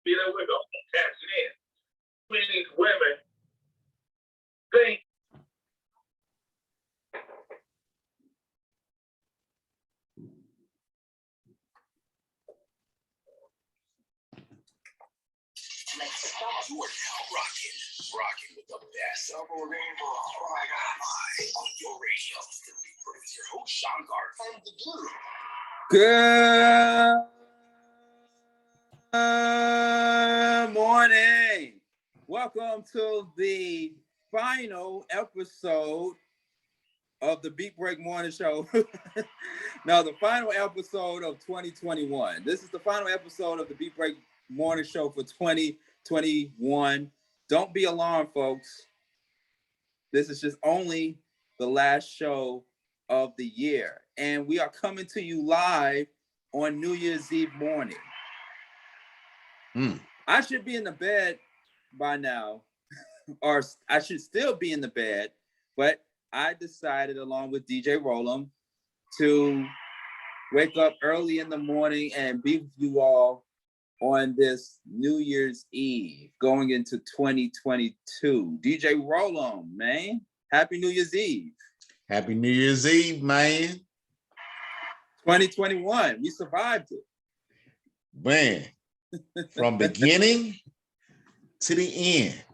dealing with them, cash it in. Many of these women think You are now rocking with the best. Oh my God. On your radio, with your host, Sean Garvey. Good morning. Welcome to the final episode of the Beat Break Morning Show. No, the final episode of 2021. This is the final episode of the Beat Break Morning Show for 2021. Don't be alarmed, folks. This is just only the last show of the year. And we are coming to you live on New Year's Eve morning. I should be in the bed by now, or I should still be in the bed, but I decided, along with DJ Rollem, to wake up early in the morning and be with you all on this New Year's Eve going into 2022. DJ Rollem, man, Happy New Year's Eve. Happy New Year's Eve, man. 2021, we survived it. Man, from beginning to the end,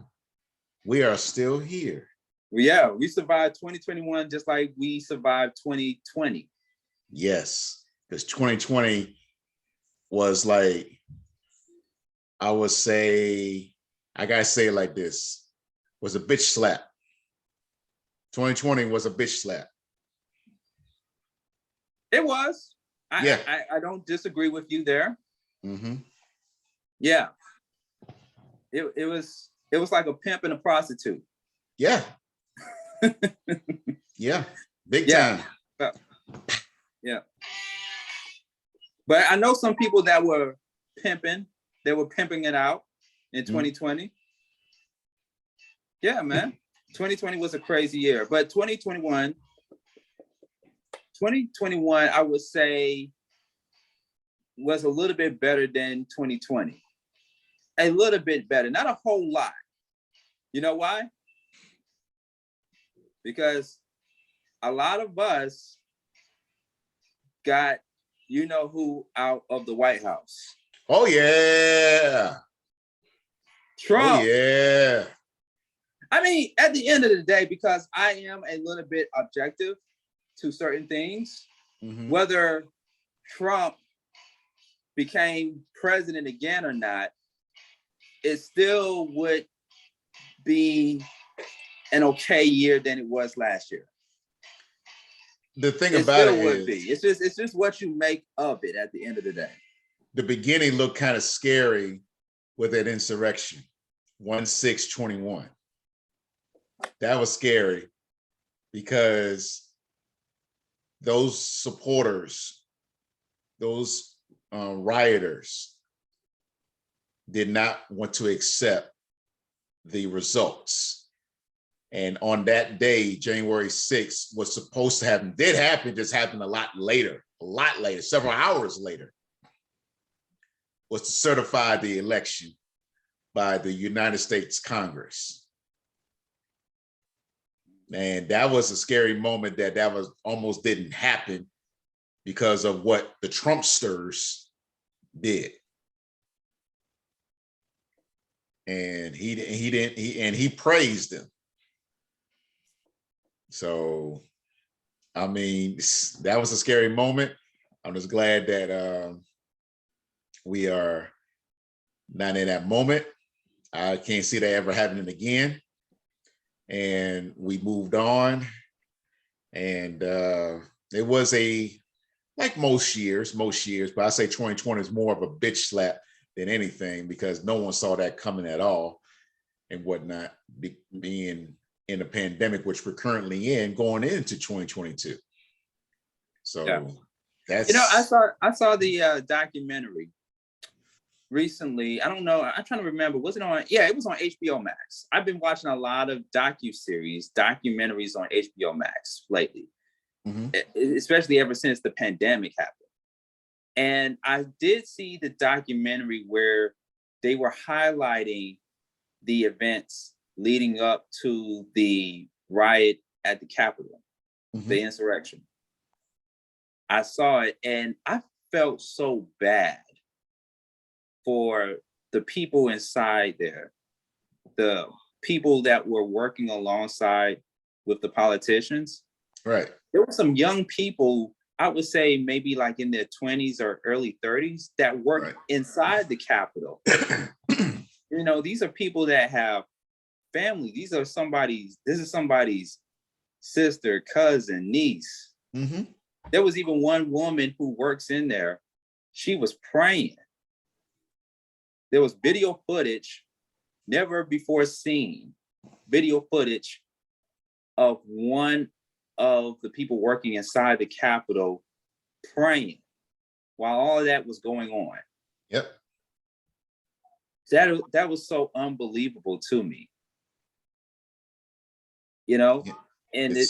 we are still here. Yeah, we survived 2021 just like we survived 2020. Yes, because 2020 was like, I would say, I gotta say it like this, was a bitch slap. 2020 was a bitch slap. It was. I don't disagree with you there. Mm-hmm. Yeah. It was like a pimp and a prostitute. Yeah. Yeah. Big time. Yeah. But I know some people that were pimping. They were pimping it out in 2020. Yeah, man. 2020 was a crazy year. But 2021, I would say, was a little bit better than 2020. A little bit better, not a whole lot. You know why? Because a lot of us got you know who out of the White House. Oh, yeah. Trump. Oh, yeah. I mean, at the end of the day, because I am a little bit objective to certain things, whether Trump became president again or not, it still would be an okay year than it was last year. The thing about it would be. It's just what you make of it at the end of the day. The beginning looked kind of scary with that insurrection, 1/6/21. That was scary because those supporters, those rioters did not want to accept the results. And on that day, January 6th was supposed to happen, did happen, just happened a lot later, several hours later, was to certify the election by the United States Congress. And that was a scary moment that was almost didn't happen because of what the Trumpsters did. And he praised them. So, I mean, that was a scary moment. I'm just glad that we are not in that moment. I can't see that ever happening again. And we moved on. And it was like most years, but I say 2020 is more of a bitch slap than anything because no one saw that coming at all and whatnot, being in the pandemic, which we're currently in, going into 2022. So yeah. That's... You know, I saw the documentary recently. I don't know. I'm trying to remember. Was it on? Yeah, it was on HBO Max. I've been watching a lot of documentaries on HBO Max lately, especially ever since the pandemic happened. And I did see the documentary where they were highlighting the events leading up to the riot at the Capitol, the insurrection. I saw it and I felt so bad for the people inside there, the people that were working alongside with the politicians. Right. There were some young people, I would say maybe like in their 20s or early 30s, that worked inside the Capitol. You know, these are people that have family. This is somebody's sister, cousin, niece. There was even one woman who works in there. She was praying. There was video footage, never before seen, video footage of one of the people working inside the Capitol praying while all of that was going on. Yep. That was so unbelievable to me. You know, and I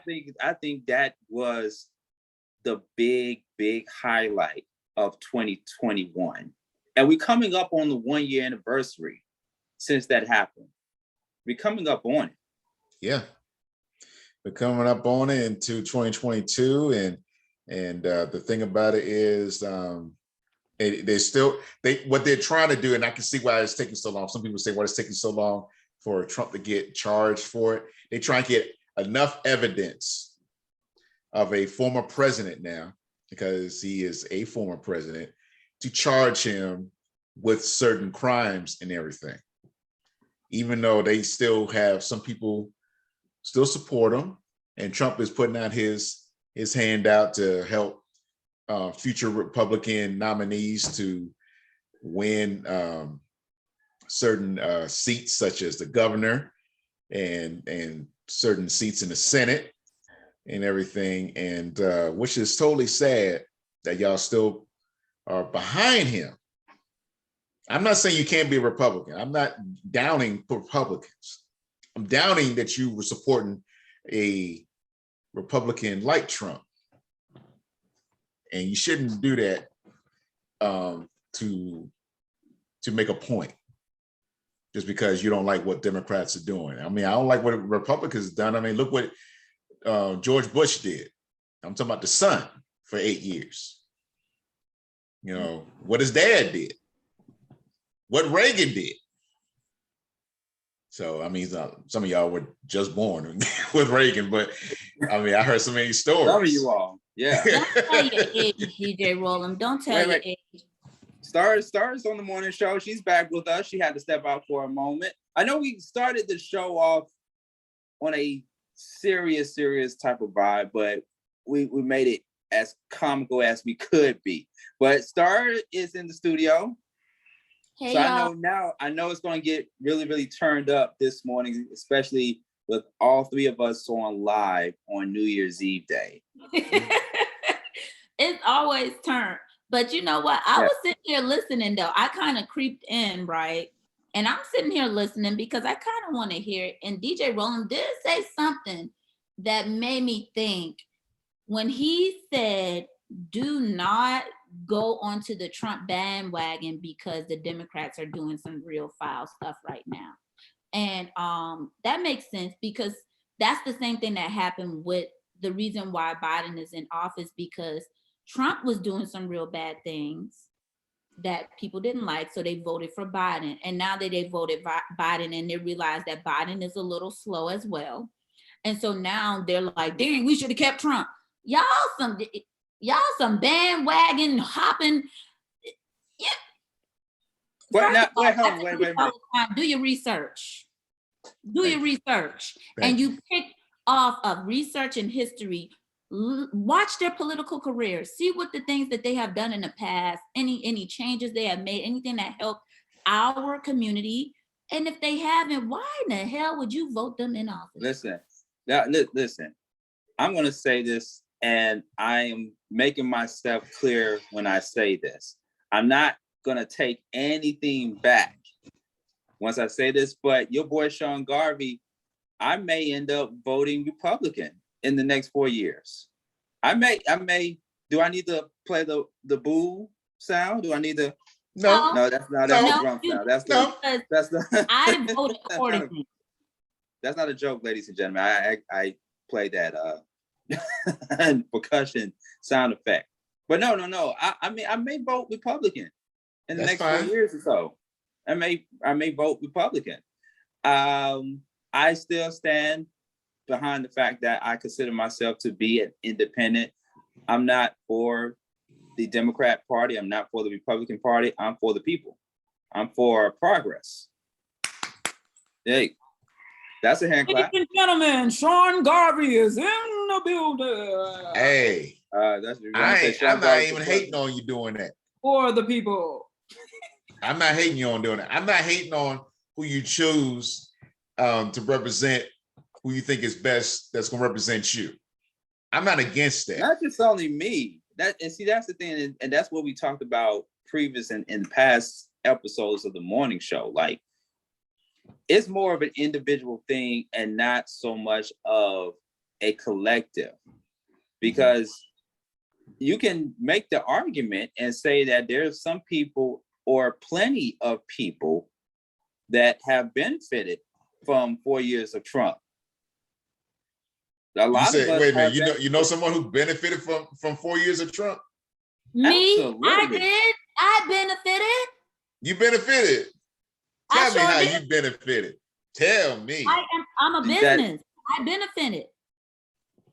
think that was the big highlight of 2021. And we're coming up on the 1 year anniversary since that happened. We're coming up on it. Yeah. We're coming up on it into 2022. And the thing about it is what they're trying to do, and I can see why it's taking so long. Some people say, why it's taking so long for Trump to get charged for it. They try and get enough evidence of a former president now, because he is a former president, to charge him with certain crimes and everything. Even though they still have some people still support him, and Trump is putting out his hand out to help future Republican nominees to win certain seats, such as the governor and certain seats in the Senate and everything, and which is totally sad that y'all still are behind him. I'm not saying you can't be a Republican. I'm not downing Republicans. I'm downing that you were supporting a Republican like Trump. And you shouldn't do that to make a point just because you don't like what Democrats are doing. I mean, I don't like what Republicans done. I mean, look what George Bush did. I'm talking about the son for 8 years. You know, what his dad did, what Reagan did. So, I mean, some of y'all were just born with Reagan, but I mean, I heard so many stories. Some of you all, yeah. Don't tell your age, DJ Rollem. Don't tell your age. Starr is on the morning show. She's back with us. She had to step out for a moment. I know we started the show off on a serious type of vibe, but we made it as comical as we could be. But Starr is in the studio. Hey, so y'all. I know it's going to get really turned up this morning, especially with all three of us on live on New Year's Eve day. It's always turned. But you know what? I was sitting here listening, though. I kind of creeped in, right? And I'm sitting here listening because I kind of want to hear it. And DJ Rollem did say something that made me think when he said, do not go onto the Trump bandwagon because the Democrats are doing some real foul stuff right now. And that makes sense because that's the same thing that happened with the reason why Biden is in office, because Trump was doing some real bad things that people didn't like. So they voted for Biden. And now that they voted Biden and they realize that Biden is a little slow as well. And so now they're like, dang, we should have kept Trump. Y'all some bandwagon hopping. Yeah. Wait. Do your research. Your research. Thank and you pick off of research and history. Watch their political careers. See what the things that they have done in the past, any changes they have made, anything that helped our community. And if they haven't, why in the hell would you vote them in office? Listen. I'm going to say this, and I am making myself clear when I say this. I'm not going to take anything back once I say this, but your boy Sean Garvey, I may end up voting Republican in the next 4 years. I may. Do I need to play the boo sound? Do I need to No, that's not No, drunk you- now. That's the I voted accordingly. That's not a joke, ladies and gentlemen. I played that percussion sound effect. But no. I mean, I may vote Republican in the next 4 years or so. I may vote Republican. I still stand behind the fact that I consider myself to be an independent. I'm not for the Democrat Party. I'm not for the Republican Party. I'm for the people. I'm for progress. Hey, that's a hand clap. Ladies and gentlemen, Sean Garvey is in the building. Hey, I'm not even hating on you doing that. For the people. I'm not hating you on doing that. I'm not hating on who you choose to represent who you think is best that's going to represent you. I'm not against that. Not just only me. That's the thing, and that's what we talked about previous and in past episodes of the morning show. Like, it's more of an individual thing and not so much of a collective, because you can make the argument and say that there's some people or plenty of people that have benefited from 4 years of Trump. A lot of us. Wait a minute, you know someone who benefited from 4 years of Trump? Me, Absolutely. I did. I benefited. You benefited. Tell me how you benefited. Tell me. I'm a business. I benefited.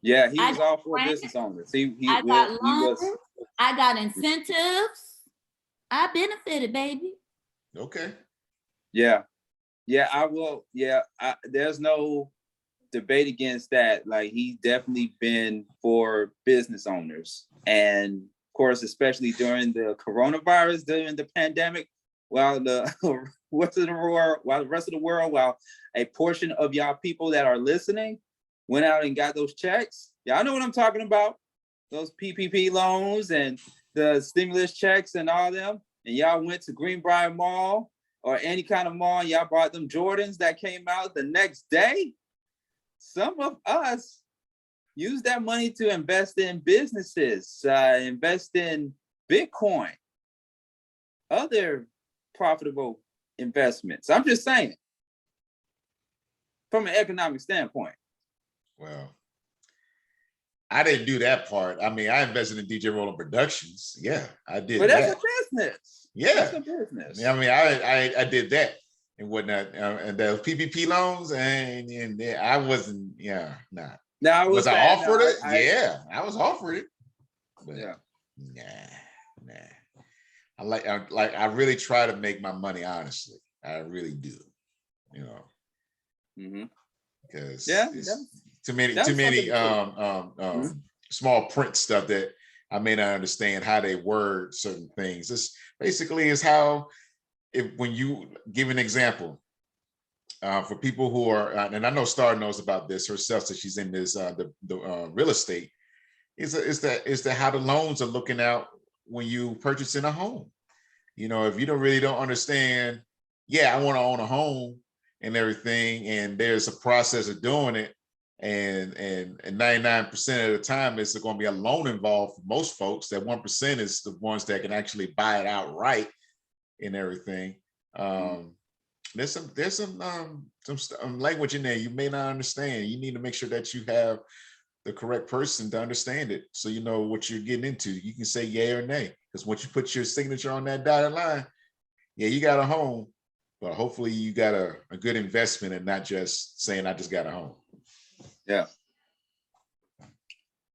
Yeah, he was all for business owners. I got loans. I got incentives. I benefited, baby. Okay. Yeah, I will. Yeah, there's no debate against that. Like, he's definitely been for business owners, and of course, especially during the coronavirus, during the pandemic, while the rest of the world, while a portion of y'all people that are listening went out and got those checks. Y'all know what I'm talking about. Those PPP loans and the stimulus checks and all them. And y'all went to Greenbrier Mall or any kind of mall, and y'all bought them Jordans that came out the next day. Some of us use that money to invest in businesses, invest in Bitcoin, other profitable investments. I'm just saying, from an economic standpoint. Well, I didn't do that part. I mean, I invested in DJ Rollem Productions. Yeah, I did. But that's a business. Yeah, that's a business. I mean, I did that and whatnot, and those PPP loans, and I wasn't. Yeah, nah. Now, was I offered it? Yeah, I was offered it. But yeah, nah. I really try to make my money honestly. I really do. You know, because too many small print stuff that I may not understand how they word certain things. This basically is how, when you give an example for people who are, and I know Starr knows about this herself, so she's in this the real estate. Is that how the loans are looking out when you purchasing a home? You know, if you don't understand, I want to own a home and everything, and there's a process of doing it, and 99% of the time it's going to be a loan involved for most folks. That 1% is the ones that can actually buy it outright and everything. There's some language in there you may not understand. You need to make sure that you have the correct person to understand it, so you know what you're getting into. You can say yay or nay, because once you put your signature on that dotted line, you got a home, but hopefully you got a good investment and not just saying I just got a home. Yeah,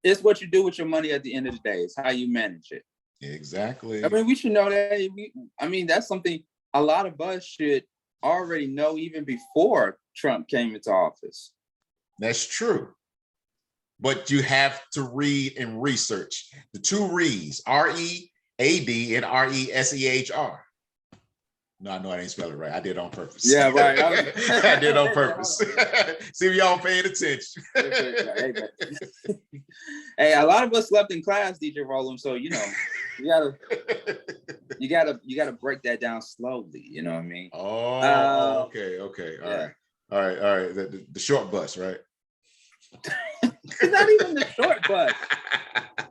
it's what you do with your money at the end of the day. It's how you manage it. Exactly. I mean, we should know that. That's something a lot of us should already know even before Trump came into office. That's true. But you have to read and research. The two reads, R-E-A-D and R-E-S-E-H-R. No, I know I didn't spell it right. I did it on purpose. Yeah, right. I did it on purpose. See if y'all paying attention. Hey, a lot of us slept in class, DJ Rollem. So you gotta break that down slowly. You know what I mean? Oh, okay. All right. The short bus, right? It's not even the short bus.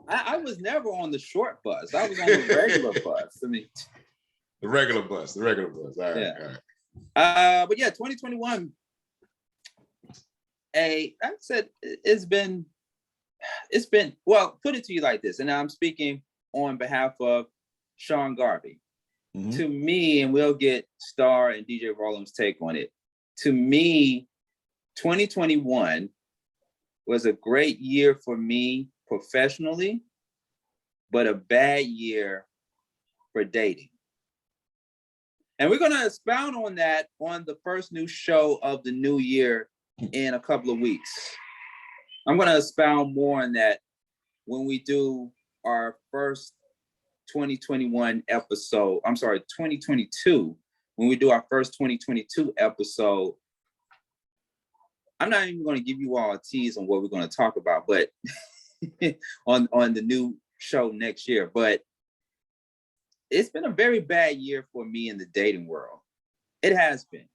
I was never on the short bus. I was on the regular bus. I mean, The regular bus. All right, Yeah. all right. But yeah, 2021. Like I said, it's been well, put it to you like this, and I'm speaking on behalf of Sean Garvey. Mhm. To me, and we'll get Starr and DJ Rollem's take on it. To me, 2021 was a great year for me professionally, but a bad year for dating. And we're going to expound on that on the first new show of the new year in a couple of weeks. I'm going to expound more on that when we do our first 2021 episode. I'm sorry, 2022. When we do our first 2022 episode, I'm not even going to give you all a tease on what we're going to talk about, but on the new show next year. But it's been a very bad year for me in the dating world. It has been.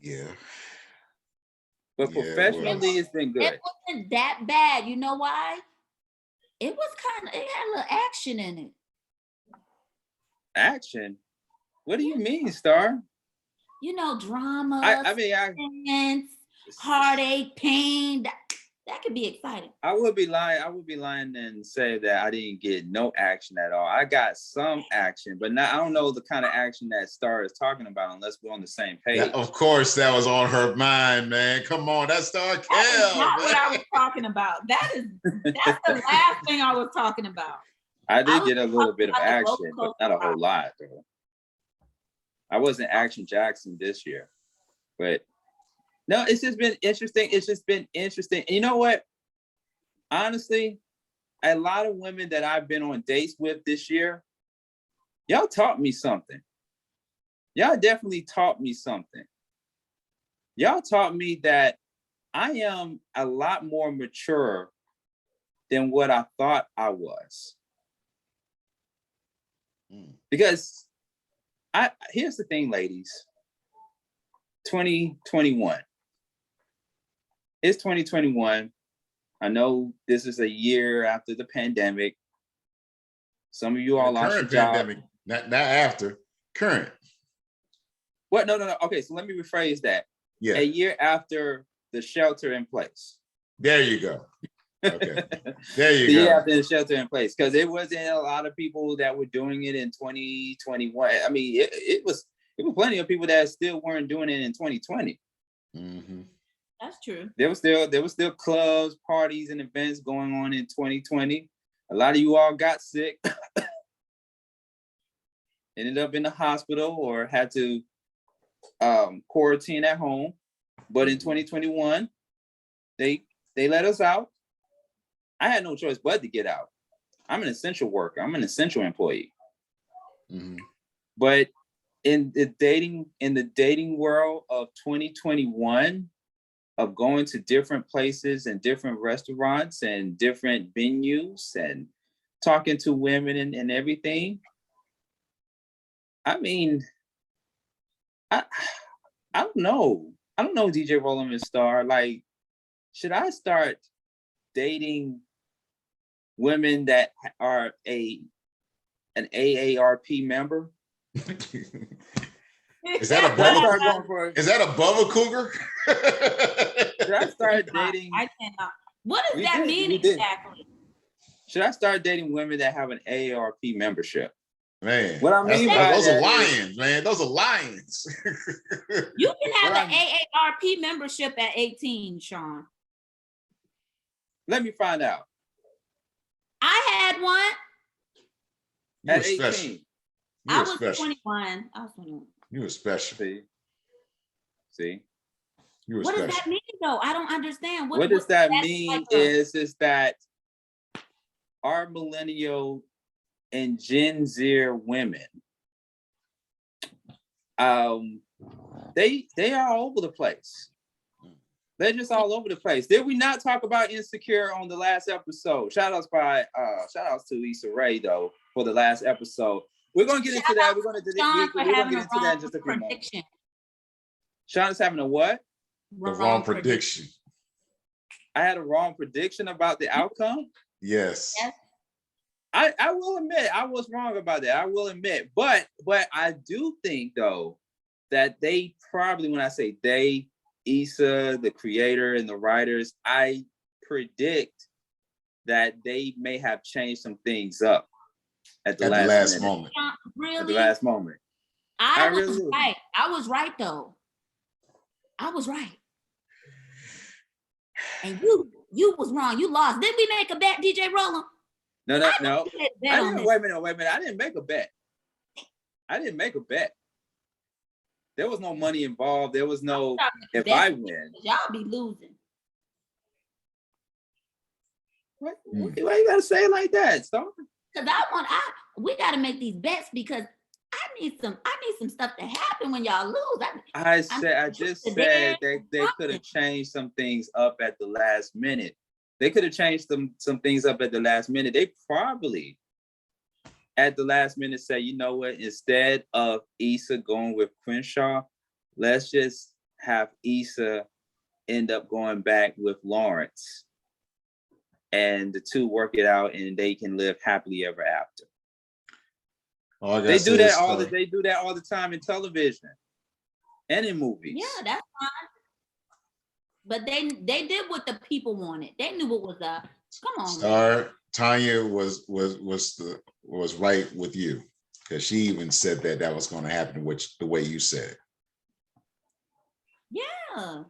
Yeah. But Yeah, professionally, it's been good. It wasn't that bad. You know why? It was it had a little action in it. Action? What do you mean, Starr? You know, drama, I mean, heartache, pain. That could be exciting. I would be lying and say that I didn't get no action at all. I got some action, but I don't know the kind of action that Starr is talking about unless we're on the same page. Yeah, of course, that was on her mind, man. Come on, that's Starr Kell. That's not what I was talking about. That's the last thing I was talking about. I did get a little bit of action, but not a whole lot, though. I wasn't Action Jackson this year, but no, it's just been interesting. And you know what? Honestly, a lot of women that I've been on dates with this year, y'all taught me something. Y'all definitely taught me something. Y'all taught me that I am a lot more mature than what I thought I was. Because here's the thing, ladies. 2021. It's 2021. I know this is a year after the pandemic. Some of you all lost your job. Pandemic, not after. Current. What? No. Okay, so let me rephrase that. Yeah. A year after the shelter in place. There you go. Okay. There you the go. year after the shelter in place. Because it wasn't a lot of people that were doing it in 2021. I mean, it was plenty of people that still weren't doing it in 2020. Mm-hmm. That's true. There was still clubs, parties, and events going on in 2020. A lot of you all got sick, ended up in the hospital, or had to quarantine at home. But in 2021, they let us out. I had no choice but to get out. I'm an essential worker. I'm an essential employee. Mm-hmm. But in the dating world of 2021, of going to different places and different restaurants and different venues and talking to women and everything. I mean, I don't know. I don't know, DJ Rollem and Starr. Like, should I start dating women that are an AARP member? Is that above a cougar? Should I start dating? I cannot. What does that mean exactly? Should I start dating women that have an AARP membership? Man, what I mean by those are lions, man. Those are lions. You can have an AARP membership at 18, Sean. Let me find out. I had one. At 18. I was 21. You were special. See? You were what special. does that mean, though? I don't understand. What does that mean is that our millennial and Gen Z women, they are all over the place. They're just all over the place. Did we not talk about Insecure on the last episode? Shout outs to Issa Rae though for the last episode. We're gonna get into that. We're gonna get into that in just a few moments. Sean is having a what? The wrong prediction. I had a wrong prediction about the outcome. Yes. I will admit I was wrong about that. I will admit, but I do think though that they probably, when I say they, Issa, the creator and the writers, I predict that they may have changed some things up at the last moment. Really? At the last moment. I was right. I was right though. I was right. And you was wrong. You lost. Didn't we make a bet, DJ Rollem? No. I didn't, wait a minute. I didn't make a bet. There was no money involved. There was no, if I win. Y'all be losing. Why you gotta say it like that, Starr? Because we gotta make these bets because I need some stuff to happen when y'all lose. I just said that they could have changed some things up at the last minute. They could have changed some things up at the last minute. They probably at the last minute say, you know what, instead of Issa going with Crenshaw, let's just have Issa end up going back with Lawrence. And the two work it out and they can live happily ever after. They do that all the time in television and in movies. Yeah, that's fine. But they did what the people wanted. They knew what was up. Come on. Starr, Tanya was right with you because she even said that was going to happen, which the way you said. Yeah.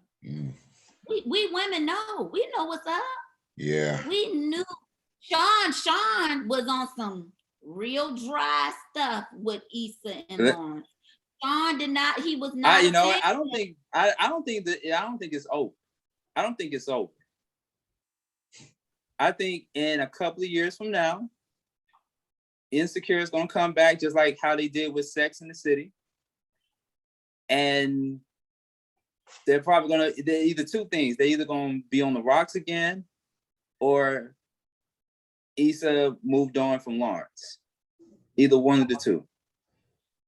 We women know. We know what's up. Yeah. We knew. Sean was on some real dry stuff with Issa and Lawrence. Sean did not. He was not. I don't think it's over. I don't think it's over. I think in a couple of years from now, Insecure is going to come back just like how they did with Sex in the City. And they're either two things. They're either going to be on the rocks again or Issa moved on from Lawrence. Either one of the two.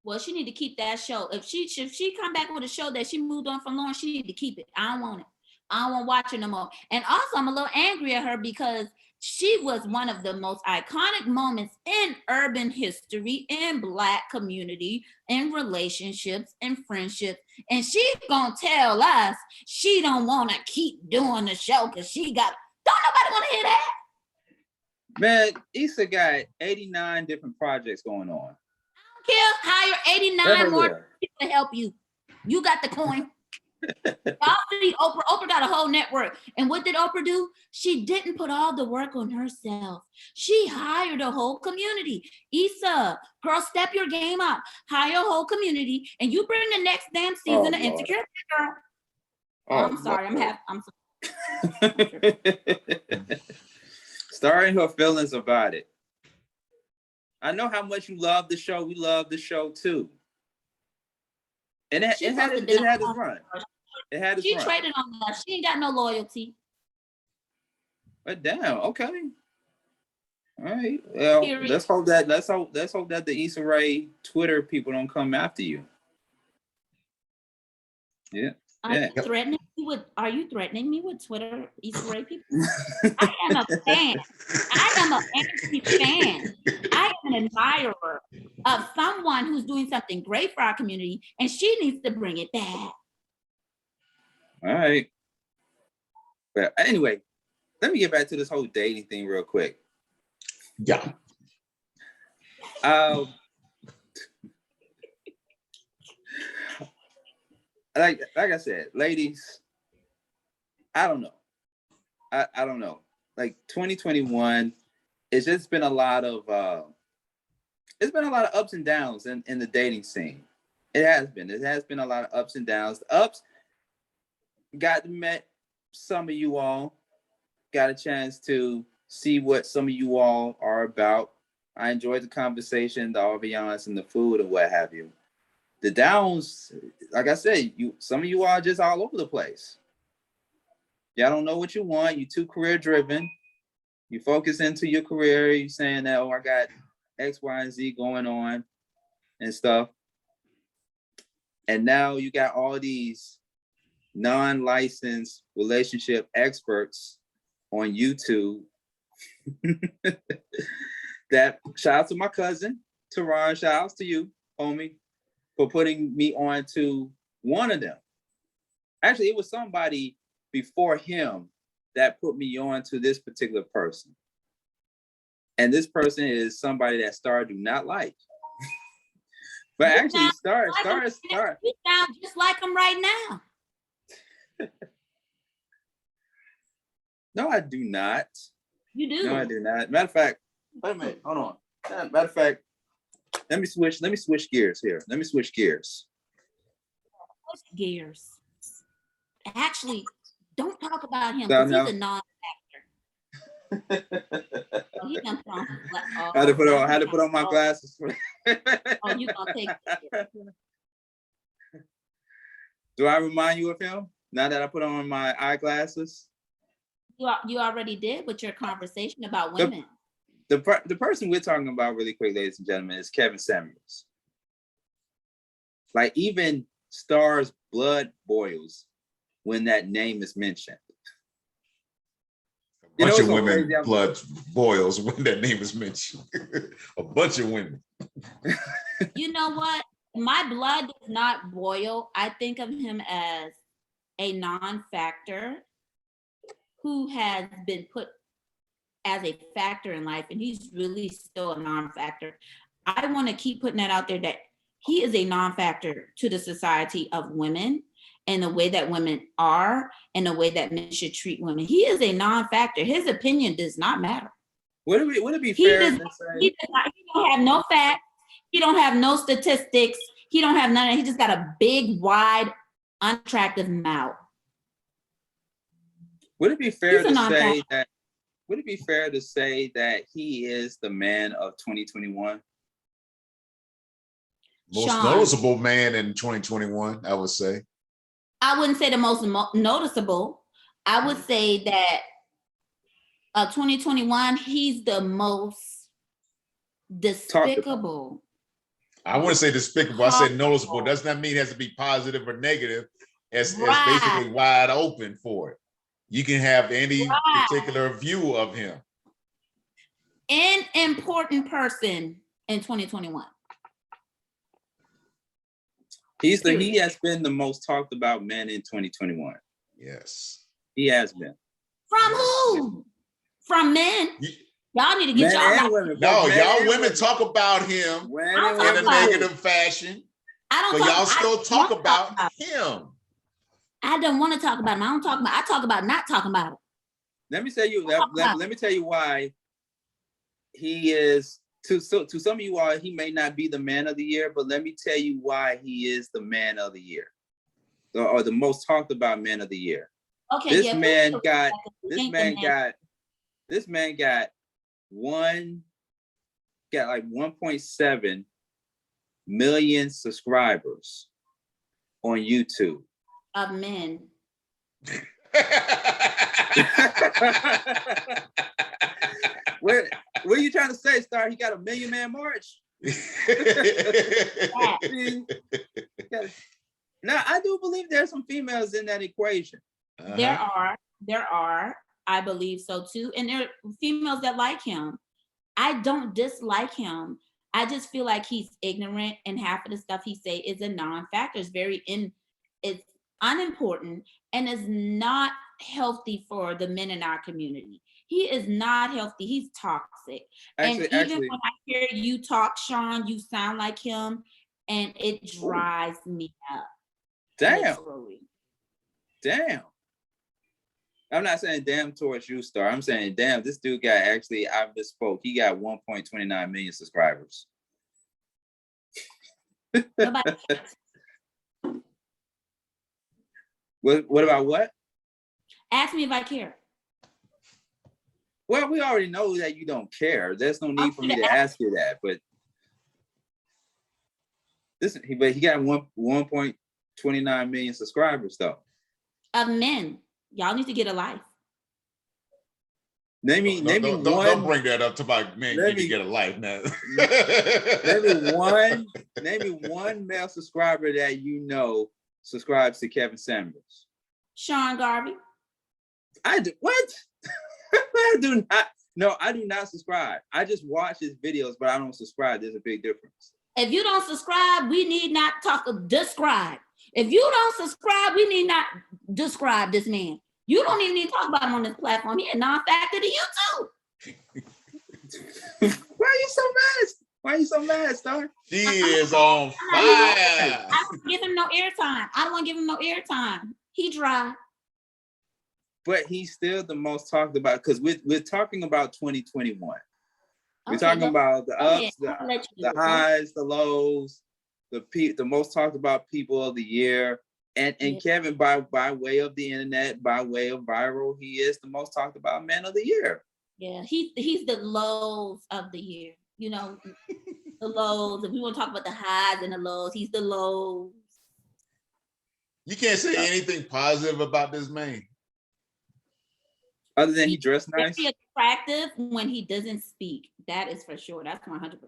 Well, she need to keep that show. If she come back with a show that she moved on from Lawrence, she need to keep it. I don't want it. I don't want to watch it no more. And also, I'm a little angry at her because she was one of the most iconic moments in urban history, in Black community, in relationships, and friendships. And she's gonna tell us she don't want to keep doing the show because don't nobody want to hear that. Man, Issa got 89 different projects going on. I don't care. Hire 89 more people to help you. You got the coin. Y'all see Oprah got a whole network. And what did Oprah do? She didn't put all the work on herself. She hired a whole community. Issa, girl, step your game up. Hire a whole community and you bring the next damn season of Insecure, girl. I'm sorry. I'm sorry. Starring her feelings about it. I know how much you love the show. We love the show too. And it had its run. It had its run. She traded on us. She ain't got no loyalty. But damn, okay. All right. Well, let's hope that the Issa Rae Twitter people don't come after you. Yeah. Are you threatening me with Twitter Issa Rae people? I am a fan. I am an anti-fan. I am an admirer of someone who's doing something great for our community, and she needs to bring it back. All right. But anyway, let me get back to this whole dating thing real quick. Yeah. Like I said, ladies, I don't know. I don't know. Like 2021, it's just been a lot of ups and downs in the dating scene. It has been a lot of ups and downs. The ups, got to meet some of you all, got a chance to see what some of you all are about. I enjoyed the conversation, the ambiance, and the food and what have you. The downs, like I said, some of you are just all over the place. Y'all don't know what you want. You're too career driven. You focus into your career. You're saying that, I got X, Y, and Z going on and stuff. And now you got all these non-licensed relationship experts on YouTube that shout out to my cousin, Teron, shout out to you, homie, for putting me on to one of them. Actually, it was somebody before him that put me on to this particular person. And this person is somebody that Starr do not like. But actually, Starr. You sound just like him right now. No, I do not. You do. No, I do not. Matter of fact, wait a minute, hold on. Matter of fact, let me switch gears here. Let me switch gears. Actually, don't talk about him No, because no. he's a non-factor. He done thrown I had to put on my glasses. Oh, you gonna take it. Do I remind you of him now that I put on my eyeglasses? You already did with your conversation about women. The person we're talking about really quick, ladies and gentlemen, is Kevin Samuels. Like even Starr's blood boils when that name is mentioned. A bunch of women blood boils when that name is mentioned. A bunch of women. You know what? My blood does not boil. I think of him as a non-factor who has been put as a factor in life, and he's really still a non-factor. I want to keep putting that out there that he is a non-factor to the society of women and the way that women are and the way that men should treat women. He is a non-factor. His opinion does not matter. Would it be fair to say? He don't have no facts. He don't have no statistics. He don't have none of that. He just got a big, wide, unattractive mouth. Would it be fair to say that? Would it be fair to say that he is the man of 2021? Most Sean, noticeable man in 2021, I would say. I wouldn't say the most noticeable. I would say that 2021, he's the most despicable. I wouldn't say despicable. I said noticeable. Does not mean it has to be positive or negative. It's basically wide open for it. You can have any particular view of him. An important person in 2021. He has been the most talked about man in 2021. Yes. He has been. From who? From men? Y'all need to get y'all women. No, y'all women talk about him in a negative fashion. But y'all still talk about him. I don't want to talk about him. I talk about not talking about him. Let me tell you. Let me tell you why he is. To some of you all, he may not be the man of the year, but let me tell you why he is the man of the year, or the most talked about man of the year. Okay, this man got 1.7 million subscribers on YouTube. Of men. What are you trying to say, Starr? He got a Million Man March? Now, I do believe there's some females in that equation. There are. I believe so too. And there are females that like him. I don't dislike him. I just feel like he's ignorant, and half of the stuff he say is a non-factor. It's unimportant, and is not healthy for the men in our community. He is not healthy. He's toxic. When I hear you talk, Sean, you sound like him, and it drives me up. Damn. Damn. I'm not saying damn towards you, Starr. I'm saying damn, this dude got I misspoke. He got 1.29 million subscribers. What about what? Ask me if I care. Well, we already know that you don't care. There's no need for me to ask you that. But he got 1.29 million subscribers though. Of men, y'all need to get a life. Don't bring that up to my man. You need to get a life now. name me one male subscriber that you know subscribes to Kevin Samuels. Sean Garvey. I do what? I do not. No, I do not subscribe. I just watch his videos, but I don't subscribe. There's a big difference. If you don't subscribe, we need not describe. If you don't subscribe, we need not describe this man. You don't even need to talk about him on this platform. He a non-factor to you too. Why are you so mad? Why are you so mad, Starr? She is on fire. I don't give him no airtime. I don't want to give him no airtime. He dry. But he's still the most talked about because we're talking about 2021. We're Okay, talking about the ups, I'll let you do the it. highs, the lows, the most talked about people of the year. And Kevin, by way of the internet, by way of viral, he is the most talked about man of the year. Yeah, he's the lows of the year. You know, the lows. If we want to talk about the highs and the lows, he's the lows. You can't say anything positive about this man. Other than he dressed nice. Very attractive when he doesn't speak. That is for sure. That's 100%.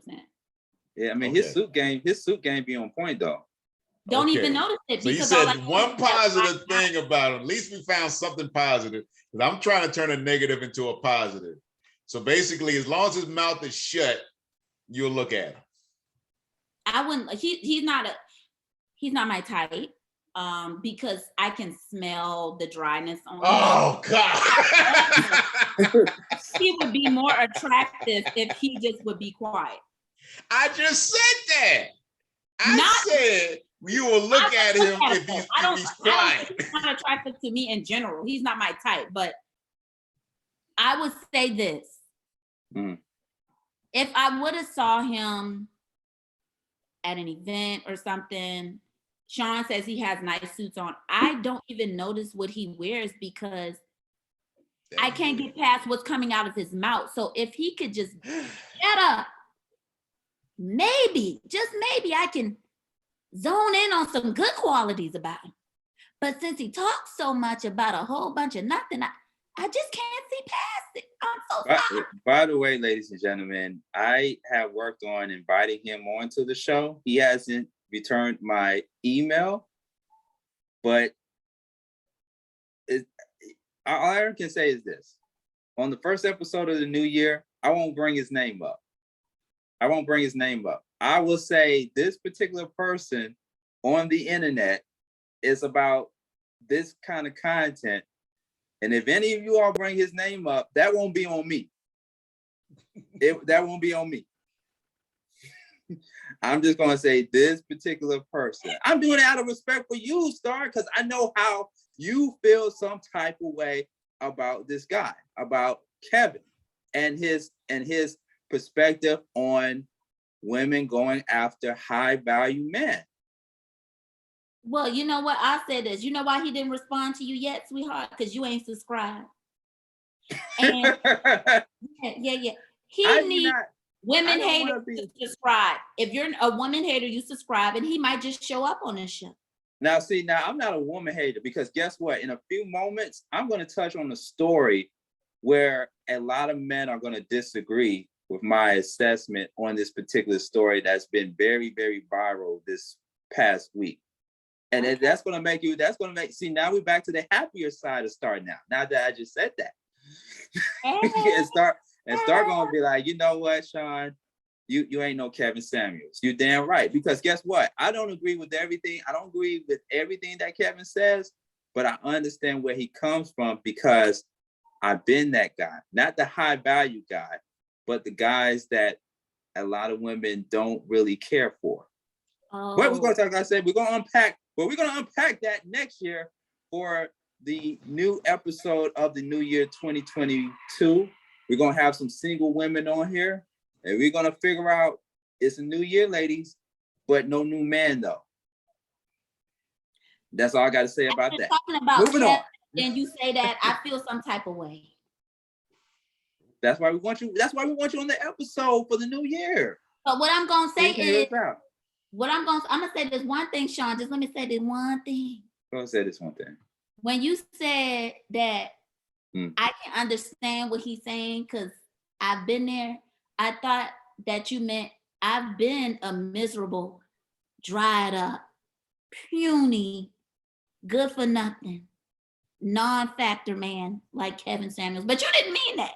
Yeah, I mean Okay. his suit game be on point though. Don't Okay. even notice it. So you because said all I one know is positive thing about him. At least we found something positive. Because I'm trying to turn a negative into a positive. So basically, as long as his mouth is shut, you'll look at him. I wouldn't. He's not my type. Because I can smell the dryness on him. Oh God! He would be more attractive if he just would be quiet. I just said that. I said you will look at him if he's quiet. He's not attractive to me in general. He's not my type, but I would say this. If I would have saw him at an event or something, Sean says he has nice suits on. I don't even notice what he wears because I can't get past what's coming out of his mouth. So if he could just shut up, maybe, just maybe I can zone in on some good qualities about him. But since he talks so much about a whole bunch of nothing, I just can't see past it. I'm so sorry. By the way, ladies and gentlemen, I have worked on inviting him onto the show. He hasn't returned my email, but all I can say is this. On the first episode of the new year, I won't bring his name up. I will say this particular person on the internet is about this kind of content. And if any of you all bring his name up, that won't be on me. That won't be on me. I'm just going to say this particular person. I'm doing it out of respect for you, Starr, because I know how you feel some type of way about this guy, about Kevin, and his perspective on women going after high value men. Well, you know what? I said this. You know why he didn't respond to you yet, sweetheart? Because you ain't subscribed. And yeah. He needs women haters to subscribe. If you're a woman hater, you subscribe, and he might just show up on this show. Now, I'm not a woman hater because guess what? In a few moments, I'm going to touch on a story where a lot of men are going to disagree with my assessment on this particular story that's been very, very viral this past week. And that's going to make, now we're back to the happier side of Starr now that I just said that. and Starr going to be like, you know what, Sean? You ain't no Kevin Samuels. You damn right. Because guess what? I don't agree with everything. I don't agree with everything that Kevin says, but I understand where he comes from because I've been that guy. Not the high value guy, but the guys that a lot of women don't really care for. Oh. But we're going to talk, like I said, we're going to unpack that next year for the new episode of the new year 2022. We're going to have some single women on here. And we're going to figure out, it's a new year, ladies, but no new man, though. That's all I got to say about that. Talking about Moving Kevin, on. and you say that, I feel some type of way. That's why we want you on the episode for the new year. But what I'm going to say is, I'm going to say this one thing, Sean. Just let me say this one thing. Go ahead and say this one thing. When you said that I can understand what he's saying because I've been there, I thought that you meant I've been a miserable, dried up, puny, good for nothing, non-factor man like Kevin Samuels. But you didn't mean that.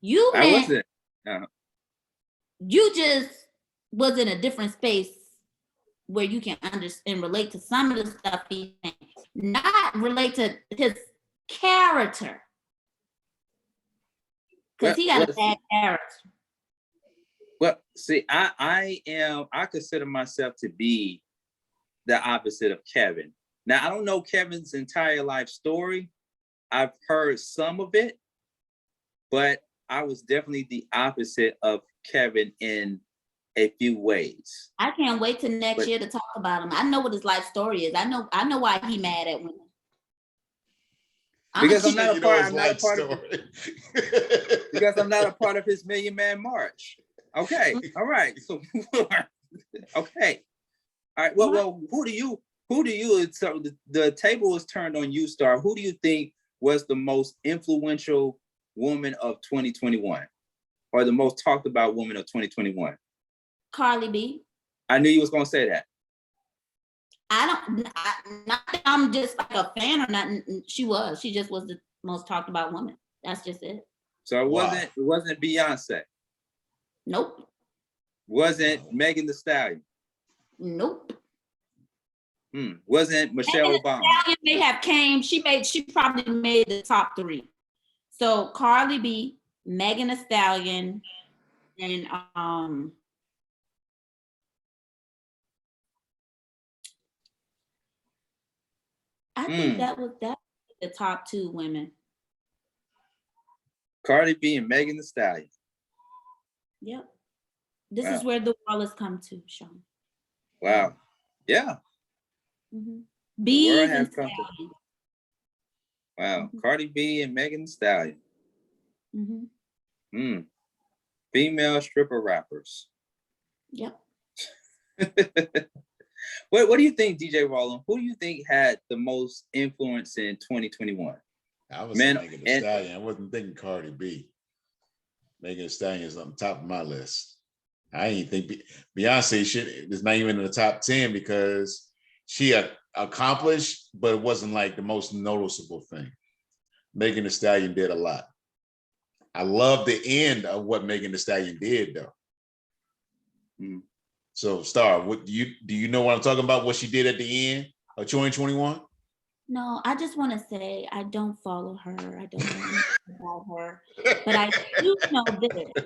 You I meant wasn't. you just was in a different space where you can understand and relate to some of the stuff he's saying, not relate to his character. Because he got a bad character. Well, see, I consider myself to be the opposite of Kevin. Now, I don't know Kevin's entire life story. I've heard some of it, but I was definitely the opposite of Kevin in a few ways. I can't wait till next year to talk about him. I know what his life story is. I know why he mad at women. Because I'm not a part of his Million Man March. Okay, all right. So okay. All right. Well, who do you so the table was turned on you, Starr. Who do you think was the most influential woman of 2021? Or the most talked about woman of 2021? Carly B. I knew you was gonna say that. Not that I'm just like a fan or nothing. She just was the most talked about woman. That's just it. So it wasn't Beyonce. Nope. Wasn't Megan Thee Stallion. Nope. Wasn't Michelle Obama. Stallion may have came. She probably made the top 3. So Carly B, Megan Thee Stallion, and I think that was the top 2 women. Cardi B and Megan Thee Stallion. Yep. This is where the world has come to, Sean. Wow. Yeah. Mm-hmm. B and Stallion. Wow. Mm-hmm. Cardi B and Megan Thee Stallion. Mm-hmm. Female stripper rappers. Yep. What do you think, DJ Rollem? Who do you think had the most influence in 2021? I was Megan Thee Stallion. I wasn't thinking Cardi B. Megan Thee Stallion is on top of my list. I ain't think Beyonce is not even in the top 10 because she accomplished, but it wasn't like the most noticeable thing. Megan Thee Stallion did a lot. I love the end of what Megan Thee Stallion did, though. So, Starr, what do you know what I'm talking about? What she did at the end of 2021? No, I just want to say I don't follow her. I don't know anything about her, but I do know this.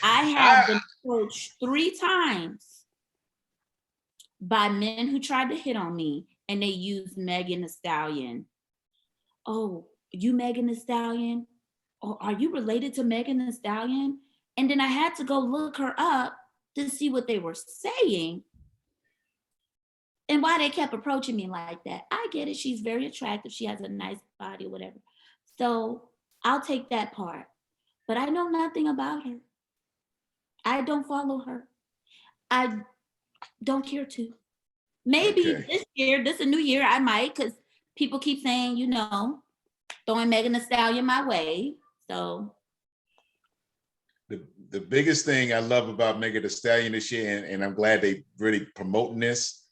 I have been approached 3 times by men who tried to hit on me, and they used Megan Thee Stallion. Oh, you Megan Thee Stallion? Or are you related to Megan Thee Stallion? And then I had to go look her up to see what they were saying and why they kept approaching me like that. I get it. She's very attractive. She has a nice body or whatever. So I'll take that part. But I know nothing about her. I don't follow her. I don't care to. Maybe this year, this is a new year, I might, because people keep saying, throwing Megan Thee Stallion my way. So the biggest thing I love about Megan Thee Stallion this year, and I'm glad they really promoting this,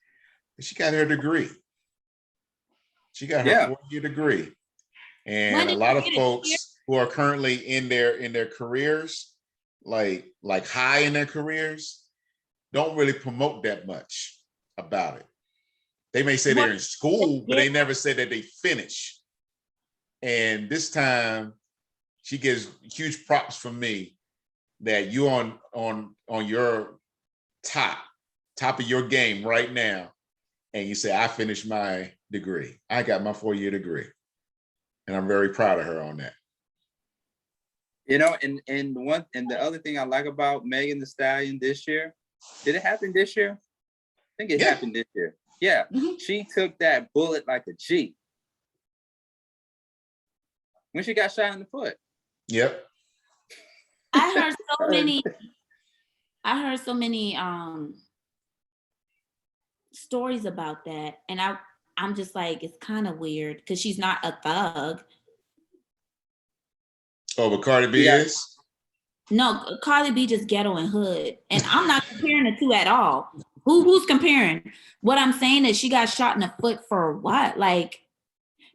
is she got her degree. She got her 4-year degree. And a lot of folks who are currently in their careers, like high in their careers, don't really promote that much about it. They may say they're in school, but they never say that they finish. And this time, she gives huge props from me that you on your top of your game right now, and you say, I finished my degree. I got my 4-year degree. And I'm very proud of her on that. And the other thing I like about Megan Thee Stallion this year, did it happen this year? I think it happened this year. Yeah. Mm-hmm. She took that bullet like a G. When she got shot in the foot. Yep. I heard so many stories about that. And I'm just like, it's kind of weird because she's not a thug. Oh, but Cardi B is? No, Cardi B just ghetto and hood. And I'm not comparing the two at all. Who's comparing? What I'm saying is she got shot in the foot for what? Like,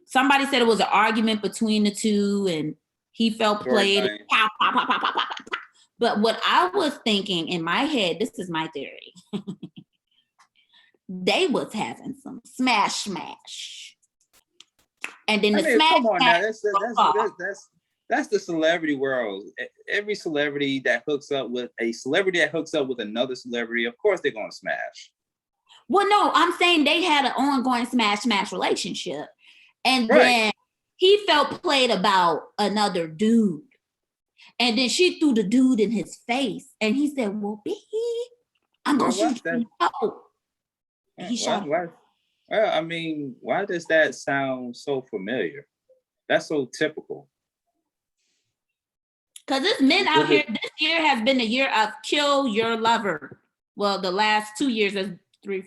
somebody said it was an argument between the two, and He felt Poor played. thing. Pow, pow, pow, pow, pow, pow, pow. But what I was thinking in my head, this is my theory. They was having some smash. And then I the mean, smash come on now. smash. That's the celebrity world. Every celebrity that hooks up with another celebrity, of course they're gonna smash. Well, no, I'm saying they had an ongoing smash relationship. And Right. then he felt played about another dude. And then she threw the dude in his face. And he said, well, B, I'm going to shoot you. He shot him. Well, I mean, why does that sound so familiar? That's so typical. Because there's men out here, this year has been the year of kill your lover. Well, the last 2 years is 3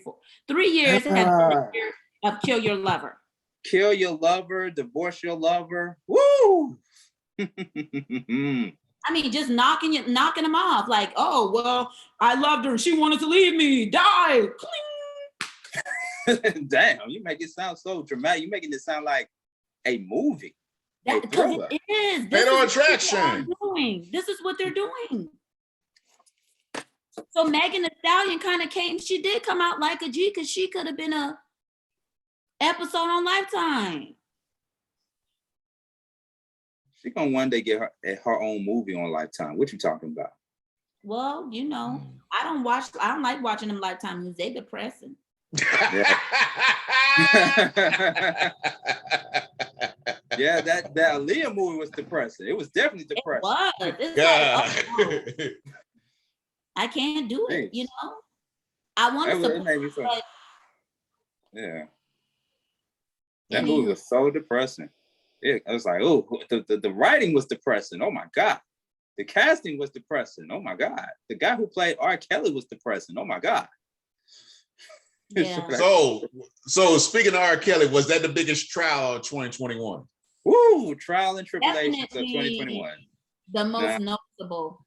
years has been the year of kill your lover. Kill your lover, divorce your lover. Woo! I mean, just knocking them off. Like, oh, well, I loved her and she wanted to leave me. Die. Damn, you make it sound so dramatic. You're making it sound like a movie. Because it is. Fatal Attraction. This is what they're doing. So Megan Thee Stallion kind of came. She did come out like a G because she could have been a episode on Lifetime. She's gonna one day get her own movie on Lifetime. What you talking about? Well, you know, I don't like watching them Lifetime movies. They depressing. Yeah. Yeah, that Aaliyah movie was depressing. It was definitely depressing. It's like, oh, I can't do it, you know? I want to support. Yeah. That movie was so depressing. I was like, oh, the writing was depressing. Oh my God. The casting was depressing. Oh my God. The guy who played R. Kelly was depressing. Oh my God. Yeah. So speaking of R. Kelly, was that the biggest trial of 2021? Woo, trial and tribulations of 2021. The most noticeable.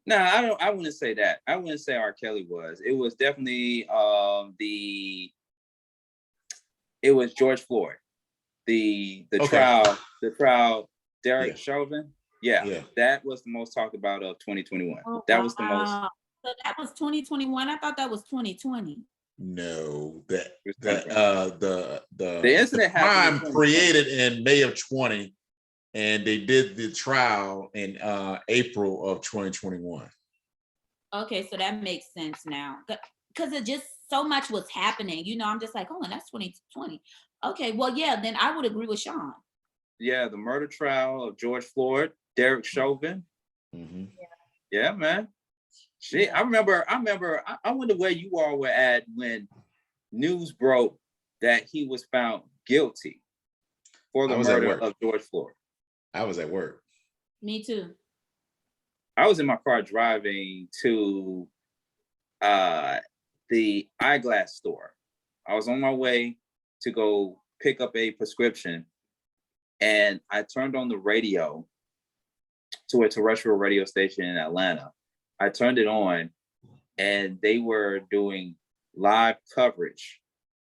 No, I wouldn't say that. I wouldn't say R. Kelly was. It was definitely it was George Floyd. The trial, Derek Chauvin. Yeah, that was the most talked about of 2021. That was the most. So that was 2021. I thought that was 2020. No, the incident crime created in May of 20, and they did the trial in April of 2021. Okay, so that makes sense now, because it just so much was happening. You know, I'm just like, oh, and that's 2020. Okay, well, yeah, then I would agree with Sean. Yeah, the murder trial of George Floyd, Derek Chauvin. Mm-hmm. Yeah, man. Shit, I remember. I wonder where you all were at when news broke that he was found guilty for the murder of George Floyd. I was at work. Me too. I was in my car driving to the eyeglass store. I was on my way to go pick up a prescription, and I turned on the radio to a terrestrial radio station in Atlanta. I turned it on, and they were doing live coverage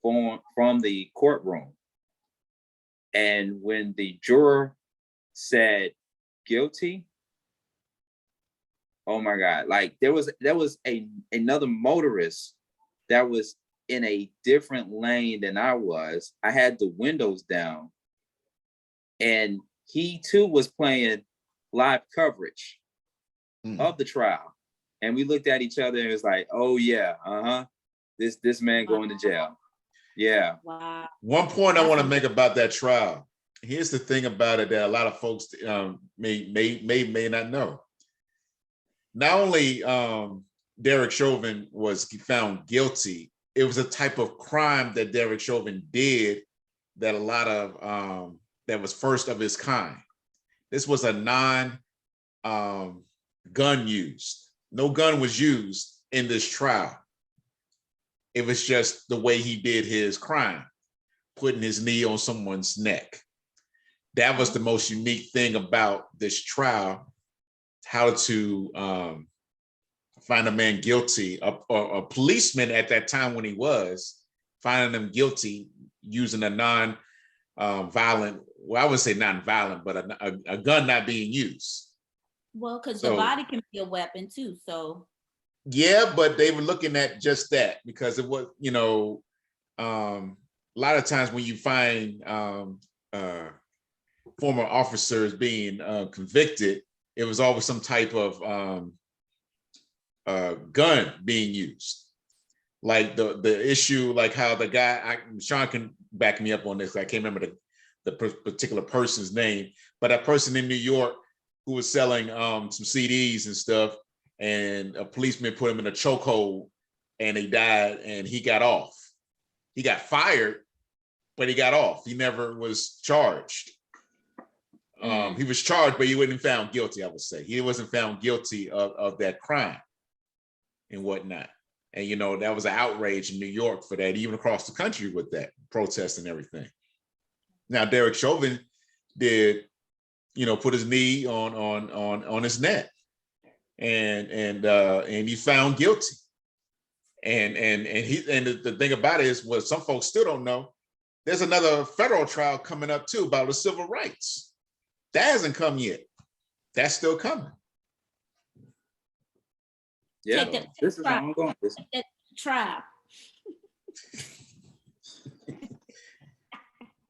from the courtroom. And when the juror said guilty, oh my God, like there was another motorist that was in a different lane than I was. I had the windows down, and he too was playing live coverage of the trial. And we looked at each other and it was like, oh yeah, this man going to jail. Yeah. Wow. One point I want to make about that trial. Here's the thing about it that a lot of folks may not know. Not only Derek Chauvin was found guilty, it was a type of crime that Derek Chauvin did that a lot of that was first of its kind. This was a gun used. No gun was used in this trial. It was just the way he did his crime, putting his knee on someone's neck. That was the most unique thing about this trial, how to find a man guilty, a policeman at that time when he was, finding him guilty using a violent. Well, I would say non-violent, but a gun not being used. Well, because So- the body can be a weapon too. So Yeah, but they were looking at just that because it was, a lot of times when you find former officers being convicted, it was always some type of gun being used. Like the issue, like how the guy, Sean can back me up on this. I can't remember the particular person's name, but that person in New York who was selling some CDs and stuff, and a policeman put him in a chokehold and he died and he got off. He got fired, but he got off. He never was charged. He was charged, but he wasn't found guilty, I would say. He wasn't found guilty of that crime and whatnot. And, that was an outrage in New York for that, even across the country with that protest and everything. Now, Derek Chauvin did, put his knee on his neck and he's found guilty. And the thing about it is, what some folks still don't know, there's another federal trial coming up too about the civil rights. That hasn't come yet. That's still coming. Yeah, Take that this is trial. ongoing. that trial.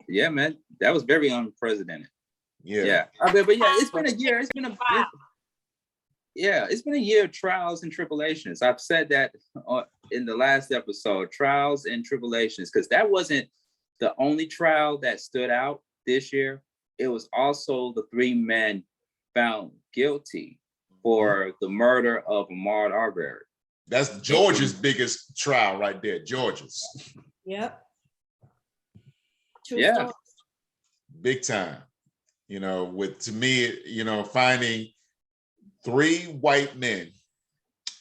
Yeah, man, that was very unprecedented. Yeah. But yeah, it's been a year. It's been a year of trials and tribulations. I've said that in the last episode, trials and tribulations, because that wasn't the only trial that stood out this year. It was also the 3 men found guilty for the murder of Ahmaud Arbery. That's Georgia's biggest trial right there, Georgia's. Yep. True Yeah. story. Big time. To me, finding 3 white men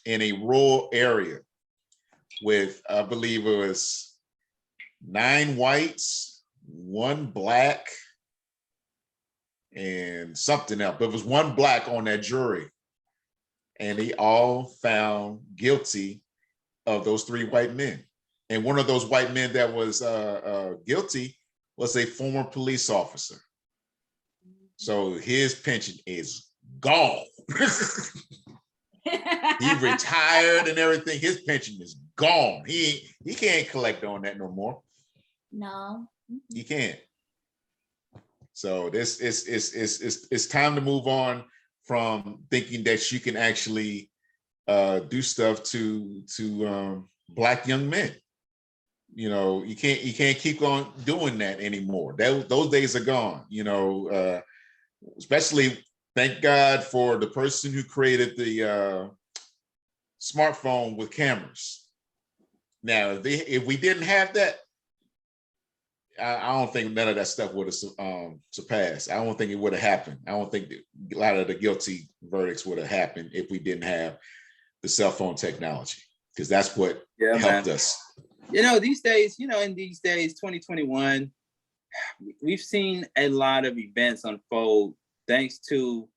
in a rural area with, I believe it was 9 whites, 1 black, and something else. But it was 1 black on that jury. And they all found guilty of those 3 white men. And one of those white men that was guilty was a former police officer. So his pension is gone. He retired and everything. His pension is gone. He can't collect on that no more. No. He can't. So this it's time to move on from thinking that you can actually do stuff to Black young men. You can't keep on doing that anymore. Those days are gone. Especially thank God for the person who created the smartphone with cameras. Now, if we didn't have that, I don't think none of that stuff would have surpassed. I don't think it would have happened. I don't think a lot of the guilty verdicts would have happened if we didn't have the cell phone technology, because that's what helped us. These days, in these days, 2021, we've seen a lot of events unfold thanks to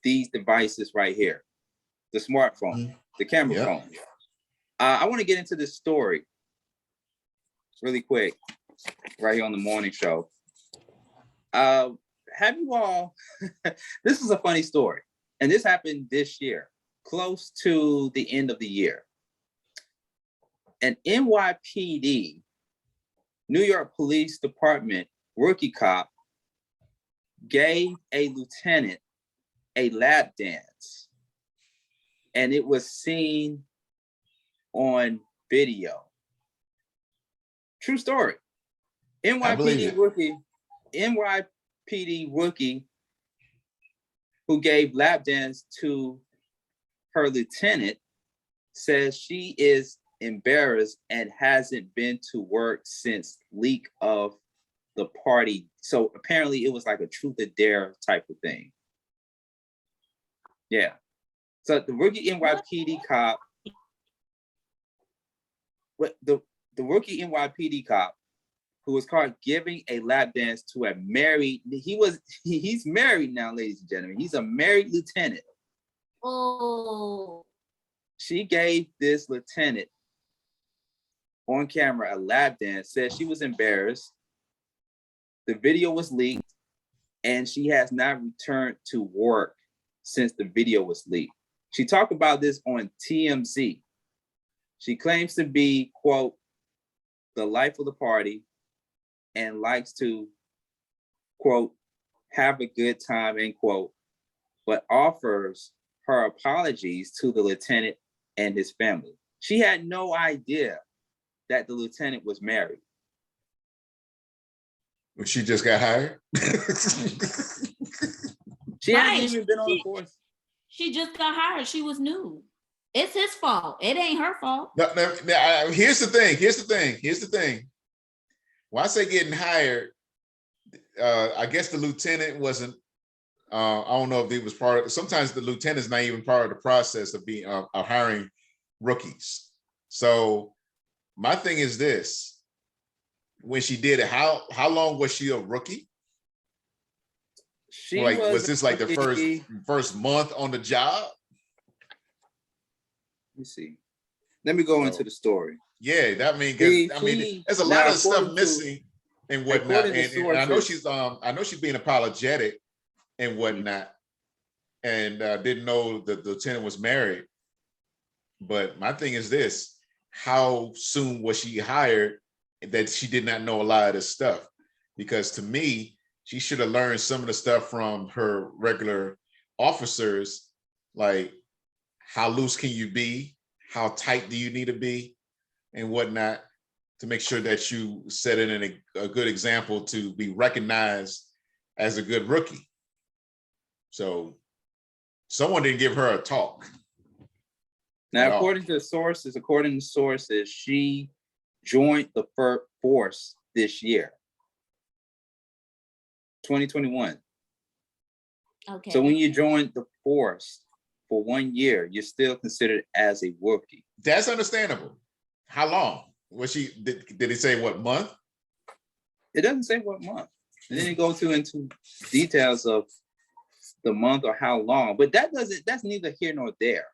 these devices right here, the smartphone, the camera phone. I want to get into this story really quick, right here on the morning show. Have you all, this is a funny story, and this happened this year, close to the end of the year. An NYPD, New York Police Department rookie cop gave a lieutenant a lap dance, and it was seen on video. True story. NYPD rookie who gave lap dance to her lieutenant says she is embarrassed and hasn't been to work since leak of the party. So apparently it was like a truth or dare type of thing. Yeah. So the rookie NYPD cop, the rookie NYPD cop who was caught giving a lap dance to a married, he's married now, ladies and gentlemen. He's a married lieutenant. Oh. She gave this lieutenant on camera a lap dance, said she was embarrassed the video was leaked, and she has not returned to work since the video was leaked. She talked about this on TMZ. She claims to be, quote, the life of the party and likes to, quote, have a good time, end quote, but offers her apologies to the lieutenant and his family. She had no idea that the lieutenant was married. When she just got hired? She hadn't even been on the force. She just got hired. She was new. It's his fault. It ain't her fault. No, here's the thing. When I say getting hired, I guess the lieutenant wasn't, I don't know if he was part of, sometimes the lieutenant's not even part of the process of being of hiring rookies. So my thing is this, when she did it, how long was she a rookie? She was this like the first month on the job? Let me see. Let me go into the story. Yeah, that there's a lot of stuff missing and whatnot. And I know she's being apologetic and whatnot, and didn't know that the lieutenant was married. But my thing is this: how soon was she hired that she did not know a lot of this stuff? Because to me, she should have learned some of the stuff from her regular officers, like how loose can you be? How tight do you need to be? And whatnot, to make sure that you set it in a good example to be recognized as a good rookie. So someone didn't give her a talk. Now, according to sources, she joined the force this year, 2021. Okay. So when you join the force for 1 year, you're still considered as a rookie. That's understandable. How long was she? Did it say what month? It doesn't say what month. And then it goes into details of the month or how long. But that's neither here nor there.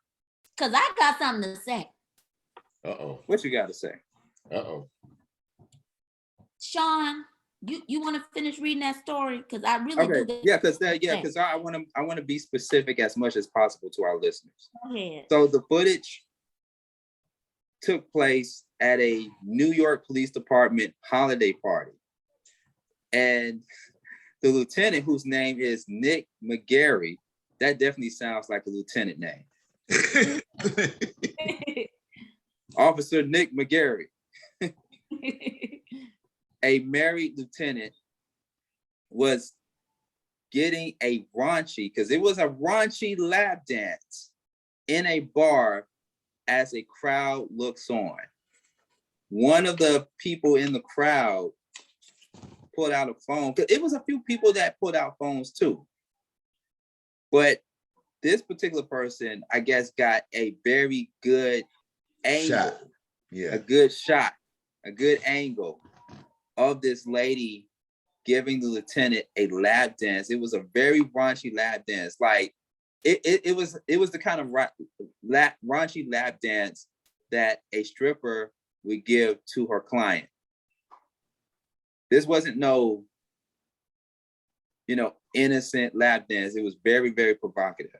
Because I got something to say. Uh-oh. What you got to say? Uh-oh. Sean, you want to finish reading that story? Because I really do. Because I want to be specific as much as possible to our listeners. Go ahead. So the footage took place at a New York Police Department holiday party. And the lieutenant, whose name is Nick McGarry, that definitely sounds like a lieutenant name. Officer Nick McGarry, a married lieutenant, was getting a raunchy, because it was a raunchy lap dance in a bar as a crowd looks on. One of the people in the crowd pulled out a phone, because it was a few people that pulled out phones too. But this particular person, I guess, got a very good angle, a good shot, a good angle of this lady giving the lieutenant a lap dance. It was a very raunchy lap dance. Like it was the kind of raunchy lap dance that a stripper would give to her client. This wasn't no, innocent lap dance. It was very, very provocative.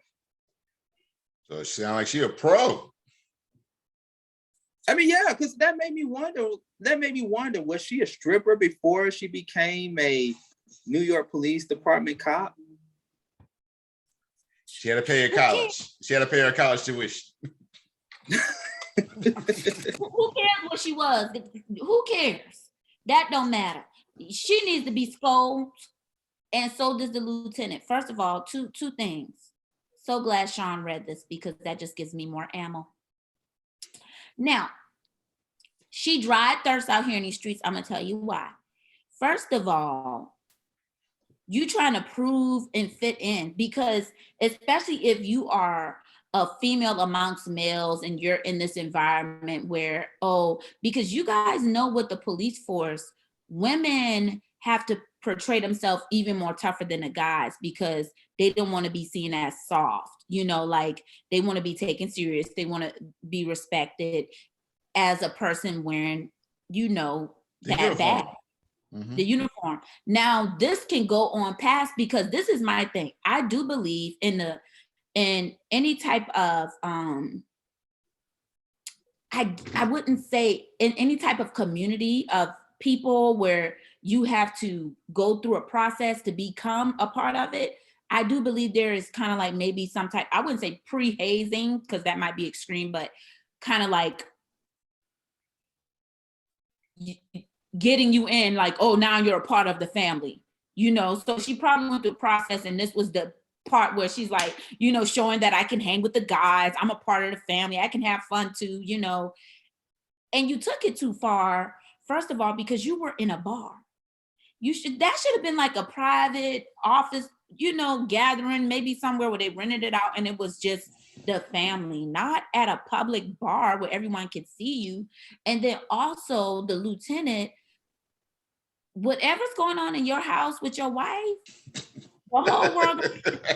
So it sounds like she a pro. I mean, yeah, because that made me wonder, was she a stripper before she became a New York Police Department cop? She had to pay her college. She had to pay her college tuition. Who cares what she was? Who cares? That don't matter. She needs to be scolded, and so does the lieutenant. First of all, two things. So glad Sean read this, because that just gives me more ammo. Now, she dried thirst out here in these streets. I'm gonna tell you why. First of all, you trying to prove and fit in, because especially if you are a female amongst males and you're in this environment where, because you guys know with the police force, women have to portray themselves even more tougher than the guys, because they don't want to be seen as soft, like they want to be taken serious. They want to be respected as a person wearing, that bad. the uniform. Now this can go on past, because this is my thing. I do believe in any type of I wouldn't say in any type of community of people where you have to go through a process to become a part of it. I do believe there is kind of like maybe some type, I wouldn't say pre-hazing because that might be extreme, but kind of like getting you in like, oh, now you're a part of the family, you know? So she probably went through the process, and this was the part where she's like, you know, showing that I can hang with the guys. I'm a part of the family. I can have fun too, you know? And you took it too far, first of all, because you were in a bar. That should have been like a private office, you know, gathering, maybe somewhere where they rented it out and it was just the family, not at a public bar where everyone could see you. And then also the lieutenant, whatever's going on in your house with your wife, the whole world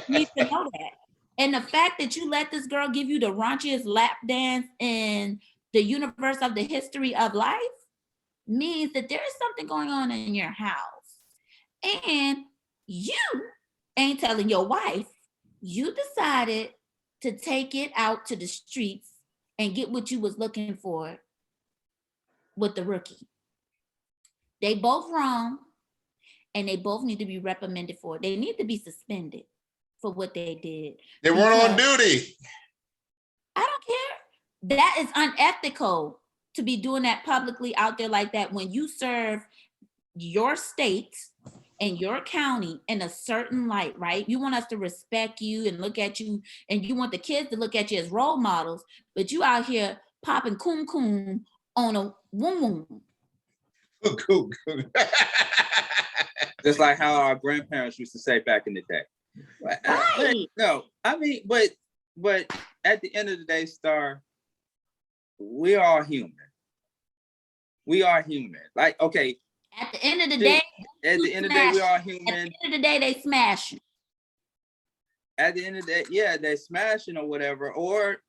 needs to know that. And the fact that you let this girl give you the raunchiest lap dance in the universe of the history of life means that there is something going on in your house. And you ain't telling your wife. You decided to take it out to the streets and get what you was looking for with the rookie. They both wrong, and they both need to be reprimanded for it. They need to be suspended for what they did. They weren't on duty. I don't care. That is unethical to be doing that publicly out there like that when you serve your state and your county in a certain light, right? You want us to respect you and look at you, and you want the kids to look at you as role models, but you out here popping coom on a woom. Cool. Just like how our grandparents used to say back in the day. Right. No, I mean, but at the end of the day, Starr, we are human. We are human. Like, okay. At the end of the day, we are human. At the end of the day, they smashing. At the end of the day, yeah, they're smashing or whatever, or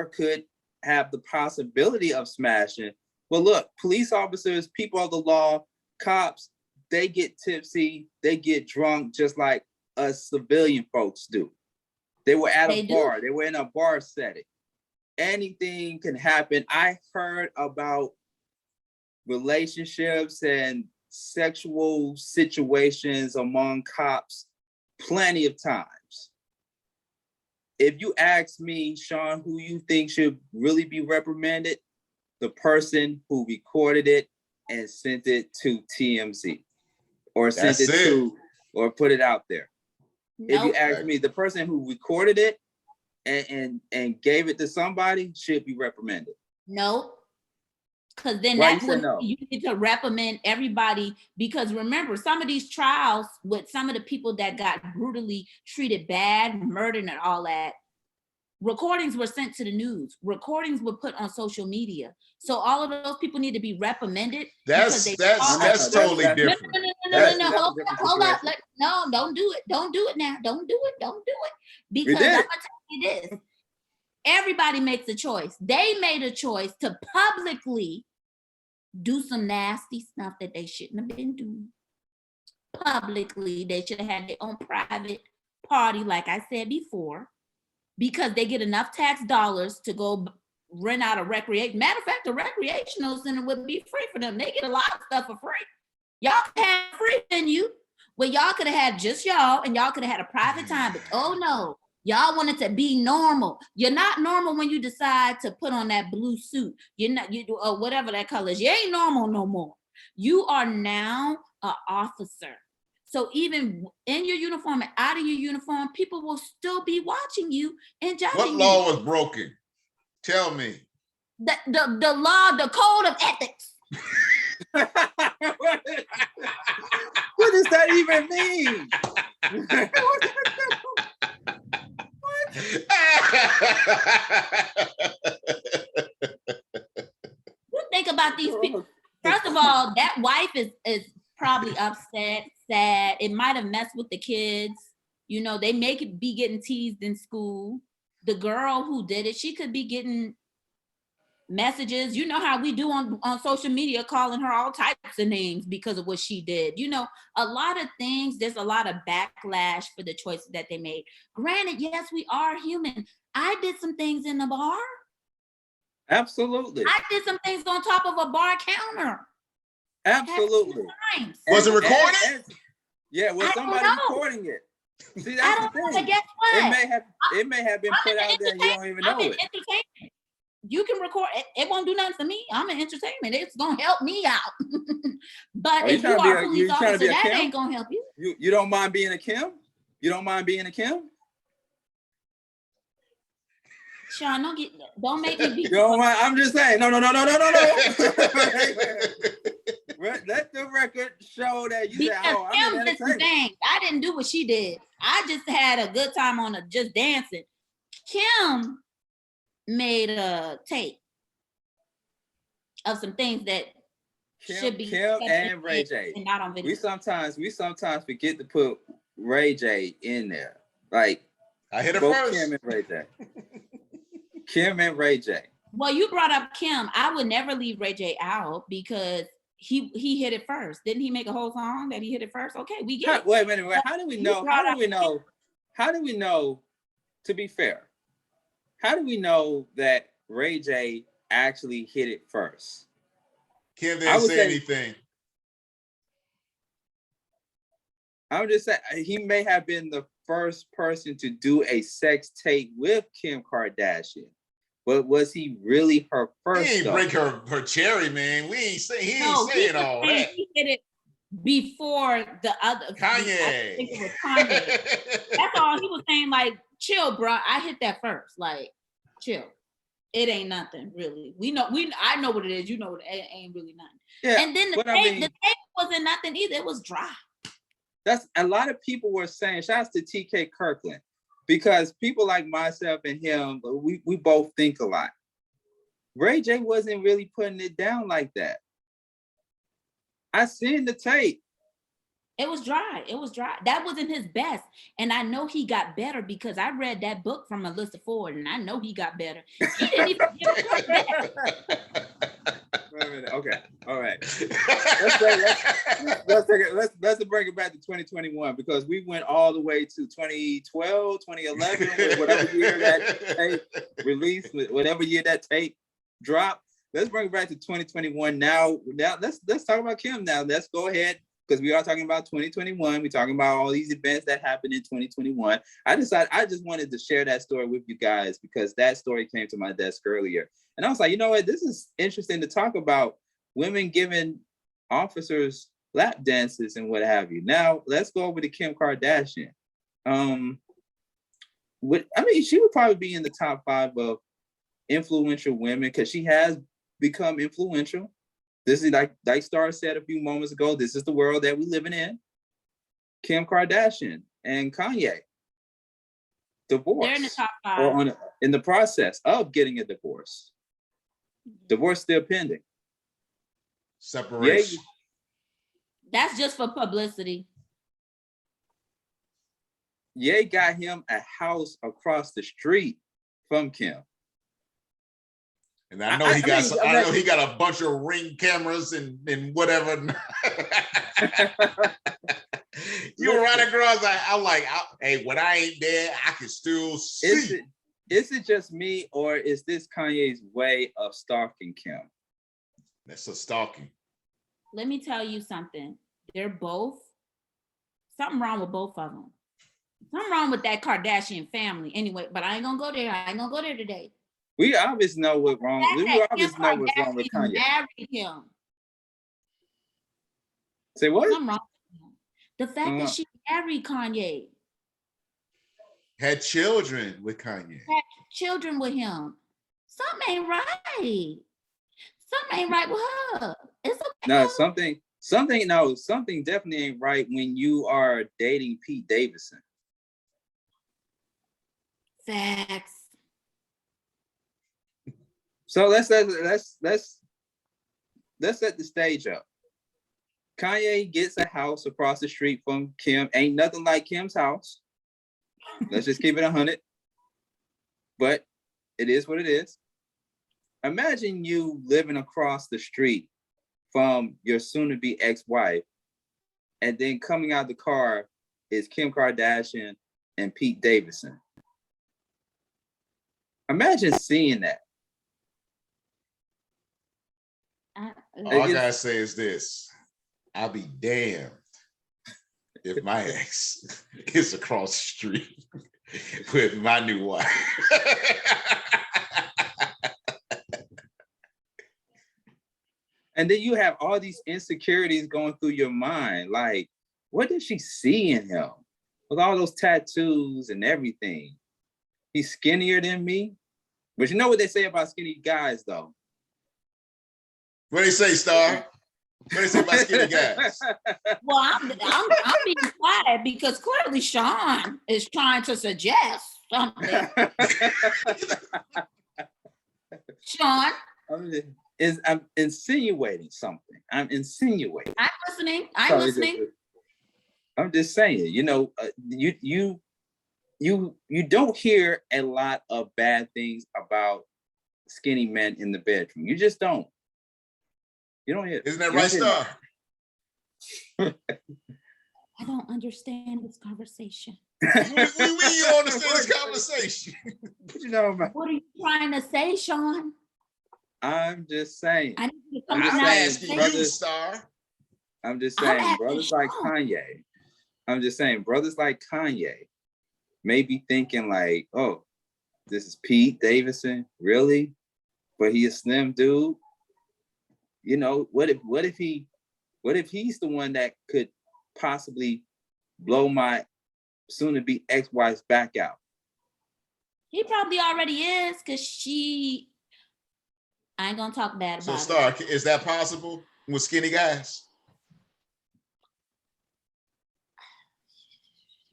could have the possibility of smashing. Well, look, police officers, people of the law, cops, they get tipsy, they get drunk just like us civilian folks do. They were at a bar. They were in a bar setting. Anything can happen. I heard about relationships and sexual situations among cops plenty of times. If you ask me, Sean, who you think should really be reprimanded, the person who recorded it and sent it to TMZ or sent it to or put it out there. Nope. If you ask me, the person who recorded it and gave it to somebody should be reprimanded. Nope. Because then that's when you need to reprimand everybody. Because remember, some of these trials with some of the people that got brutally treated bad, murdered and all that, recordings were sent to the news. Recordings were put on social media. So all of those people need to be reprimanded. That's totally different. No. Hold up. No, don't do it. Don't do it now. Don't do it. Because I'm gonna tell you this. Everybody makes a choice. They made a choice to publicly do some nasty stuff that they shouldn't have been doing. Publicly, they should have had their own private party, like I said before, because they get enough tax dollars to go rent out a recreation. Matter of fact, the recreational center would be free for them. They get a lot of stuff for free. Y'all could have free venue where y'all could have had just y'all, and y'all could have had a private time. But oh no, y'all wanted to be normal. You're not normal when you decide to put on that blue suit. You're not, you do or whatever that color is. You ain't normal no more. You are now an officer. So even in your uniform and out of your uniform, people will still be watching you and judging you. What law was broken? Tell me. The law, the code of ethics. What does that even mean? You think about these people. First of all, that wife is probably upset, sad. It might have messed with the kids. You know, they may be getting teased in school. The girl who did it, she could be getting messages. You know how we do on social media, calling her all types of names because of what she did. You know, a lot of things, there's a lot of backlash for the choices that they made. Granted, yes, we are human. I did some things in the bar. Absolutely. I did some things on top of a bar counter. Absolutely. Was it recorded? Yeah, was somebody recording it? See, that's I don't the know, thing. but guess what? It may have been put out there and you don't even know it. Entertainment. You can record it. It won't do nothing for me. I'm in entertainment. It's gonna help me out. But if you are a police officer, that ain't gonna help you. You don't mind being a Kim? You don't mind being a Kim? Sean, don't make me be. You don't mind? I'm just saying. No. Let the record show that you said, "Oh, I'm in entertainment." I didn't do what she did. I just had a good time on just dancing. Kim made a tape of some things that should be Kim and Ray J. And not on video. We sometimes forget to put Ray J in there. Like I hit it both first. Kim and Ray J. Kim and Ray J. Well, you brought up Kim. I would never leave Ray J out because he hit it first. Didn't he make a whole song that he hit it first? Okay, we get it. Wait a minute. How do we know? To be fair, how do we know that Ray J actually hit it first? Kim didn't say anything. I'm just saying he may have been the first person to do a sex tape with Kim Kardashian. But was he really her first? He ain't break her cherry, man. He ain't saying all that. He did it before the other Kanye. I think it was Kanye. That's all he was saying. Like, chill, bro. I hit that first. Like, chill. It ain't nothing really. I know what it is. You know it ain't really nothing. Yeah, and then the tape wasn't nothing either. It was dry. That's a lot of people were saying. Shouts to TK Kirkland. Because people like myself and him, we both think a lot. Ray J wasn't really putting it down like that. I seen the tape. It was dry. That wasn't his best. And I know he got better because I read that book from Melissa Ford and I know he got better. He didn't even give it back. Wait a minute. Okay. All right. Let's bring it back to 2021 because we went all the way to 2012, 2011, whatever year that tape released, whatever year that tape dropped. Let's bring it back to 2021. Now let's talk about Kim now. Let's go ahead because we are talking about 2021. We're talking about all these events that happened in 2021. I just wanted to share that story with you guys because that story came to my desk earlier. And I was like, you know what? This is interesting to talk about women giving officers lap dances and what have you. Now, let's go over to Kim Kardashian. She would probably be in the top 5 of influential women because she has become influential. This is like Starr said a few moments ago, this is the world that we're living in. Kim Kardashian and Kanye. Divorce. They're in the top 5. Or in the process of getting a divorce. Divorce still pending. Separation. That's just for publicity. Ye got him a house across the street from Kim. And I know he got a bunch of Ring cameras and whatever. You run across, I'm like, hey, when I ain't there, I can still see. Is it just me, or is this Kanye's way of stalking Kim? That's a stalking. Let me tell you something. They're both, something wrong with both of them. Something wrong with that Kardashian family. Anyway, but I ain't gonna go there today. We obviously know what's wrong. We obviously know what's wrong with Kanye. Married him. Say what? Something wrong with him. The fact that she married Kanye. Had children with Kanye. Had children with him. Something ain't right. Something ain't right with her. It's okay. No, something definitely ain't right when you are dating Pete Davidson. Facts. So let's set the stage up. Kanye gets a house across the street from Kim. Ain't nothing like Kim's house. Let's just keep it 100. But it is what it is. Imagine you living across the street from your soon-to-be ex-wife, and then coming out the car is Kim Kardashian and Pete Davidson. Imagine seeing that. All I gotta say is this: I'll be damned if my ex is across the street with my new wife. And then you have all these insecurities going through your mind. Like, what did she see in him? With all those tattoos and everything. He's skinnier than me. But you know what they say about skinny guys, though? What do they say, Starr? What do they say about skinny guys? Well, I'm being quiet because clearly Sean is trying to suggest something. Sean, I'm insinuating something. I'm insinuating. I'm listening. I'm listening. I'm just saying, you know, you don't hear a lot of bad things about skinny men in the bedroom. You just don't. You don't hear. Isn't that right, Starr? I don't understand this conversation. We don't understand this conversation. What you know about? What are you trying to say, Sean? I'm just saying. I need you to come I'm to asking now. you, Starr. I'm just I'm saying, asking brothers like Sean. Kanye. I'm just saying, brothers like Kanye may be thinking like, oh, this is Pete Davidson, really? But he a slim dude. You know, what if he's the one that could possibly blow my soon-to-be ex-wife's back out? He probably already is, because I ain't gonna talk bad So, about Starr, is that possible with skinny guys?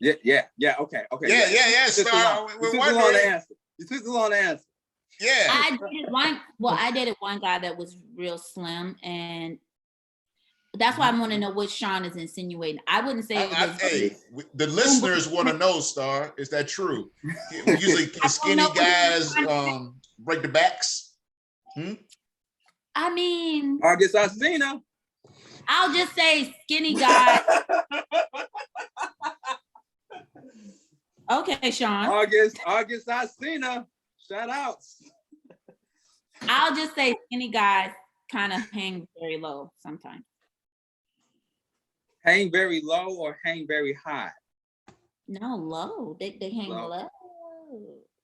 Yeah, okay. Yeah, Starr. You took too long to answer. You took too long to answer. Yeah. I dated one guy that was real slim, and that's why I want to know what Sean is insinuating. I wouldn't say it was. Hey, the listeners want to know, Starr. Is that true? Usually, skinny guys break the backs. I mean, August Alsina. I'll just say skinny guy. Okay, Sean. August Alsina. Shout outs. I'll just say skinny guys kind of hang very low sometimes. Hang very low or hang very high? No, low. They hang low.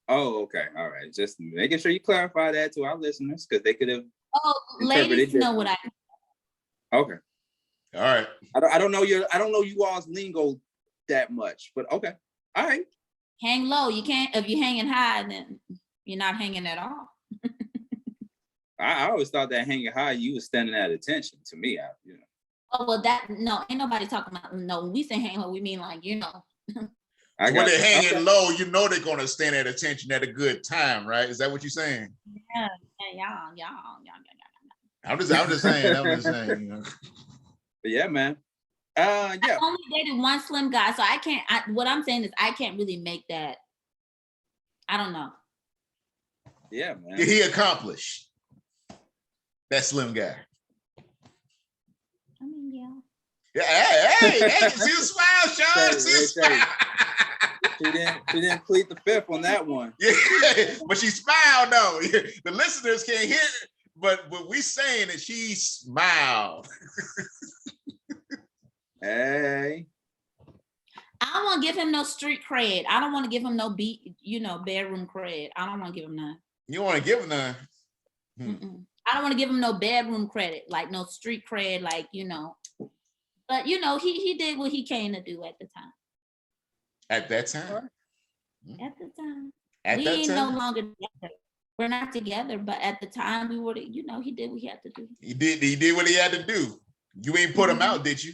Oh, okay. All right. Just making sure you clarify that to our listeners, because they could have. Oh, ladies know what I mean. Okay. All right. I don't know you all's lingo that much, but okay. All right. Hang low. You can't. If you're hanging high, then you're not hanging at all. I always thought that hanging high, you was standing at attention to me. Oh, well, ain't nobody talking about, no, when we say hang low, we mean like, you know. When they're hanging low, you know they're going to stand at attention at a good time, right? Is that what you're saying? Yeah. I'm just saying. You know. But yeah, man. Yeah. I only dated one slim guy, so I can't. What I'm saying is I can't really make that. I don't know. Yeah, man. Did he accomplish that slim guy? I mean, yeah. Yeah, hey, see the smile, Sean. See the smile. She didn't plead the fifth on that one. Yeah, but she smiled though. The listeners can't hear it, but we saying that she smiled. Hey. I don't want to give him no street cred. I don't want to give him no bedroom cred. I don't want to give him none. You want to give him none? I don't want to give him no bedroom credit, like no street cred, like, you know. But, you know, he did what he came to do at the time. At that time? At the time. We ain't no longer together. We're not together, but at the time we were, you know, he did what he had to do. He did what he had to do. You ain't put him out, did you?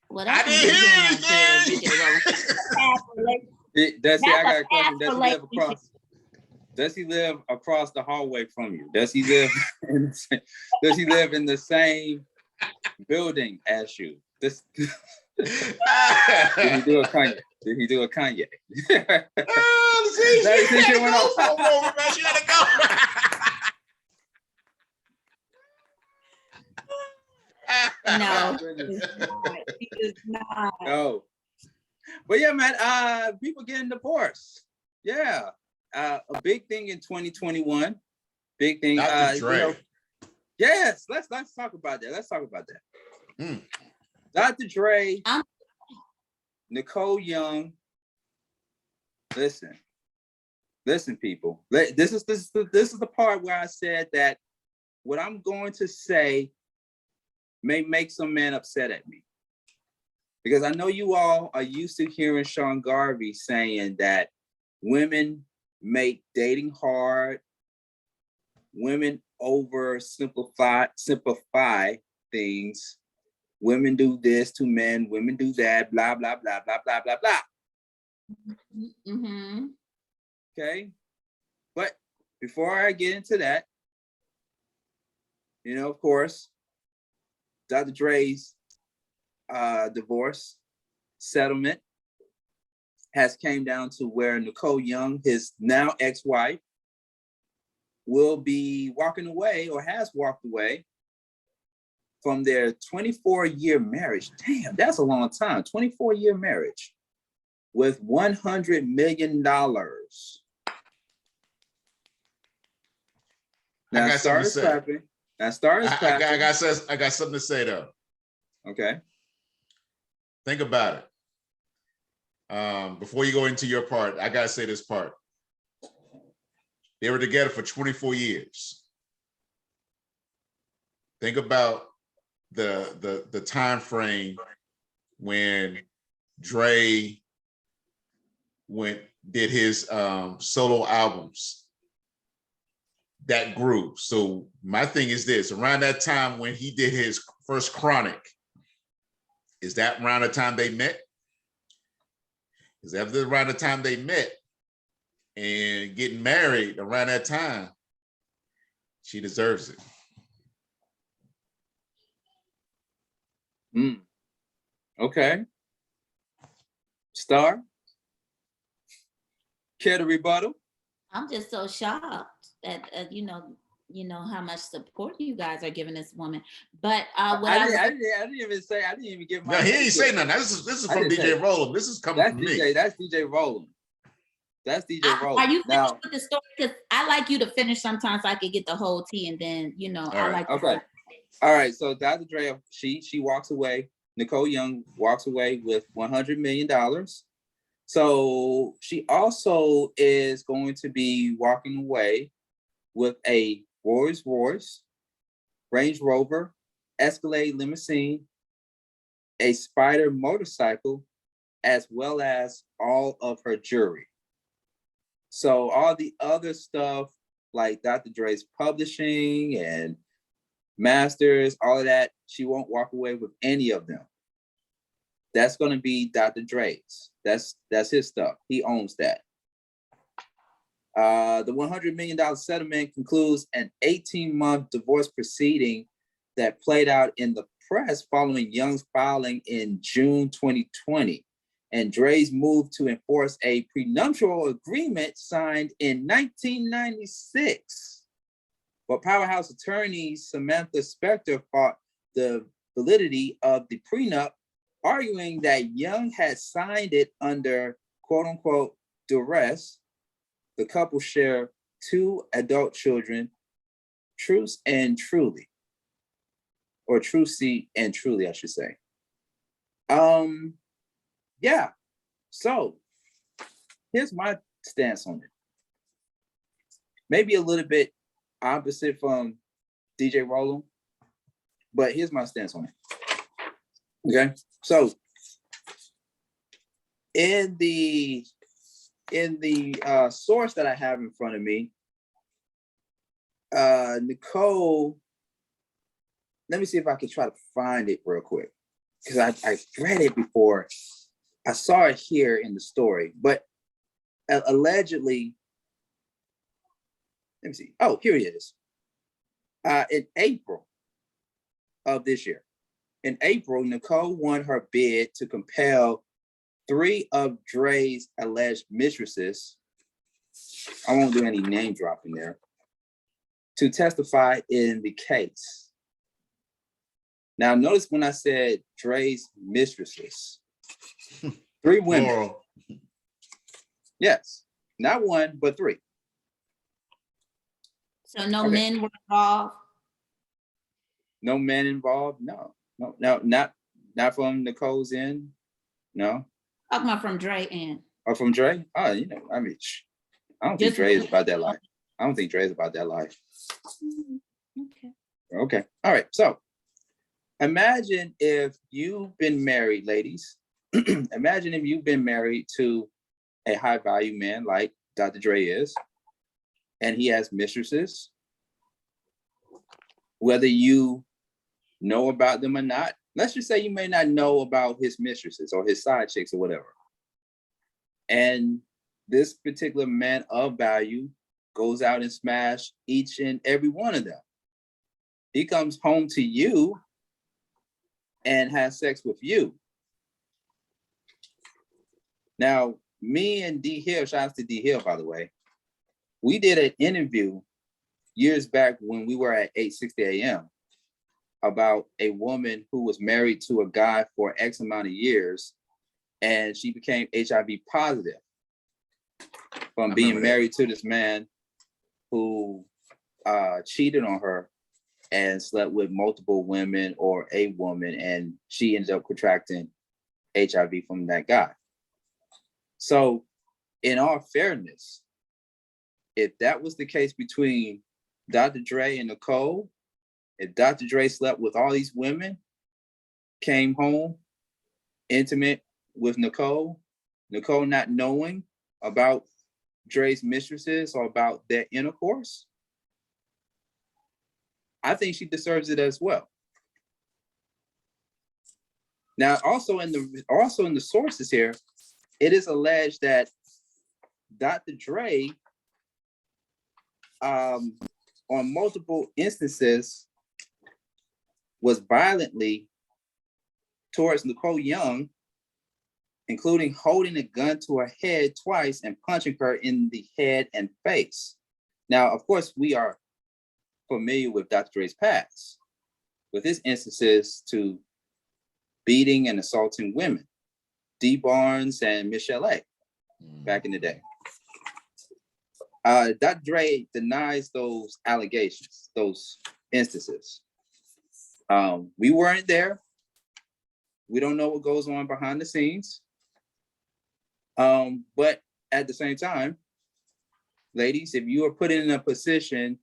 Well, I didn't hear it. Desi, I got a question. Does he live across the hallway from you? Does he live in the same building as you? Did he do a Kanye? Did he do a Kanye? Oh, see, she went off. She let it go. No, he is not. No. But yeah, man, people getting divorced. Yeah. A big thing in 2021. Big thing. Dr. Dre. Yes, let's talk about that. Let's talk about that. Dr. Dre, Nicole Young. Listen, people. This is the part where I said that what I'm going to say may make some man upset at me, because I know you all are used to hearing Sean Garvey saying that women make dating hard, women oversimplify things. Women do this to men, women do that, blah, blah, blah, blah, blah, blah, blah. Mm-hmm. Okay. But before I get into that, of course, Dr. Dre's divorce settlement has came down to where Nicole Young, his now ex-wife, will be walking away, or has walked away, from their 24-year marriage. Damn, that's a long time. 24-year marriage with $100 million. Now, Starr is clapping. Now, Starr is clapping. I got something to say, though. Okay. Think about it. Before you go into your part, I got to say this part. They were together for 24 years. Think about the time frame when Dre did his solo albums. That grew. So my thing is this: around that time when he did his first Chronic, is that around the time they met? Is that around the time they met and getting married around that time? She deserves it. Okay. Starr, care to rebuttal? I'm just so shocked that you know how much support you guys are giving this woman. But I didn't even give my. No, he ain't say nothing. This is from DJ Rollem. This is coming from me. That's DJ Rollem. That's DJ Rollem. Are you finished with the story? Because I like you to finish sometimes so I can get the whole tea, and then I like. Okay. All right. So Dr. Dre, she walks away. Nicole Young walks away with $100 million. So she also is going to be walking away with a Rolls-Royce, Range Rover, Escalade limousine, a Spider motorcycle, as well as all of her jewelry. So all the other stuff like Dr. Dre's publishing and masters, all of that, she won't walk away with any of them. That's going to be Dr. Dre's. That's his stuff. He owns that. The $100 million settlement concludes an 18-month divorce proceeding that played out in the press following Young's filing in June 2020, and Dre's move to enforce a prenuptial agreement signed in 1996. But Powerhouse attorney Samantha Spector fought the validity of the prenup, arguing that Young had signed it under quote-unquote duress. The couple share 2 adult children, Truce and Truly, or Trucy and Truly, I should say. Yeah. So here's my stance on it. Maybe a little bit opposite from DJ Rollem, but here's my stance on it. Okay. So in the source that I have in front of me, Nicole, let me see if I can try to find it real quick, because I read it before. I saw it here in the story, but allegedly, let me see. Oh, here it is. In April of this year, in April, Nicole won her bid to compel 3 of Dre's alleged mistresses, I won't do any name dropping there, to testify in the case. Now, notice when I said Dre's mistresses, 3 women. Moral. Yes, not 1, but 3. So no Okay. men were involved? No men involved? No, not from Nicole's end. No. Talking about from Dre end. Or from Dre? Oh, you know, I mean, I don't think Just- Dre is about that life. I don't think Dre is about that life. Okay. Okay. All right. So imagine if you've been married, ladies. Imagine if you've been married to a high value man like Dr. Dre is, and he has mistresses. Whether you know about them or not, let's just say you may not know about his mistresses or his side chicks or whatever. And this particular man of value goes out and smash each and every one of them. He comes home to you and has sex with you. Now, me and D Hill, shout out to D Hill, by the way, we did an interview years back when we were at 860 AM about a woman who was married to a guy for X amount of years, and she became HIV positive from being married to this man who cheated on her and slept with multiple women or a woman, and she ended up contracting HIV from that guy. So in all fairness, if that was the case between Dr. Dre and Nicole, if Dr. Dre slept with all these women, came home intimate with Nicole, Nicole not knowing about Dre's mistresses or about their intercourse, I think she deserves it as well. Now, also in the sources here, it is alleged that Dr. Dre, on multiple instances, was violently towards Nicole Young, including holding a gun to her head twice and punching her in the head and face. Now, of course, we are familiar with Dr. Dre's past, with his instances to beating and assaulting women, D. Barnes and Michelle A. back in the day. Dr. Dre denies those allegations, those instances. We weren't there. We don't know what goes on behind the scenes. But at the same time, ladies, if you are put in a position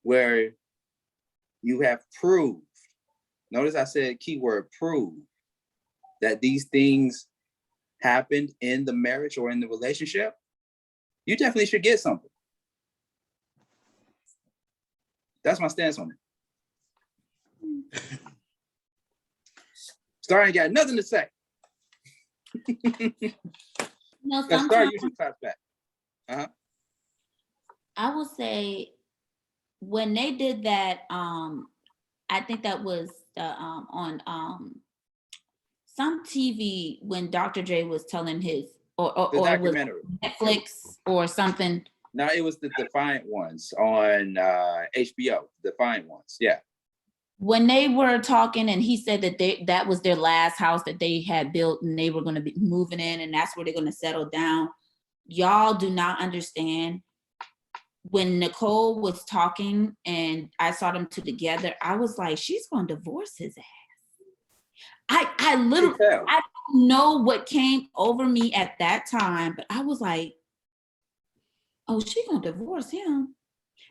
where you have proved, notice I said keyword prove, that these things happened in the marriage or in the relationship, you definitely should get something. That's my stance on it. Starr ain't got nothing to say. No, Starr sometimes usually claps back. I will say when they did that, I think that was on some TV when Dr. J was telling his or The was documentary. Netflix or something. No, it was the Defiant Ones on HBO. Defiant Ones, yeah. When they were talking and he said that that was their last house that they had built and they were going to be moving in and that's where they're going to settle down. Y'all do not understand. When Nicole was talking and I saw them two together, I was like, she's going to divorce his ass. I literally, I don't know what came over me at that time, but I was like, oh, she's going to divorce him.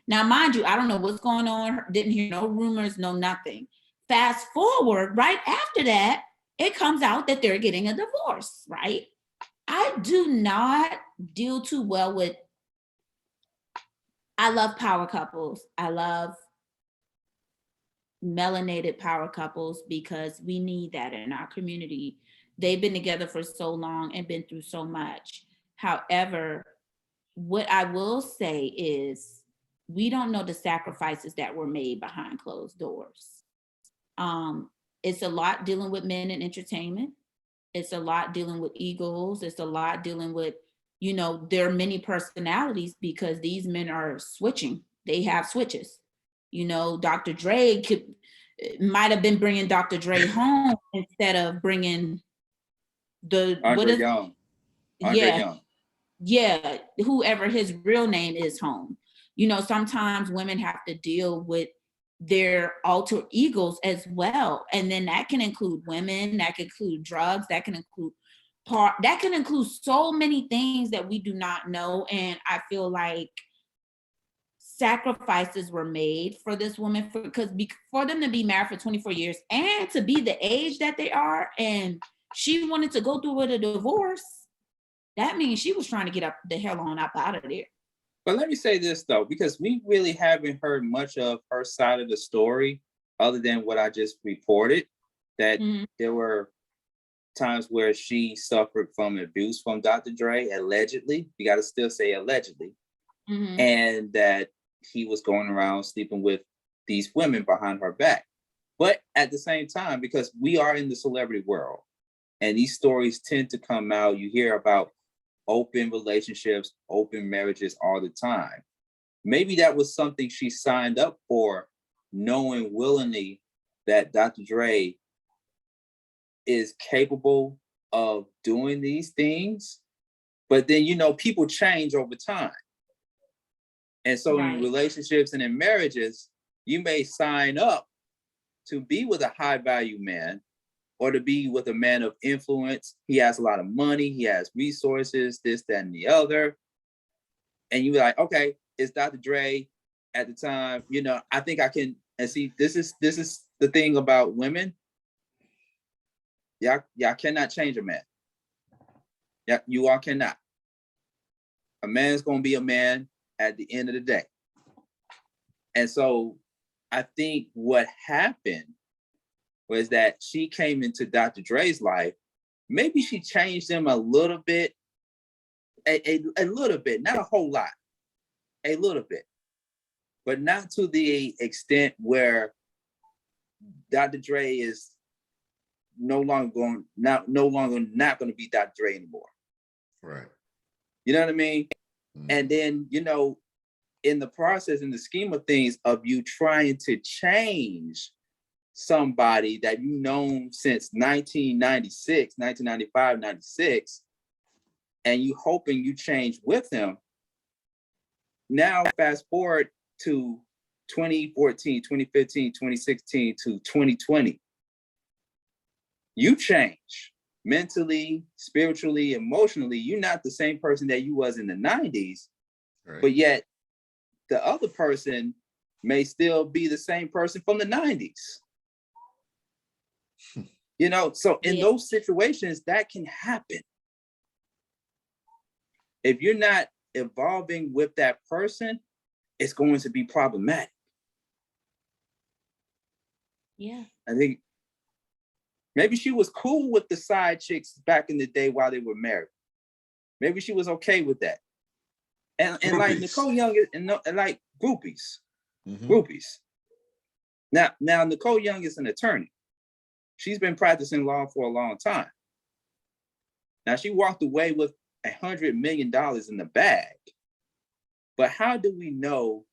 Now, mind you, I don't know what's going on. Didn't hear no rumors, no nothing. Fast forward, right after that, it comes out that they're getting a divorce, right? I do not deal too well with, I love power couples. I love melanated power couples because we need that in our community. They've been together for so long and been through so much. However, what I will say is we don't know the sacrifices that were made behind closed doors. it's a lot dealing with men in entertainment. It's a lot dealing with egos. It's a lot dealing with, you know, there are many personalities because these men are switching. They have switches. You know, Dr. Dre might have been bringing Dr. Dre home instead of bringing the Andre Young. Yeah, whoever his real name is home. You know, sometimes women have to deal with their alter egos as well. And then that can include women, that can include drugs, that can include so many things that we do not know. And I feel like sacrifices were made for this woman for them to be married for 24 years and to be the age that they are, and she wanted to go through with a divorce. That means she was trying to get the hell on up out of there. But let me say this though, because we really haven't heard much of her side of the story other than what I just reported, that there were times where she suffered from abuse from Dr. Dre, allegedly. You got to still say allegedly. And that he was going around sleeping with these women behind her back. But at the same time, because we are in the celebrity world and these stories tend to come out, you hear about open relationships, open marriages all the time. Maybe that was something she signed up for, knowing willingly that Dr. Dre is capable of doing these things. But then, you know, people change over time. And so in relationships and in marriages, you may sign up to be with a high value man or to be with a man of influence. He has a lot of money, he has resources, this, that, and the other. And you're like, okay, it's Dr. Dre at the time, you know, I think I can, and see, this is the thing about women. Y'all cannot change a man. Yeah, you all cannot. A man's gonna be a man at the end of the day. And so I think what happened was that she came into Dr. Dre's life. Maybe she changed him a little bit, a little bit, not a whole lot, a little bit, but not to the extent where Dr. Dre is no longer not going to be Dr. Dre anymore. Right. You know what I mean? And then, you know, in the process, in the scheme of things of you trying to change somebody that you've known since 1995, 96, and you hoping you change with them. Now, fast forward to 2014, 2015, 2016 to 2020. You change mentally, spiritually, emotionally. You're not the same person that you was in the 90s, but yet the other person may still be the same person from the 90s. You know, so in those situations, that can happen. If you're not evolving with that person, it's going to be problematic. Yeah. I think maybe she was cool with the side chicks back in the day while they were married. Maybe she was okay with that. And like Nicole Young and like groupies. Groupies. Now Nicole Young is an attorney. She's been practicing law for a long time. Now she walked away with $100 million in the bag. But how do we know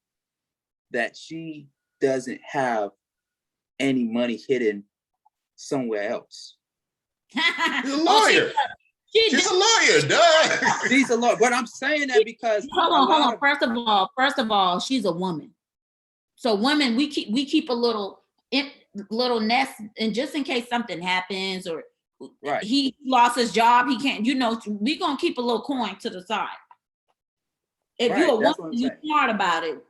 that she doesn't have any money hidden somewhere else? She's a lawyer. She's a lawyer, duh. She's a lawyer. But I'm saying that because hold on. First of all, she's a woman. So women, we keep a little nest, and just in case something happens or he lost his job, he can't, you know, we gonna keep a little coin to the side. If you're a woman, you're smart about it.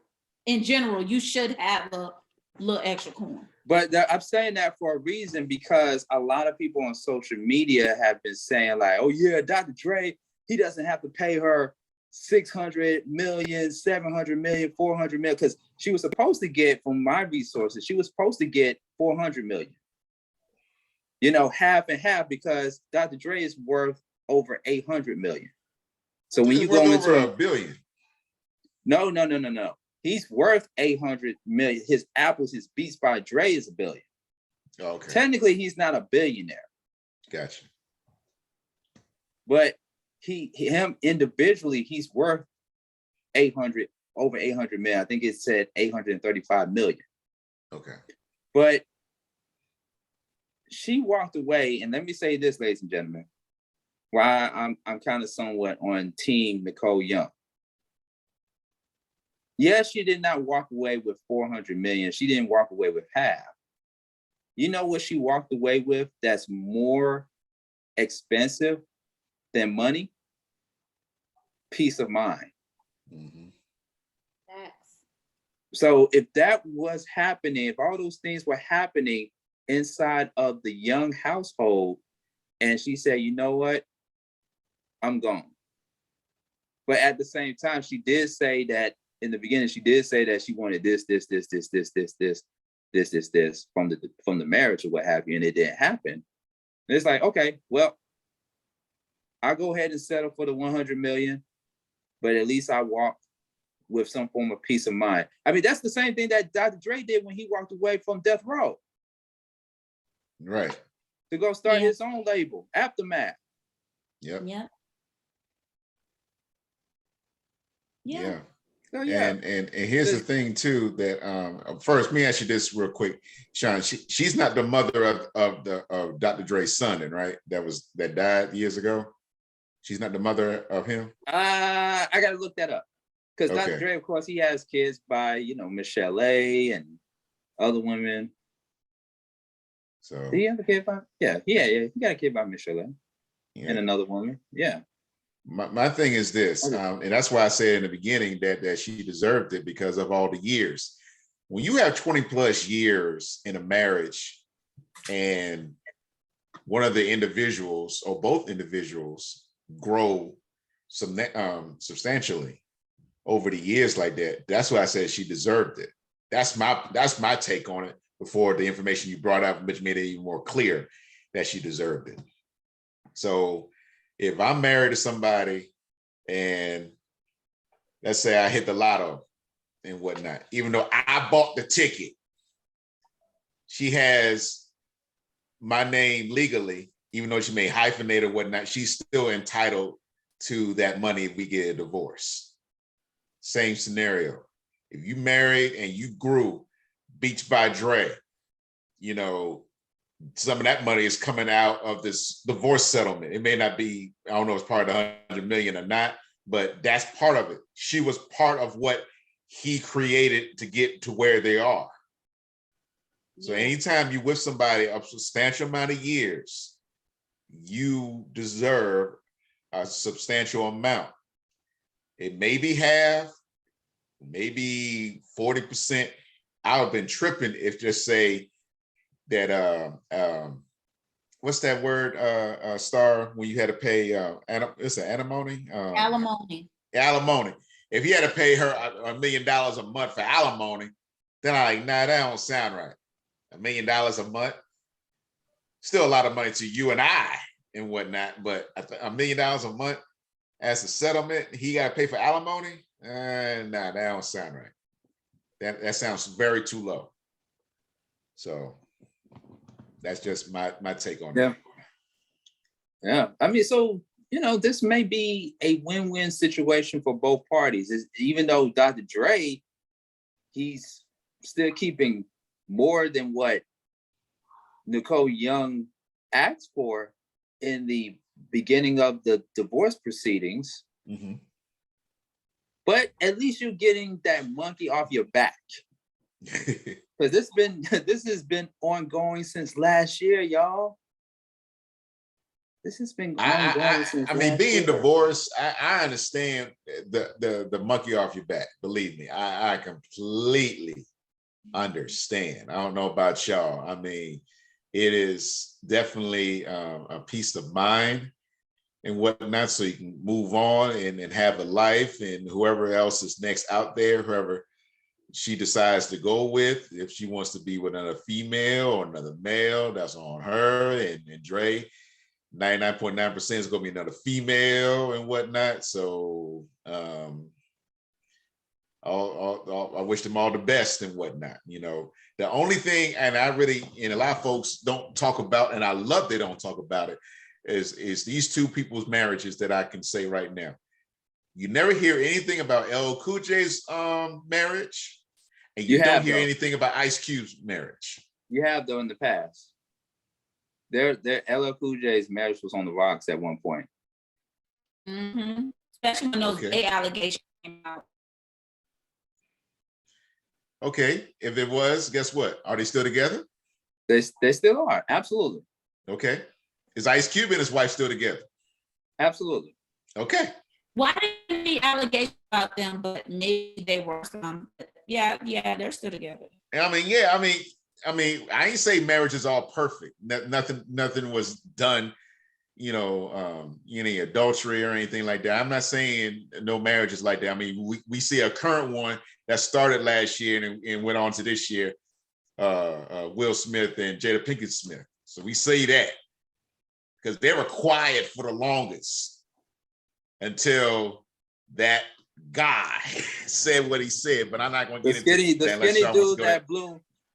In general, you should have a little extra coin. But I'm saying that for a reason, because a lot of people on social media have been saying like, oh yeah, Dr. Dre, he doesn't have to pay her 600 million, 700 million, 400 million, because she was supposed to get, from my resources, she was supposed to get 400 million. You know, half and half, because Dr. Dre is worth over 800 million. So when you go into $1 billion. No. He's worth 800 million. His apples, his Beats by Dre is $1 billion. Okay. Technically, he's not a billionaire. Gotcha. But him individually, he's worth over 800 million. I think it said 835 million. Okay. But she walked away, and let me say this, ladies and gentlemen, why I'm kind of somewhat on team Nicole Young. Yes, she did not walk away with 400 million. She didn't walk away with half. You know what she walked away with that's more expensive than money? Peace of mind. Mm-hmm. So if that was happening, if all those things were happening inside of the Young household, and she said, you know what, I'm gone. But at the same time, she did say that in the beginning, she did say that she wanted this from the marriage or what have you, and it didn't happen. And it's like, okay, well, I'll go ahead and settle for the 100 million, but at least I walk with some form of peace of mind. I mean, that's the same thing that Dr. Dre did when he walked away from Death Row. Right. To go start his own label, Aftermath. Yep. Yeah. Yeah. So, yeah. And here's the thing too, that first, let me ask you this real quick, Sean. She's not the mother of Dr. Dre's son, then, right? That died years ago. She's not the mother of him. I gotta look that up. Because Dr. Dre, of course, he has kids by, Michelle A. and other women. So did he have a kid by? Yeah. He got a kid by Michelle A. And another woman. Yeah. My thing is this, and that's why I said in the beginning that she deserved it because of all the years. When you have 20 plus years in a marriage and one of the individuals or both individuals grow substantially over the years like that, that's why I said she deserved it. That's my take on it before the information you brought up, which made it even more clear that she deserved it. So if I'm married to somebody and let's say I hit the lotto and whatnot, even though I bought the ticket, she has my name legally, even though she may hyphenate or whatnot, she's still entitled to that money if we get a divorce. Same scenario. If you married and you grew Beach by Dre, some of that money is coming out of this divorce settlement. It may not be, I don't know if it's part of the 100 million or not, but that's part of it. She was part of what he created to get to where they are. So anytime you're with somebody a substantial amount of years, you deserve a substantial amount. It may be half, maybe 40%. I would have been tripping if just say that what's that word, Starr, when you had to pay it's an alimony? Alimony. If you had to pay her $1 million a month for alimony, then I'm like, nah, that don't sound right. $1 million a month, still a lot of money to you and I and whatnot, but $1 million a month as a settlement, he got to pay for alimony? Nah, that don't sound right. That sounds very too low. So that's just my take on it. Yeah. I mean, so, this may be a win-win situation for both parties. Even though Dr. Dre, he's still keeping more than what Nicole Young asked for in the beginning of the divorce proceedings. Mm-hmm. But at least you're getting that monkey off your back. Because this has been ongoing since last year, y'all. This has been ongoing since last year. I mean, being divorced, I understand the monkey off your back. Believe me, I completely understand. I don't know about y'all. I mean, it is definitely a peace of mind and whatnot, so you can move on and have a life, and whoever else is next out there, whoever she decides to go with, if she wants to be with another female or another male, that's on her. And Dre, 99.9% is going to be another female and whatnot. So I wish them all the best and whatnot. You know, the only thing, and I really, and a lot of folks don't talk about, and I love they don't talk about it, is these two people's marriages that I can say right now. You never hear anything about LL Cool J's marriage, and you don't hear anything about Ice Cube's marriage. You have though in the past. Their LL Cool J's marriage was on the rocks at one point. Mm-hmm. Especially when those gay allegations came out. Okay, if it was, guess what? Are they still together? They still are, absolutely. Okay. Is Ice Cube and his wife still together? Absolutely. Okay. Why didn't the allegations about them, but maybe they were some? Yeah, they're still together. I mean, I ain't say marriage is all perfect. Nothing was done, any adultery or anything like that. I'm not saying no marriage is like that. I mean, we see a current one that started last year and went on to this year, Will Smith and Jada Pinkett Smith. So we say that because they were quiet for the longest until that guy said what he said. But I'm not going to get into that.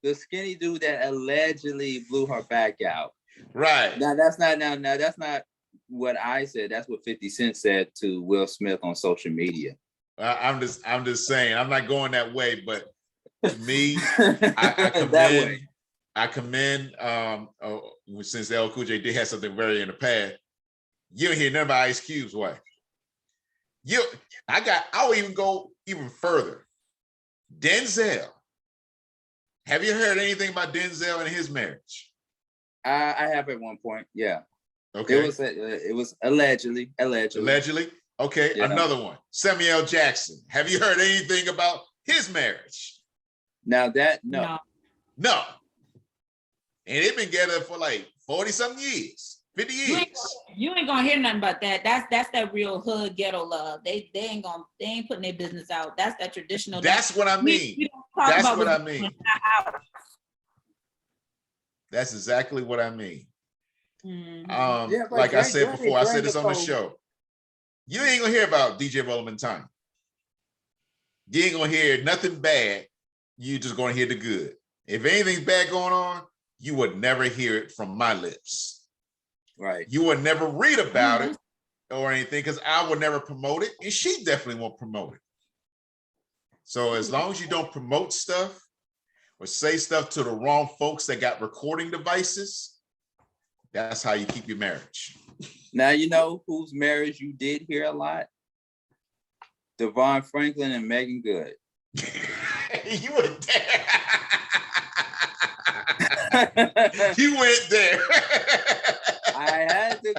The skinny dude that allegedly blew her back out. Right. Now that's not what I said. That's what 50 Cent said to Will Smith on social media. I'm just saying, I'm not going that way, but to me, I commend since LL Cool J did have something very in the past. You don't hear nothing about Ice Cube's wife. I'll even go even further. Denzel. Have you heard anything about Denzel and his marriage? I have at one point, yeah. Okay. It was allegedly. Okay, yeah. Another one. Samuel Jackson. Have you heard anything about his marriage? Now that no. And they've been together for like 40-something years, 50 years. You ain't gonna hear nothing about that. That's that real hood ghetto love. They ain't putting their business out. That's that traditional. That's what I mean. That's what I mean. That's exactly what I mean. Mm-hmm. Like I said before, I said this on the show. You ain't gonna hear about DJ Rollem and Tiny. You ain't gonna hear nothing bad. You just gonna hear the good. If anything's bad going on, you would never hear it from my lips. Right. You would never read about it or anything because I would never promote it, and she definitely won't promote it. So as long as you don't promote stuff or say stuff to the wrong folks that got recording devices, that's how you keep your marriage. Now you know whose marriage you did hear a lot? Devon Franklin and Megan Good. You went there. You went there. I had to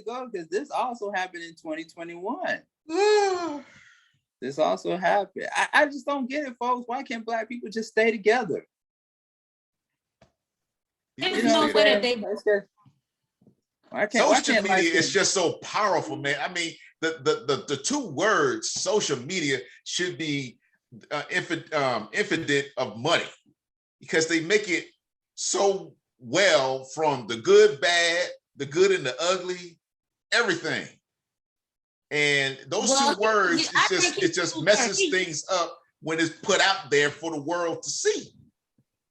go because this also happened in 2021. This also happened. I just don't get it, folks. Why can't Black people just stay together? Social media is just so powerful, man. I mean, the two words social media should be infinite of money because they make it so well from the good, bad, the good and the ugly, everything. And those two words, it just messes things up when it's put out there for the world to see.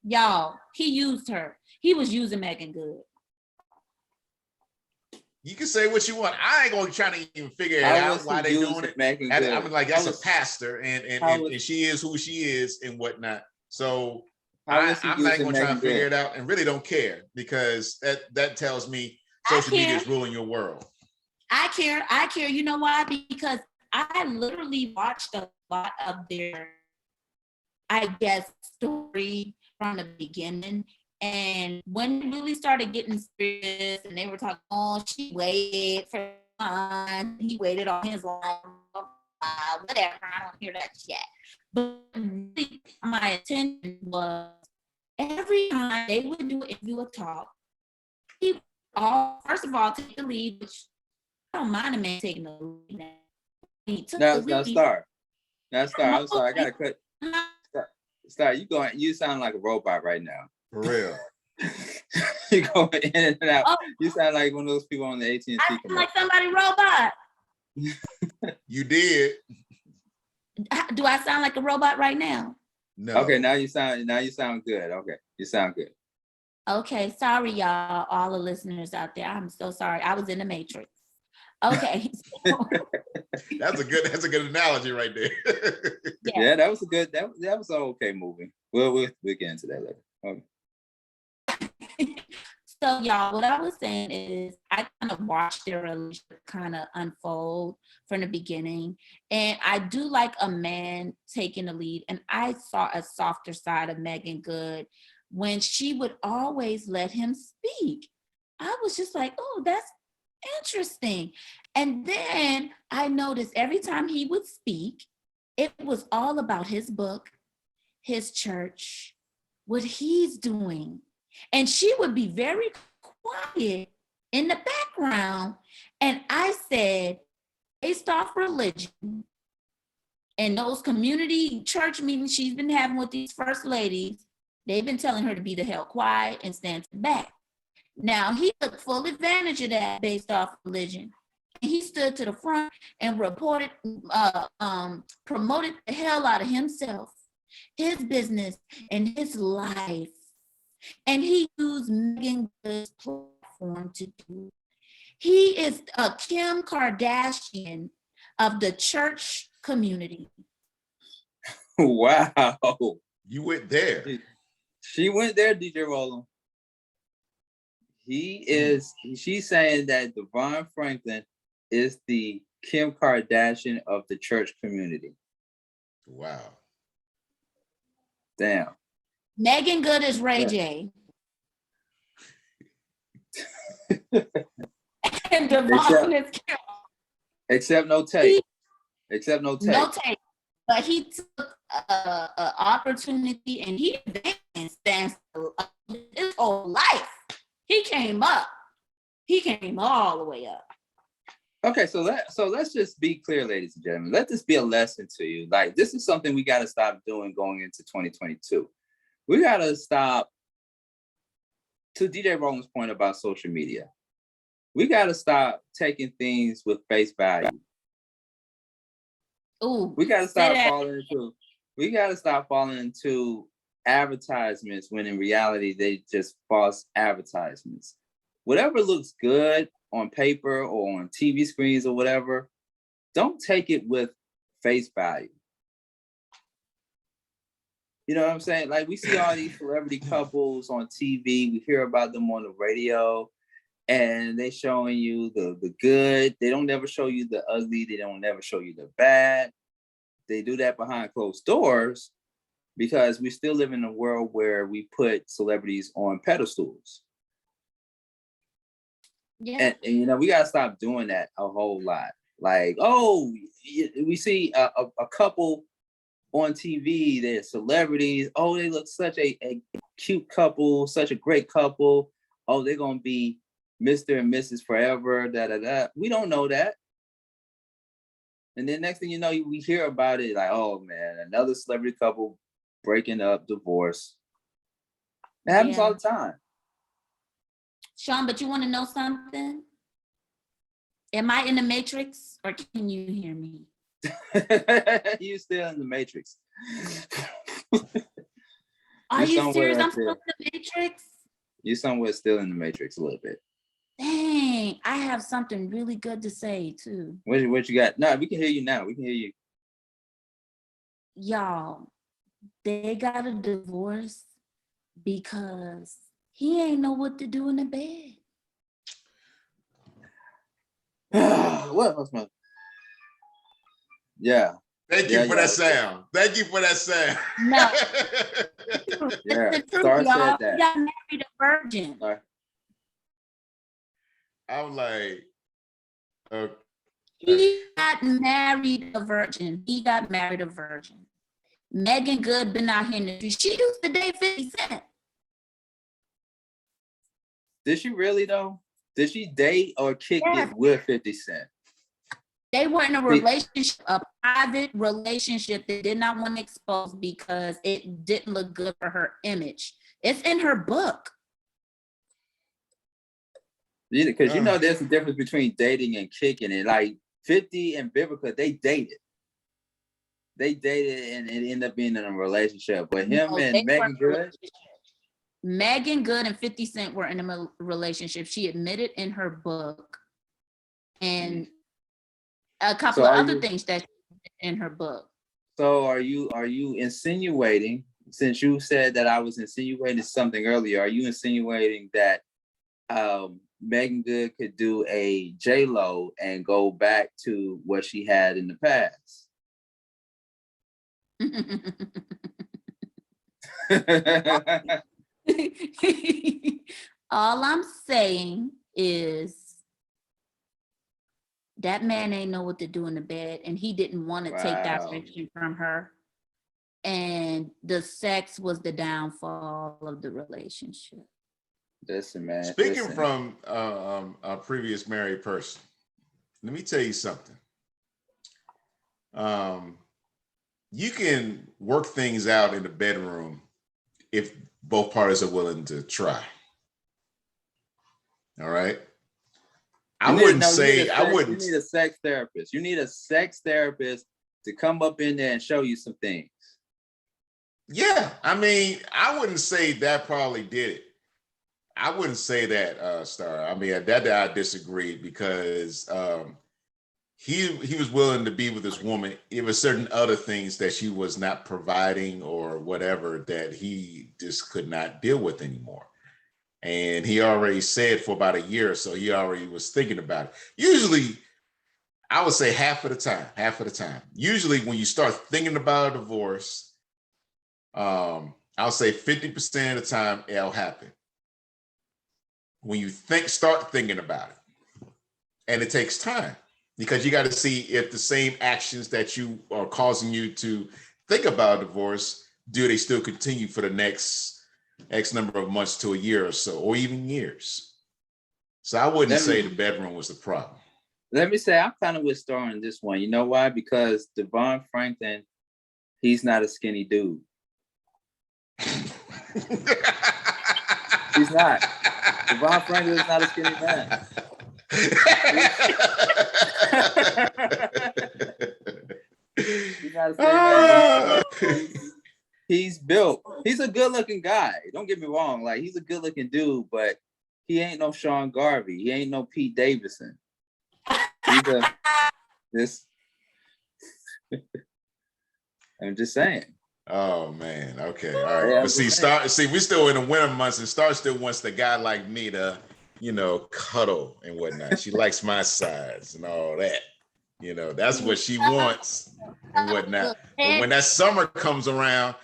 Y'all, he used her. He was using Megan Good. You can say what you want. I ain't gonna try to even figure out why they doing it. I mean, like that's a pastor, and she is who she is and whatnot. So I'm not gonna try to figure it out, and really don't care because that tells me social media is ruling your world. I care. You know why? Because I literally watched a lot of their, I guess, story from the beginning. And when it really started getting serious and they were talking, oh, she waited for time, he waited on his long, whatever, I don't hear that yet. But really, my attention was every time they would do an interview or talk, he would first of all take the lead, which I don't mind a man taking the lead. Now, Starr. I'm sorry, I gotta cut. Starr, you sound like a robot right now. For real. You going in and out. Oh. You sound like one of those people on the AT&T. I sound like somebody robot. You did. Do I sound like a robot right now? No. Okay, now you sound good. Okay, you sound good. Okay, sorry, y'all, all the listeners out there. I'm so sorry. I was in the Matrix. Okay. That's a good analogy right there. Yeah, that was a good. That was an okay movie. We'll get into that later. Okay. So, y'all, what I was saying is I kind of watched their relationship kind of unfold from the beginning. And I do like a man taking the lead. And I saw a softer side of Megan Good when she would always let him speak. I was just like, oh, that's interesting. And then I noticed every time he would speak, it was all about his book, his church, what he's doing. And she would be very quiet in the background. And I said, based off religion and those community church meetings she's been having with these first ladies, they've been telling her to be the hell quiet and stand back. Now, he took full advantage of that based off religion. He stood to the front and promoted the hell out of himself, his business, and his life. And he used Megan Good's platform to do it. He is a Kim Kardashian of the church community. Wow. You went there. She went there, DJ Rollem. She's saying that Devon Franklin is the Kim Kardashian of the church community. Wow. Damn. Megan Good is Ray J. And Devon is Kim. Except no tape. No tape. But he took an opportunity and he advanced his whole life. He came up. He came all the way up. Okay, so let's just be clear, ladies and gentlemen. Let this be a lesson to you. Like, this is something we got to stop doing going into 2022. We got to stop, to DJ Rollem's point about social media, we got to stop taking things with face value. Ooh, we got to stop falling into advertisements when in reality they just false advertisements. Whatever looks good on paper or on TV screens or whatever, don't take it with face value. You know what I'm saying? Like, we see all these celebrity couples on TV. We hear about them on the radio, and they showing you the good. They don't never show you the ugly. They don't never show you the bad. They do that behind closed doors because we still live in a world where we put celebrities on pedestals. Yeah. And you know, we got to stop doing that a whole lot. Like, oh, we see a couple on TV, they're celebrities. Oh, they look such a cute couple, such a great couple. Oh, they're going to be Mr. and Mrs. forever, da-da-da. We don't know that. And then next thing you know, we hear about it like, oh man, another celebrity couple breaking up, divorce. It happens all the time. Sean, but you want to know something? Am I in the Matrix or can you hear me? You still in the Matrix. Are you serious? I'm still in the Matrix? You're somewhere still in the Matrix a little bit. Dang, I have something really good to say too. What you got? No, we can hear you now. We can hear you. Y'all, they got a divorce because he ain't know what to do in the bed. What was my? Yeah. Thank you for that sound. Thank you for that sound. No. Yeah. The truth, Starr y'all. said that. He got married a virgin. Sorry. I'm like, He got married a virgin. Megan Good been out here in the street. She used to date 50 Cent. Did she really though? Did she date or kick it with 50 Cent? They were in a relationship, a private relationship they did not want to expose because it didn't look good for her image. It's in her book. Because you know there's a difference between dating and kicking it. Like 50 and Vivica, they dated. they dated and it ended up being in a relationship. But him No, and they Megan weren't. Good. Megan Good and 50 Cent were in a relationship. She admitted in her book, and a couple of other things that in her book. So are you insinuating, since you said that I was insinuating something earlier, are you insinuating that Megan Good could do a J-Lo and go back to what she had in the past? All I'm saying is that man ain't know what to do in the bed, and he didn't want to take direction from her. And the sex was the downfall of the relationship. Listen, man. Speaking from a previous married person, let me tell you something. You can work things out in the bedroom if both parties are willing to try. All right. You need a sex therapist. You need a sex therapist to come up in there and show you some things. Yeah, I mean, I wouldn't say that probably did it. I wouldn't say that, Starr. I mean, that I disagree because he was willing to be with this woman. It was certain other things that she was not providing or whatever that he just could not deal with anymore. And he already said for about a year or so, he already was thinking about it. Usually, I would say half of the time. Usually when you start thinking about a divorce, I'll say 50% of the time it'll happen. When you start thinking about it. And it takes time because you got to see if the same actions that you are causing you to think about divorce, do they still continue for the next X number of months to a year or so, or even years. So I wouldn't say the bedroom was the problem. Let me say, I'm kind of with Starr on this one. You know why? Because Devon Franklin, he's not a skinny dude. He's not. Devon Franklin is not a skinny man. He's not a skinny man. He's built. He's a good-looking guy. Don't get me wrong. Like, he's a good-looking dude, but he ain't no Sean Garvey. He ain't no Pete Davidson. I'm just saying. Oh man. Okay. All right. Yeah, but we're still in the winter months, and Starr still wants the guy like me to, cuddle and whatnot. She likes my size and all that. That's what she wants and whatnot. But when that summer comes around,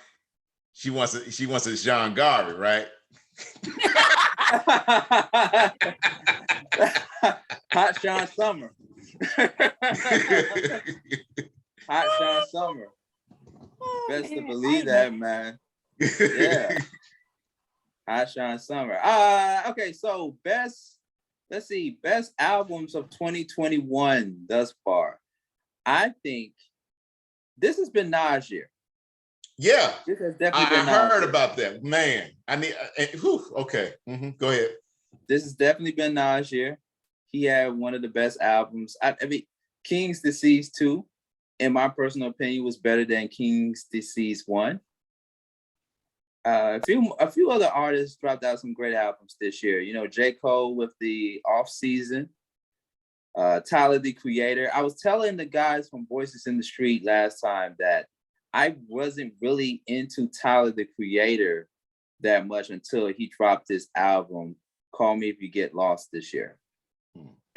she wants a Sean Garvey, right? Hot Sean Summer. Hot Sean Summer. Best to believe that, man. Yeah. Hot Sean Summer. Okay, so best albums of 2021 thus far. I think this has been Nas' year. Yeah, this has definitely been I heard about that, man. I need. Okay, go ahead. This has definitely been Nas' year. He had one of the best albums. I mean, King's Disease 2, in my personal opinion, was better than King's Disease 1. A few other artists dropped out some great albums this year. J. Cole with the Off Season. Tyler, the Creator. I was telling the guys from Voices in the Street last time that I wasn't really into Tyler, the Creator that much until he dropped this album, Call Me If You Get Lost, this year.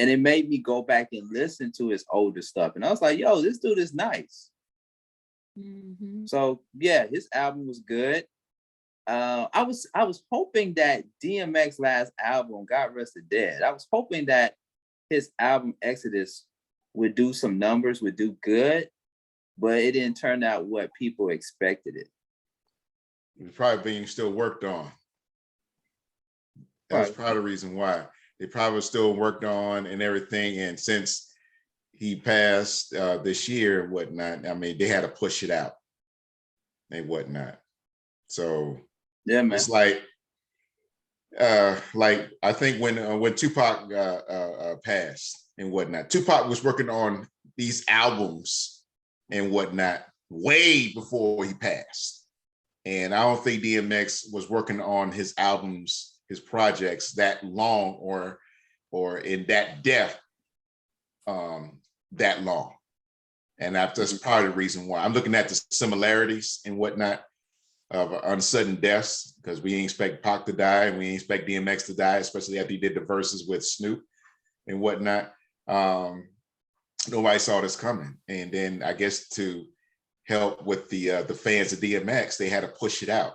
And it made me go back and listen to his older stuff. And I was like, yo, this dude is nice. Mm-hmm. So yeah, his album was good. I was hoping that DMX's last album, God Rest the Dead, I was hoping that his album Exodus would do some numbers, would do good, but it didn't turn out what people expected it. It's probably being still worked on. That's probably the reason why. They probably still worked on and everything. And since he passed this year and whatnot, I mean, they had to push it out and whatnot. So yeah, man. It's like I think when Tupac passed and whatnot, Tupac was working on these albums and whatnot way before he passed. And I don't think DMX was working on his albums, his projects that long or in that depth that long. And that's part of the reason why I'm looking at the similarities and whatnot of unsudden deaths, because we ain't expect Pac to die and we ain't expect DMX to die, especially after he did the verses with Snoop and whatnot. Nobody saw this coming. And then I guess to help with the fans of DMX, they had to push it out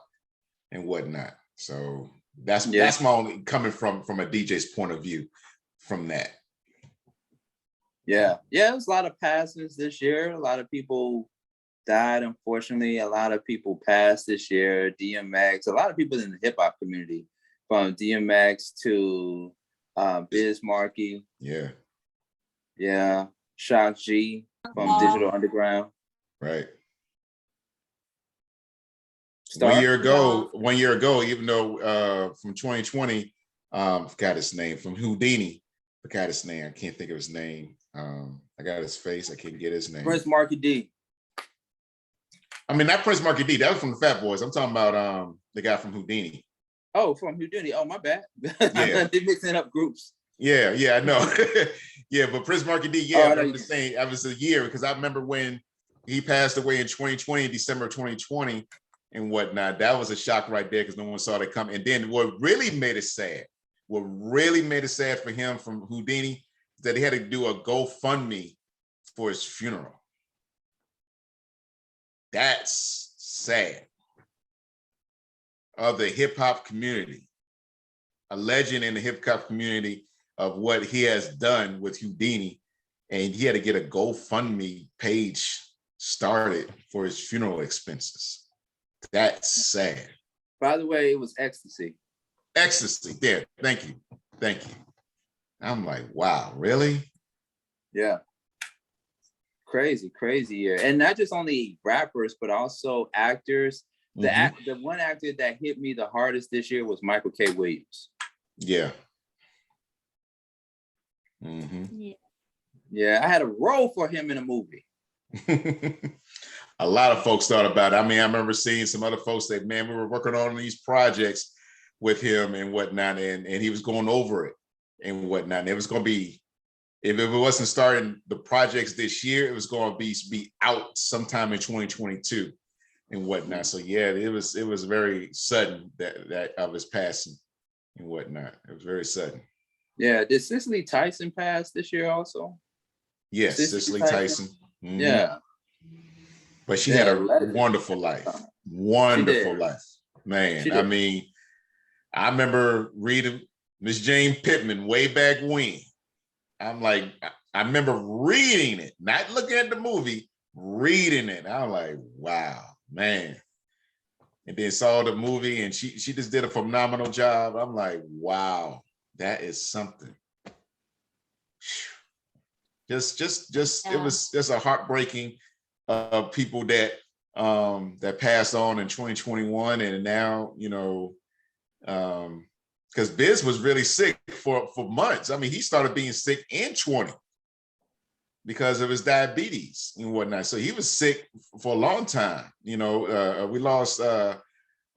and whatnot. So that's my only coming from a DJ's point of view from that. Yeah, it was a lot of passings this year. A lot of people died, unfortunately. A lot of people passed this year. DMX, a lot of people in the hip hop community, from DMX to Biz Markie. Yeah. Shock G from Digital Underground. Right. Starr? 1 year ago, even though from 2020, forgot his name, from Houdini, forgot his name. I can't think of his name. I got his face. I can't get his name. Prince Markie D. I mean, not Prince Markie D. That was from the Fat Boys. I'm talking about the guy from Houdini. Oh, from Houdini. Oh, my bad. Yeah. They're mixing up groups. Yeah, I know. Yeah, but Prince Markie D, I'm just saying, I was a year, because I remember when he passed away in 2020, December 2020 and whatnot. That was a shock right there, because no one saw that come. And then what really made it sad for him from Houdini, that he had to do a GoFundMe for his funeral. That's sad. Of the hip hop community, a legend in the hip hop community of what he has done with Houdini, and he had to get a GoFundMe page started for his funeral expenses. That's sad. By the way, it was Ecstasy. Ecstasy, there. Thank you. I'm like, wow, really? Yeah. Crazy year. And not just only rappers, but also actors. The one actor that hit me the hardest this year was Michael K. Williams. Yeah. Yeah, I had a role for him in a movie. A lot of folks thought about it. I mean, I remember seeing some other folks that, man, we were working on these projects with him and whatnot, and he was going over it and whatnot. And it was going to be, if it wasn't starting the projects this year, it was going to be out sometime in 2022 and whatnot. So yeah, it was very sudden that of his passing and whatnot. It was very sudden. Yeah, did Cicely Tyson pass this year also? Yes, Cicely Tyson. Mm-hmm. Yeah. But she had a wonderful life. Wonderful life. Man, I mean, I remember reading Miss Jane Pittman way back when. I'm like, I remember reading it, not looking at the movie, reading it. I'm like, wow, man. And then saw the movie, and she just did a phenomenal job. I'm like, wow, that is something. Just it was just a heartbreaking people that that passed on in 2021, and now, you know, because Biz was really sick for months. I mean, he started being sick in 20 because of his diabetes and whatnot. So he was sick for a long time. You know, we lost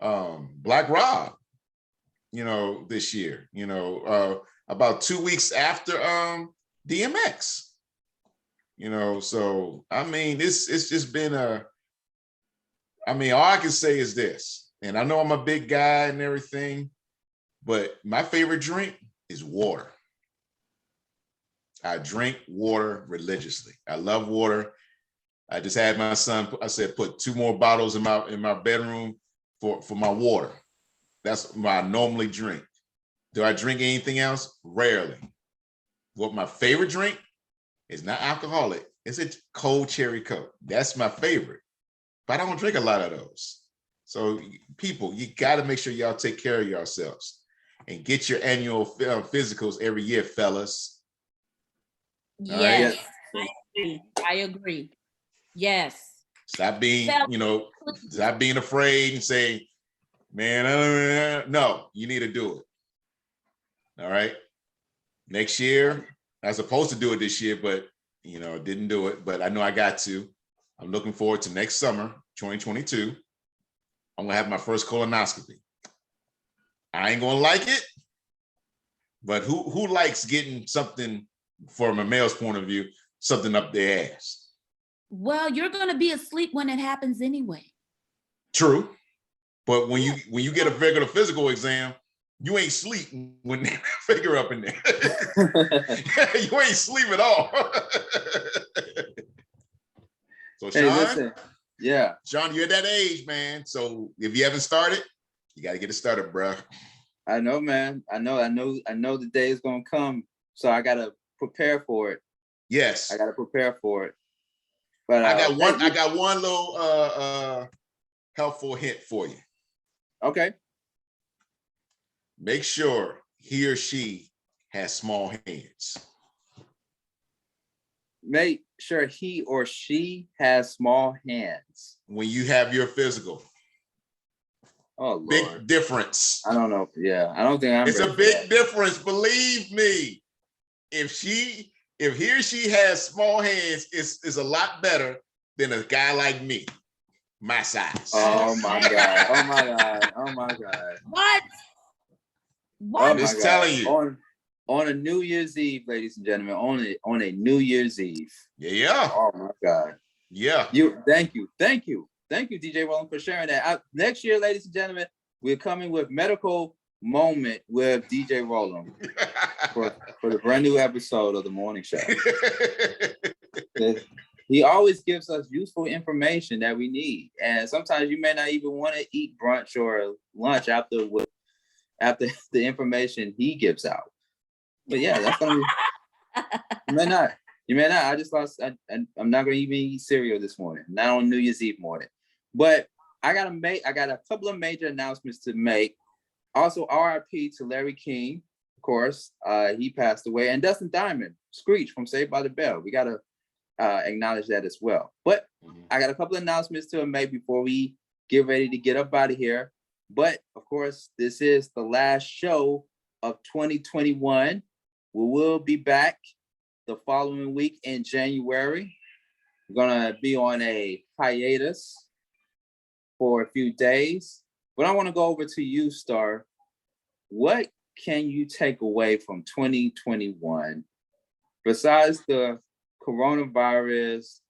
Black Rob, you know, this year, you know, about 2 weeks after DMX. You know, so I mean, it's just been I mean, all I can say is this, and I know I'm a big guy and everything, but my favorite drink is water. I drink water religiously. I love water. I just had my son, I said, put 2 more bottles in my bedroom for my water. That's what I normally drink. Do I drink anything else? Rarely. What my favorite drink is not alcoholic. It's a cold cherry Coke. That's my favorite. But I don't drink a lot of those. So people, you got to make sure y'all take care of yourselves and get your annual physicals every year, fellas. Yes, right? I agree. Yes. Stop being, you know, stop being afraid and saying, man, no, you need to do it. All right. Next year, I was supposed to do it this year, but, you know, didn't do it. But I know I got to. I'm looking forward to next summer, 2022. I'm gonna have my first colonoscopy. I ain't gonna like it, but who likes getting something from a male's point of view, something up their ass? Well, you're gonna be asleep when it happens anyway. True, but when you get a regular physical exam, you ain't sleep when they figure up in there. You ain't sleep at all. So Sean, Hey, listen. Yeah. Sean, you're at that age, man. So if you haven't started, you got to get it started, bro. I know, man. I know the day is gonna come. So I gotta prepare for it. Yes. I gotta prepare for it. But I got one little helpful hint for you. Okay. Make sure he or she has small hands. Make sure he or she has small hands. When you have your physical. Oh, Lord. Big difference. I don't know. Yeah, I don't think I'm. It's a big difference. Believe me. If he or she has small hands, it's a lot better than a guy like me, my size. Oh my God. Oh my God. Oh my God. What? I'm just telling you. On a New Year's Eve, ladies and gentlemen, on a New Year's Eve. Yeah. Oh my God. Yeah. Thank you, DJ Rollem, for sharing that. Next year, ladies and gentlemen, we're coming with medical moment with DJ Rollem for the brand new episode of the morning show. He always gives us useful information that we need, and sometimes you may not even want to eat brunch or lunch after the information he gives out. But yeah, that's gonna be. You may not. I just lost. I'm not gonna even eat cereal this morning. Not on New Year's Eve morning. But I got a couple of major announcements to make. Also, RIP to Larry King, of course. He passed away, and Dustin Diamond, Screech from Saved by the Bell. We gotta acknowledge that as well. But I got a couple of announcements to make before we get ready to get up out of here. But of course, this is the last show of 2021. We will be back the following week in January. We're gonna be on a hiatus for a few days. But I want to go over to you, Starr. What can you take away from 2021 besides the coronavirus,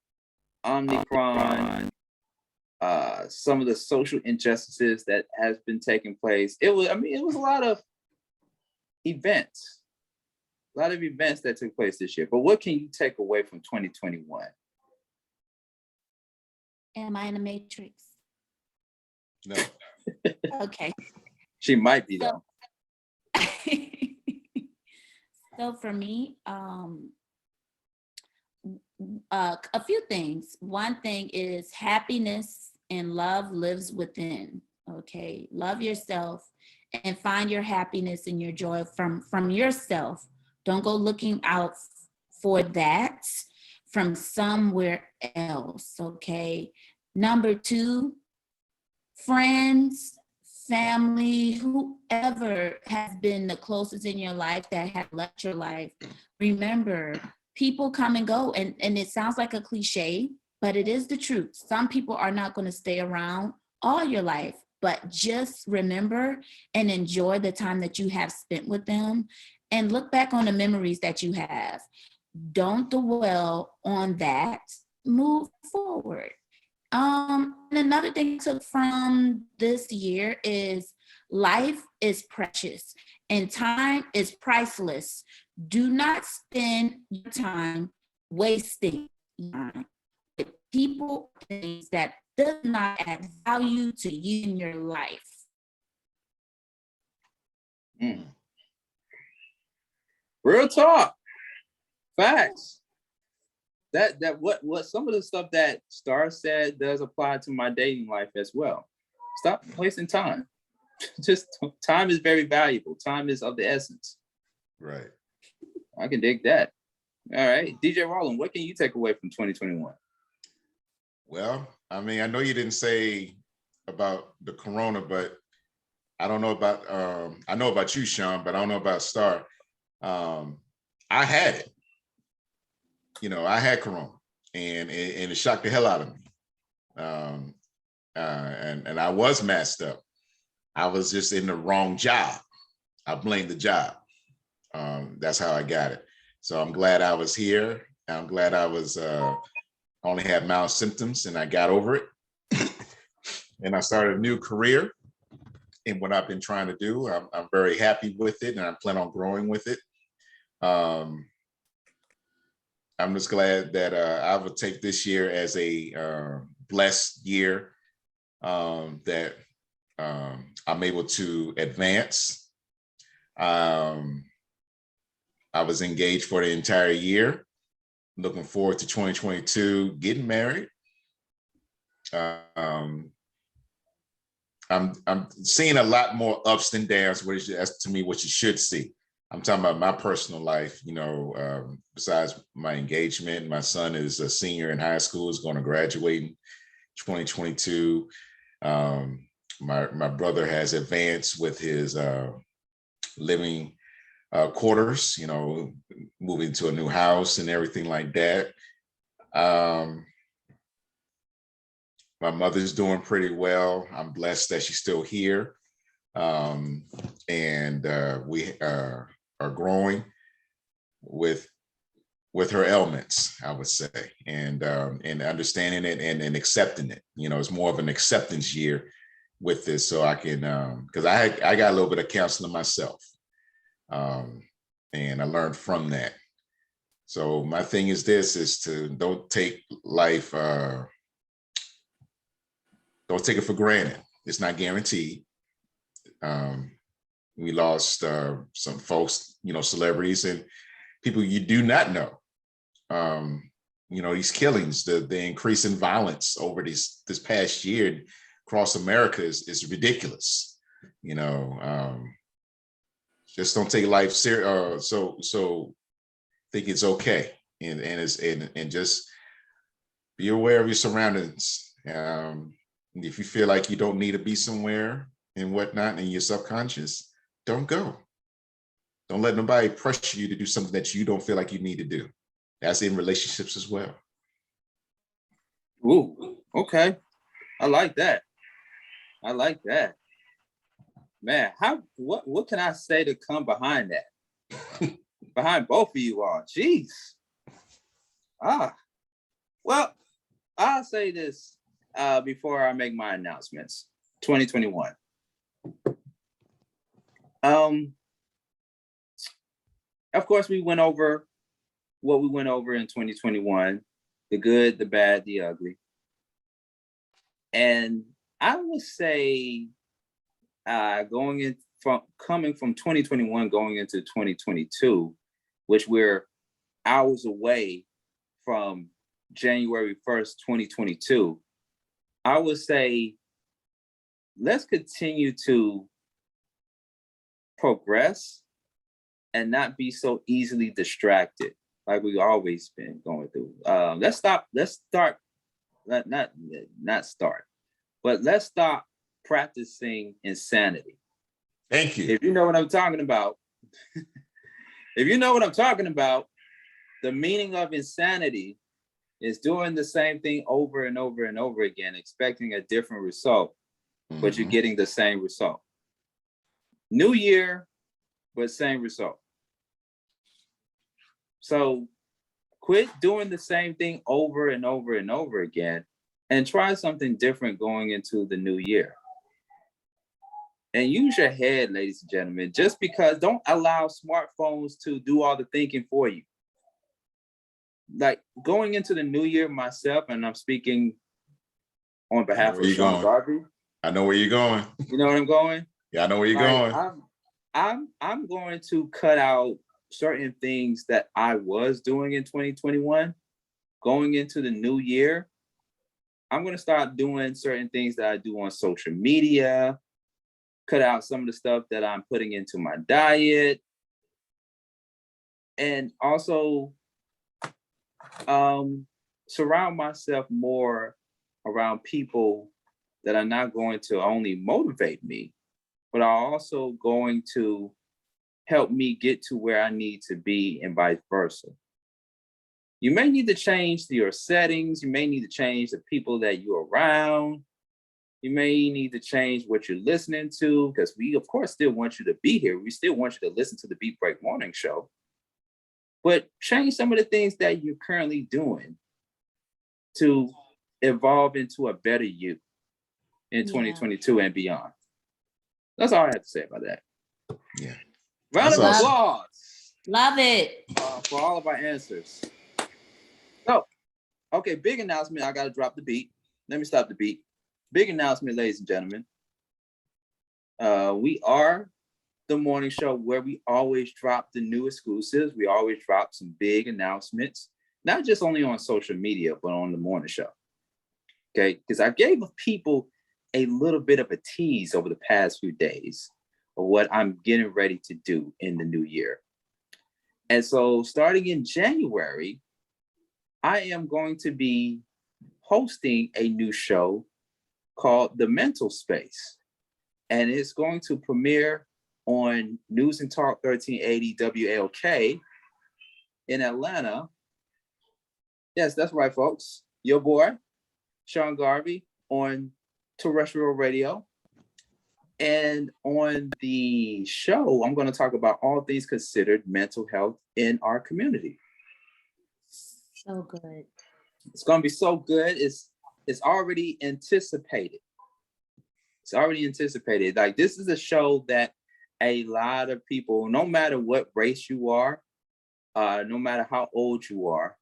Omicron, some of the social injustices that has been taking place? It was a lot of events. A lot of events that took place this year. But what can you take away from 2021? Am I in the Matrix? No. Okay. She might be, though. So for me, a few things. One thing is happiness and love lives within. Okay. Love yourself and find your happiness and your joy from yourself. Don't go looking out for that from somewhere else, okay? Number 2, friends, family, whoever has been the closest in your life that have left your life, remember, people come and go, and it sounds like a cliche, but it is the truth. Some people are not going to stay around all your life, but just remember and enjoy the time that you have spent with them. And look back on the memories that you have. Don't dwell on that. Move forward. And another thing I took from this year is life is precious and time is priceless. Do not spend your time wasting time with people, things that does not add value to you in your life. Real talk. Facts. That what some of the stuff that Starr said does apply to my dating life as well. Stop wasting time. Just time is very valuable. Time is of the essence. Right. I can dig that. All right. DJ Rollem, what can you take away from 2021? Well, I mean, I know you didn't say about the corona, but I don't know about I know about you, Sean, but I don't know about Starr. I had it. I had corona, and it shocked the hell out of me. And I was messed up. I was just in the wrong job. I blamed the job. That's how I got it. So I'm glad I was here. I'm glad I was only had mild symptoms and I got over it. And I started a new career in what I've been trying to do. I'm very happy with it, and I plan on growing with it. I'm just glad that I would take this year as a blessed year, that I'm able to advance. I was engaged for the entire year. Looking forward to 2022, getting married. I'm seeing a lot more ups and downs, which that's to me what you should see. I'm talking about my personal life, besides my engagement. My son is a senior in high school, is going to graduate in 2022. My brother has advanced with his living quarters, moving to a new house and everything like that. My mother's doing pretty well. I'm blessed that she's still here. And we are growing with her ailments, I would say, and understanding it and accepting it. It's more of an acceptance year with this, so I can, because I got a little bit of counseling myself, and I learned from that. So my thing is to don't take life, don't take it for granted. It's not guaranteed. We lost some folks, celebrities and people you do not know. These killings, the increase in violence over this past year across America is ridiculous. Just don't take life serious. So think it's okay, and just be aware of your surroundings. If you feel like you don't need to be somewhere and whatnot in your subconscious, don't go. Don't let nobody pressure you to do something that you don't feel like you need to do. That's in relationships as well. Ooh, okay. I like that. Man, what can I say to come behind that? Behind both of you all. Jeez. Well, I'll say this before I make my announcements. 2021. Of course, we went over what we went over in 2021, the good, the bad, the ugly. And I would say coming from 2021 going into 2022, which we're hours away from January 1st, 2022, I would say let's continue to progress and not be so easily distracted like we've always been going through. Let's stop practicing insanity. Thank you. If you know what I'm talking about, the meaning of insanity is doing the same thing over and over and over again, expecting a different result, but you're getting the same result. New year, but same result. So quit doing the same thing over and over and over again and try something different going into the new year. And use your head, ladies and gentlemen, just because don't allow smartphones to do all the thinking for you. Like going into the new year myself, and I'm speaking on behalf of Sean Garvey. I know where you're going. You know where I'm going? Yeah, I know where you're going. I'm going to cut out certain things that I was doing in 2021. Going into the new year, I'm going to start doing certain things that I do on social media, cut out some of the stuff that I'm putting into my diet, and also surround myself more around people that are not going to only motivate me, but are also going to help me get to where I need to be and vice versa. You may need to change your settings. You may need to change the people that you're around. You may need to change what you're listening to, because we, of course, still want you to be here. We still want you to listen to the Beat Break Morning Show. But change some of the things that you're currently doing to evolve into a better you in 2022 and beyond. That's all I have to say about that. Yeah. Round of That's awesome. applause. Love it. For all of our answers. So, okay, big announcement. I got to drop the beat. Let me stop the beat. Big announcement, ladies and gentlemen. We are the morning show where we always drop the new exclusives. We always drop some big announcements, not just only on social media, but on the morning show. Okay, because I gave people a little bit of a tease over the past few days of what I'm getting ready to do in the new year. And so starting in January, I am going to be hosting a new show called The Mental Space. And it's going to premiere on News and Talk 1380 WLK in Atlanta. Yes, that's right, folks. Your boy, Sean Garvey, on terrestrial radio. And on the show, I'm going to talk about all things considered mental health in our community. So good. It's going to be so good. It's already anticipated. It's already anticipated. Like, this is a show that a lot of people, no matter what race you are, no matter how old you are,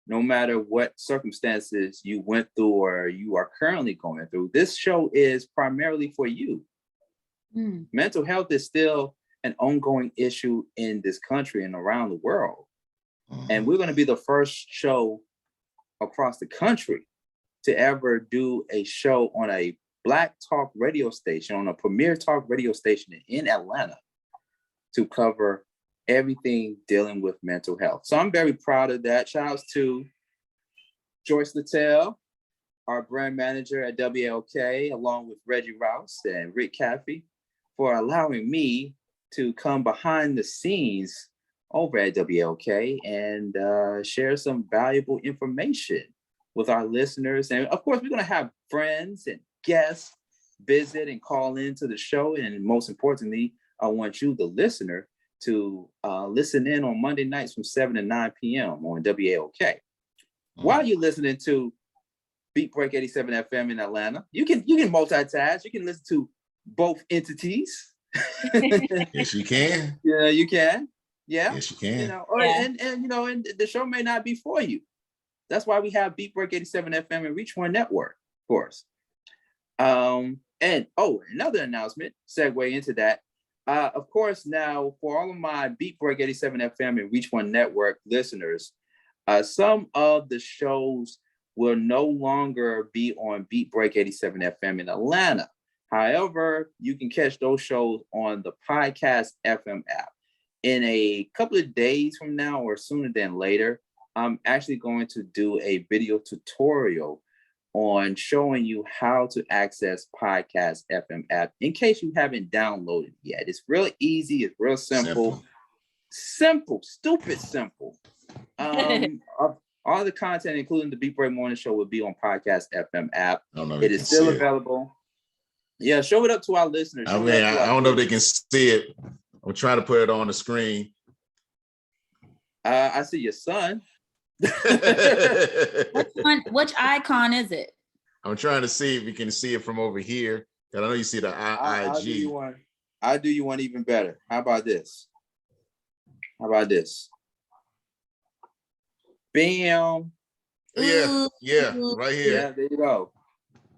no matter what circumstances you went through or you are currently going through, this show is primarily for you. Mental health is still an ongoing issue in this country and around the world. And we're going to be the first show across the country to ever do a show on a Black talk radio station, on a premier talk radio station in Atlanta, to cover everything dealing with mental health. So I'm very proud of that. Shout outs to Joyce Littell, our brand manager at WLK, along with Reggie Rouse and Rick Caffey, for allowing me to come behind the scenes over at WLK and share some valuable information with our listeners. And of course, we're going to have friends and guests visit and call into the show. And most importantly, I want you, the listener, to listen in on Monday nights from 7 to 9 p.m. on WAOK. While you're listening to Beat Break 87 FM in Atlanta, you can multitask. You can listen to both entities. Yes, you can. Yeah, you can. Yeah. Yes, you can. You know, or, and the show may not be for you. That's why we have Beat Break 87 FM and Reach One Network, of course. And another announcement, segue into that. Of course, now for all of my Beat Break 87 FM and Reach One Network listeners, some of the shows will no longer be on Beat Break 87 FM in Atlanta. However, you can catch those shows on the Podcast FM app. In a couple of days from now or sooner than later, I'm actually going to do a video tutorial on showing you how to access Podcast FM app in case you haven't downloaded it yet. It's real easy. It's real simple. Stupid simple. All the content, including the Beat Break Morning Show, will be on Podcast FM app. It is still available. Yeah, show it up to our listeners. I mean, I don't know if they can see it. I'm trying to put it on the screen. I see your son. Which icon is it? I'm trying to see if you can see it from over here. I know you see the IG. I'll do you one even better. How about this? Bam. Yeah, right here. Yeah, there you go.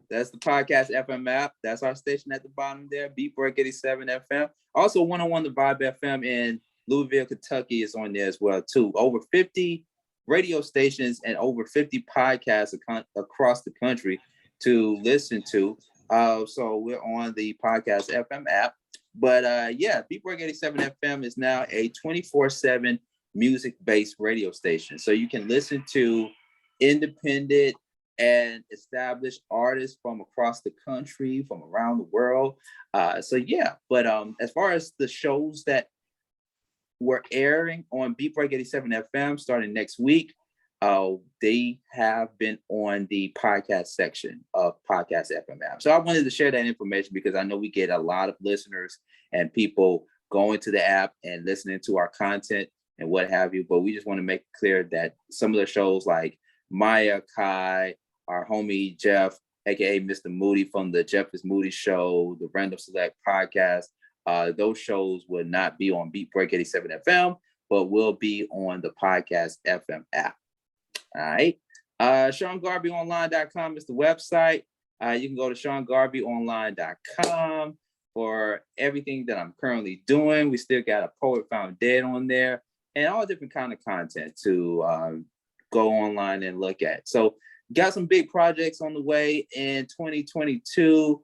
That's the Podcast FM app. That's our station at the bottom there, Beat Break 87 FM. Also, 101 The Vibe FM in Louisville, Kentucky is on there as well, too. Over 50 radio stations and over 50 podcasts across the country to listen to. So we're on the Podcast FM app. But Beat Break 87 FM is now a 24/7 music-based radio station. So you can listen to independent and established artists from across the country, from around the world. But as far as the shows that we're airing on Beat Break 87 FM starting next week, they have been on the podcast section of Podcast FM app. So I wanted to share that information because I know we get a lot of listeners and people going to the app and listening to our content and what have you. But we just want to make it clear that some of the shows like Maya, Kai, our homie Jeff, aka Mr. Moody from the Jeff is Moody show, the Random Select podcast, those shows will not be on Beat Break 87 FM, but will be on the Podcast FM app. All right. SeanGarveyOnline.com is the website. You can go to SeanGarveyOnline.com for everything that I'm currently doing. We still got a Poet Found Dead on there and all different kind of content to go online and look at. So got some big projects on the way in 2022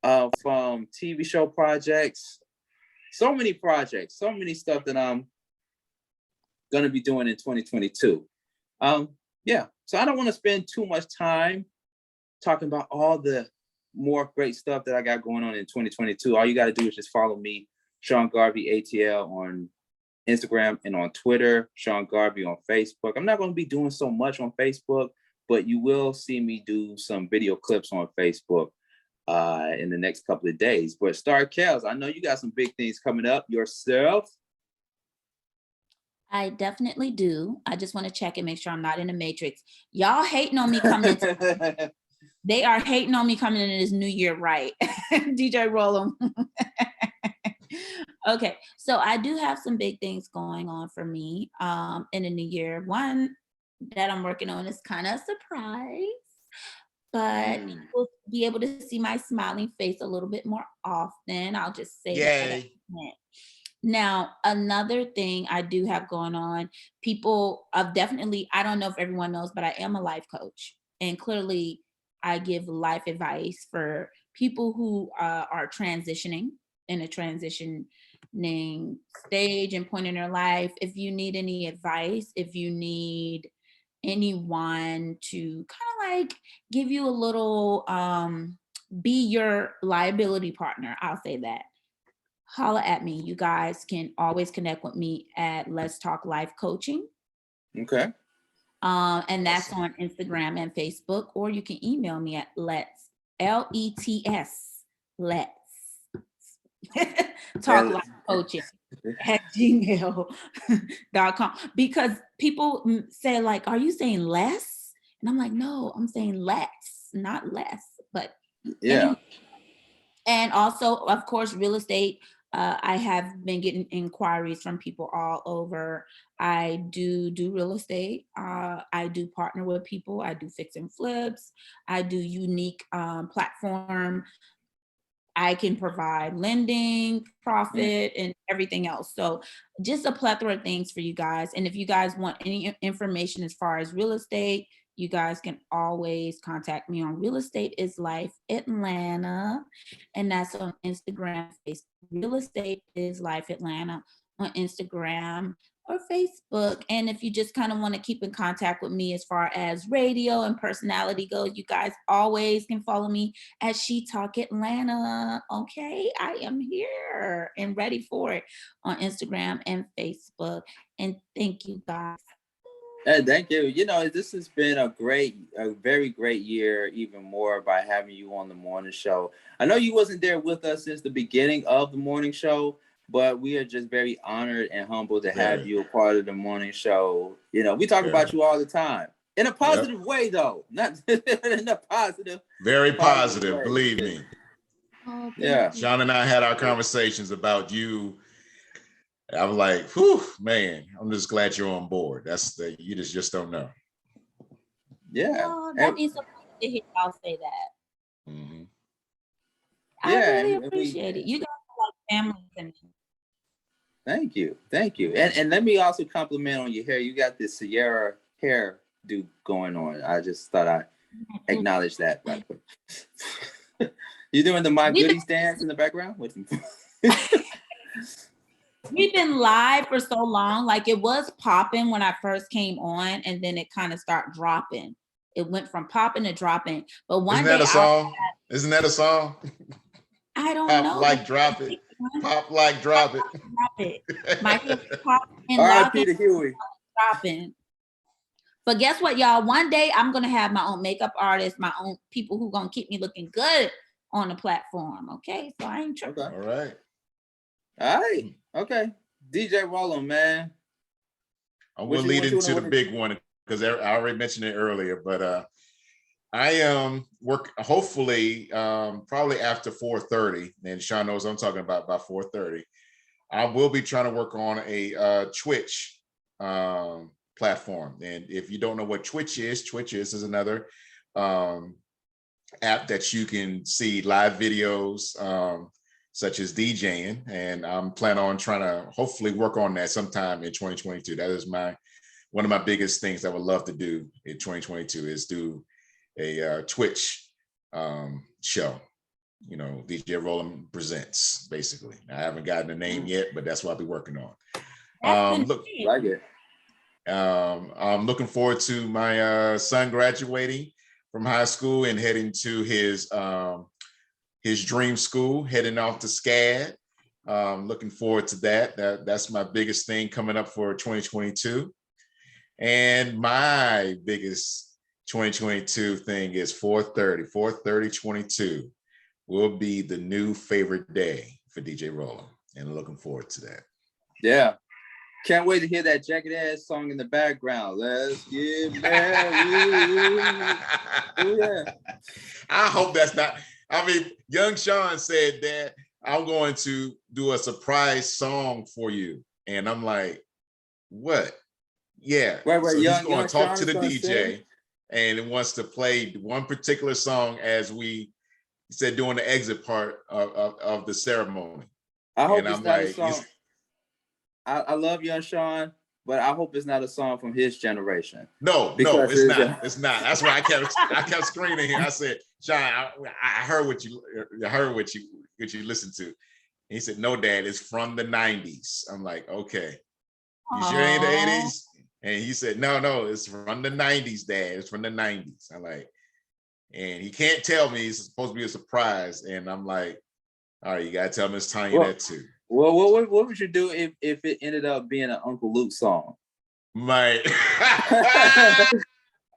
from TV show projects. So many projects, so many stuff that I'm going to be doing in 2022. Yeah, so I don't want to spend too much time talking about all the more great stuff that I got going on in 2022. All you got to do is just follow me, Sean Garvey ATL on Instagram and on Twitter, Sean Garvey on Facebook. I'm not going to be doing so much on Facebook, but you will see me do some video clips on Facebook in the next couple of days. But Starr Keels, I know you got some big things coming up yourself. I definitely do. I just want to check and make sure I'm not in the matrix. Y'all hating on me coming into they are hating on me coming into this new year, right? DJ Rollem. Okay, so I do have some big things going on for me in the new year. One that I'm working on is kind of a surprise, but you'll be able to see my smiling face a little bit more often. I'll just say that. Now, another thing I do have going on, people have definitely, I don't know if everyone knows, but I am a life coach. And clearly, I give life advice for people who are transitioning in a transitioning stage and point in their life. If you need any advice, if you need anyone to kind of like give you a little, be your liability partner, I'll say that. Holla at me. You guys can always connect with me at Let's Talk Life Coaching. Okay. And that's on Instagram and Facebook, or you can email me at let's talk life coaching at gmail.com. Because people say like, are you saying less? And I'm like, no, I'm saying let's, not less, but yeah. Anyway. And also, of course, real estate. I have been getting inquiries from people all over. I do real estate. I do partner with people. I do fix and flips. I do unique platform. I can provide lending, profit, and everything else. So just a plethora of things for you guys. And if you guys want any information as far as real estate, you guys can always contact me on Real Estate is Life Atlanta. And that's on Instagram, Facebook. Real Estate is Life Atlanta on Instagram or Facebook. And if you just kind of want to keep in contact with me as far as radio and personality goes, you guys always can follow me at She Talk Atlanta. Okay, I am here and ready for it on Instagram and Facebook. And thank you guys. Hey, thank you. You know, this has been a very great year, even more by having you on the morning show. I know you wasn't there with us since the beginning of the morning show, but we are just very honored and humbled to have you a part of the morning show. You know, we talk about you all the time in a positive way, though, not in a positive. Very positive, way. Believe me. Oh, yeah. Sean and I had our conversations about you. I was like, whew, man, I'm just glad you're on board. You just don't know. Yeah. Oh, that means something to hear y'all say that. Mm-hmm. I really appreciate it. You guys are like family to me. Thank you. And let me also compliment on your hair. You got this Sierra hair do going on. I just thought I'd acknowledge that. You doing the My Goodies dance in the background? We've been live for so long. Like it was popping when I first came on, and then it kind of started dropping. It went from popping to dropping. But one day, Isn't that a song? I don't Pop know. Like drop it. Pop like drop it. My hip popping, R.I.P. to Huey. Dropping. But guess what, y'all? One day I'm gonna have my own makeup artist, my own people who gonna keep me looking good on the platform. Okay, so I ain't tripping. All right. All right. Okay. DJ Rollem, man. I'm going to lead into the big one because I already mentioned it earlier, but I work hopefully probably after 4:30, and Sean knows I'm talking about by 4:30. I will be trying to work on a Twitch platform. And if you don't know what Twitch is another app that you can see live videos such as DJing, and I'm planning on trying to hopefully work on that sometime in 2022. That is one of my biggest things I would love to do in 2022 is do a Twitch show. You know, DJ Rollem Presents, basically. I haven't gotten a name yet, but that's what I'll be working on. Look, like it. I'm looking forward to my son graduating from high school and heading to his dream school, heading off to SCAD. Looking forward to that. That's my biggest thing coming up for 2022. And my biggest 2022 thing is 4/30/22 will be the new favorite day for DJ Rollem, and looking forward to that. Yeah. Can't wait to hear that jacket ass song in the background. Let's get married. Oh, yeah. I hope that's not. I mean, Young Sean said that I'm going to do a surprise song for you. And I'm like, what? Yeah. Wait, so he's going to talk Sean to the DJ sing? and wants to play one particular song as we said during the exit part of the ceremony. I hope and it's I'm not like, a song. I love Young Sean, but I hope it's not a song from his generation. No, it's not. It's not. That's why I kept screaming here. I said, Sean, I heard what you listened to. And he said, no, Dad, it's from the 90s. I'm like, okay. You sure ain't the 80s? And he said, no, it's from the 90s, Dad. It's from the 90s. I'm like, and he can't tell me it's supposed to be a surprise. And I'm like, all right, you gotta tell Miss Tanya that too. Well, what would you do if it ended up being an Uncle Luke song? My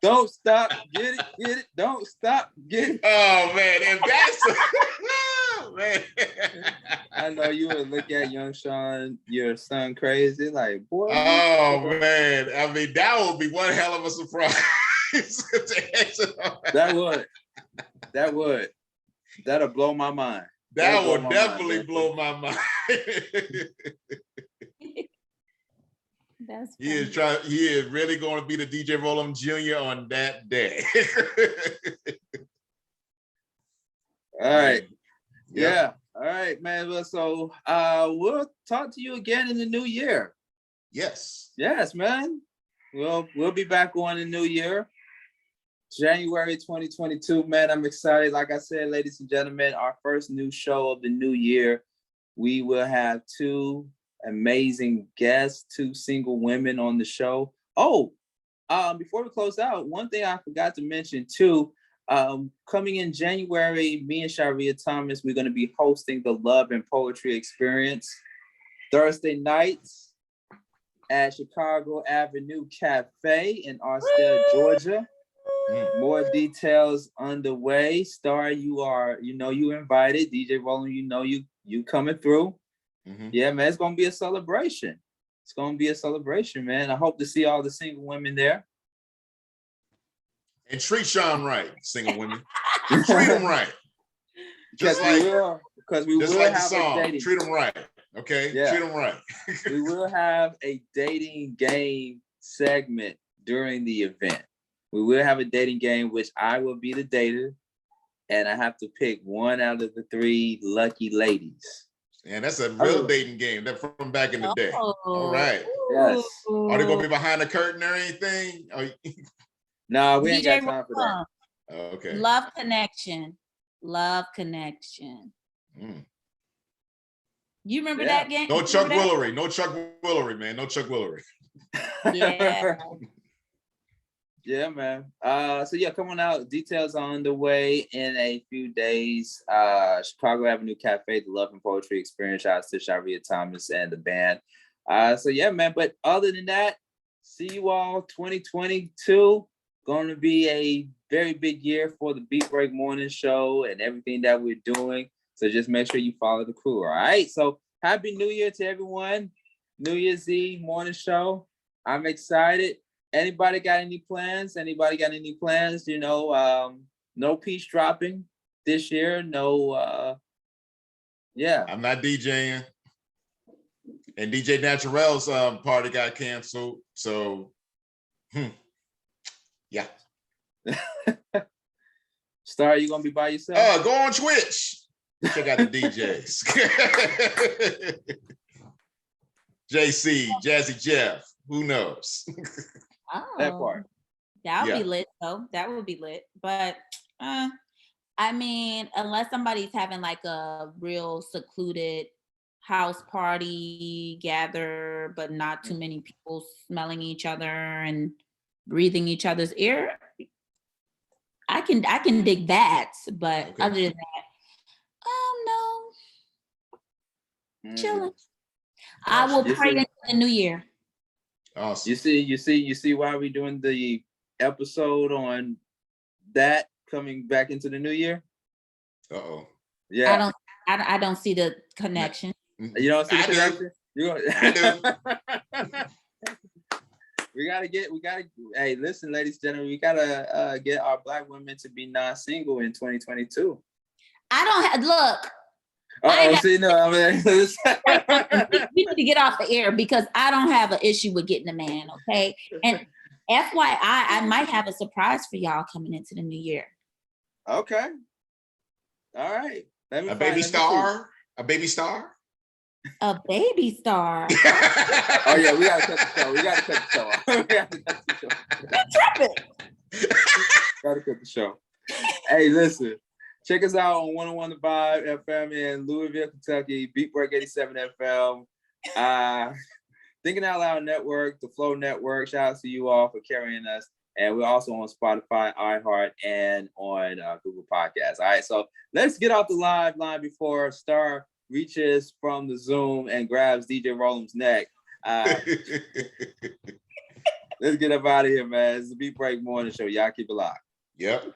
Don't stop, get it, don't stop, get it. Oh man, and that's man. I know you would look at Young Sean, your son, crazy, like, boy. Oh man, I mean that would be one hell of a surprise. That'll blow my mind. That would definitely blow my mind. That's he is really going to be the DJ Rollem Jr. on that day. All right. Yeah. All right, man. Well, so we'll talk to you again in the new year. Yes. Yes, man. We'll be back on the new year. January 2022, man. I'm excited. Like I said, ladies and gentlemen, our first new show of the new year. We will have two amazing guests, two single women on the show. Oh, before we close out, one thing I forgot to mention too, coming in January, me and Sharia Thomas, we're going to be hosting the Love and Poetry Experience Thursday nights at Chicago Avenue Cafe in Austell, Georgia. More details underway. Starr, you invited. DJ Rollem, you coming through. Mm-hmm. Yeah, man, it's gonna be a celebration. It's gonna be a celebration, man. I hope to see all the single women there. And treat Sean right, single women. Treat them right. Because we will like have the song. a dating. Treat them right. Okay. Yeah. Treat them right. We will have a dating game segment during the event. We will have a dating game, which I will be the dater, and I have to pick one out of the three lucky ladies. And that's a real dating game. That's from back in the day. All right. Yes. Are they gonna be behind the curtain or anything? No, we ain't got time for that. Oh, okay. Love connection. You remember that game? No Chuck Willery. No Chuck Willery, man. No Chuck Willery. Yeah. Yeah, man. So yeah, come on out. Details are on the way in a few days. Chicago Avenue Cafe, the Love and Poetry Experience. Shout out to Sharia Thomas and the band. So yeah, man. But other than that, see you all 2022. Going to be a very big year for the Beat Break Morning Show and everything that we're doing. So just make sure you follow the crew. All right. So Happy New Year to everyone. New Year's Eve morning show. I'm excited. Anybody got any plans? You know, no piece dropping this year. No, yeah. I'm not DJing. And DJ Naturel's party got canceled. So, yeah. Starr, you gonna be by yourself? Go on Twitch. Check out the DJs. JC, Jazzy Jeff. Who knows? Oh, That part. That would be lit, though. That would be lit. But I mean, unless somebody's having like a real secluded house party gather, but not too many people smelling each other and breathing each other's ear, I can dig that. But Okay. other than that, no, chilling. I will pray into the new year. Awesome. You see why we're doing the episode on that coming back into the new year? Uh-oh. Yeah. I don't see the connection. You don't see the connection? I do. We gotta, hey, listen, ladies and gentlemen, we gotta get our Black women to be non-single in 2022. I don't have, look. See, no, I mean, we need to get off the air because I don't have an issue with getting a man, okay? And FYI, I might have a surprise for y'all coming into the new year. Okay. All right. A baby star? A baby star? A baby star? Oh, yeah, we gotta cut the show. We gotta cut the show off. We gotta cut the show. Gotta cut the show. Hey, listen. Check us out on 101.5 FM in Louisville, Kentucky, Beat Break 87 FM, Thinking Out Loud Network, the Flow Network. Shout out to you all for carrying us. And we're also on Spotify, iHeart, and on Google Podcasts. All right, so let's get off the live line before Starr reaches from the Zoom and grabs DJ Rollem's neck. Let's get up out of here, man. It's the Beat Break Morning Show. Y'all keep it locked. Yep.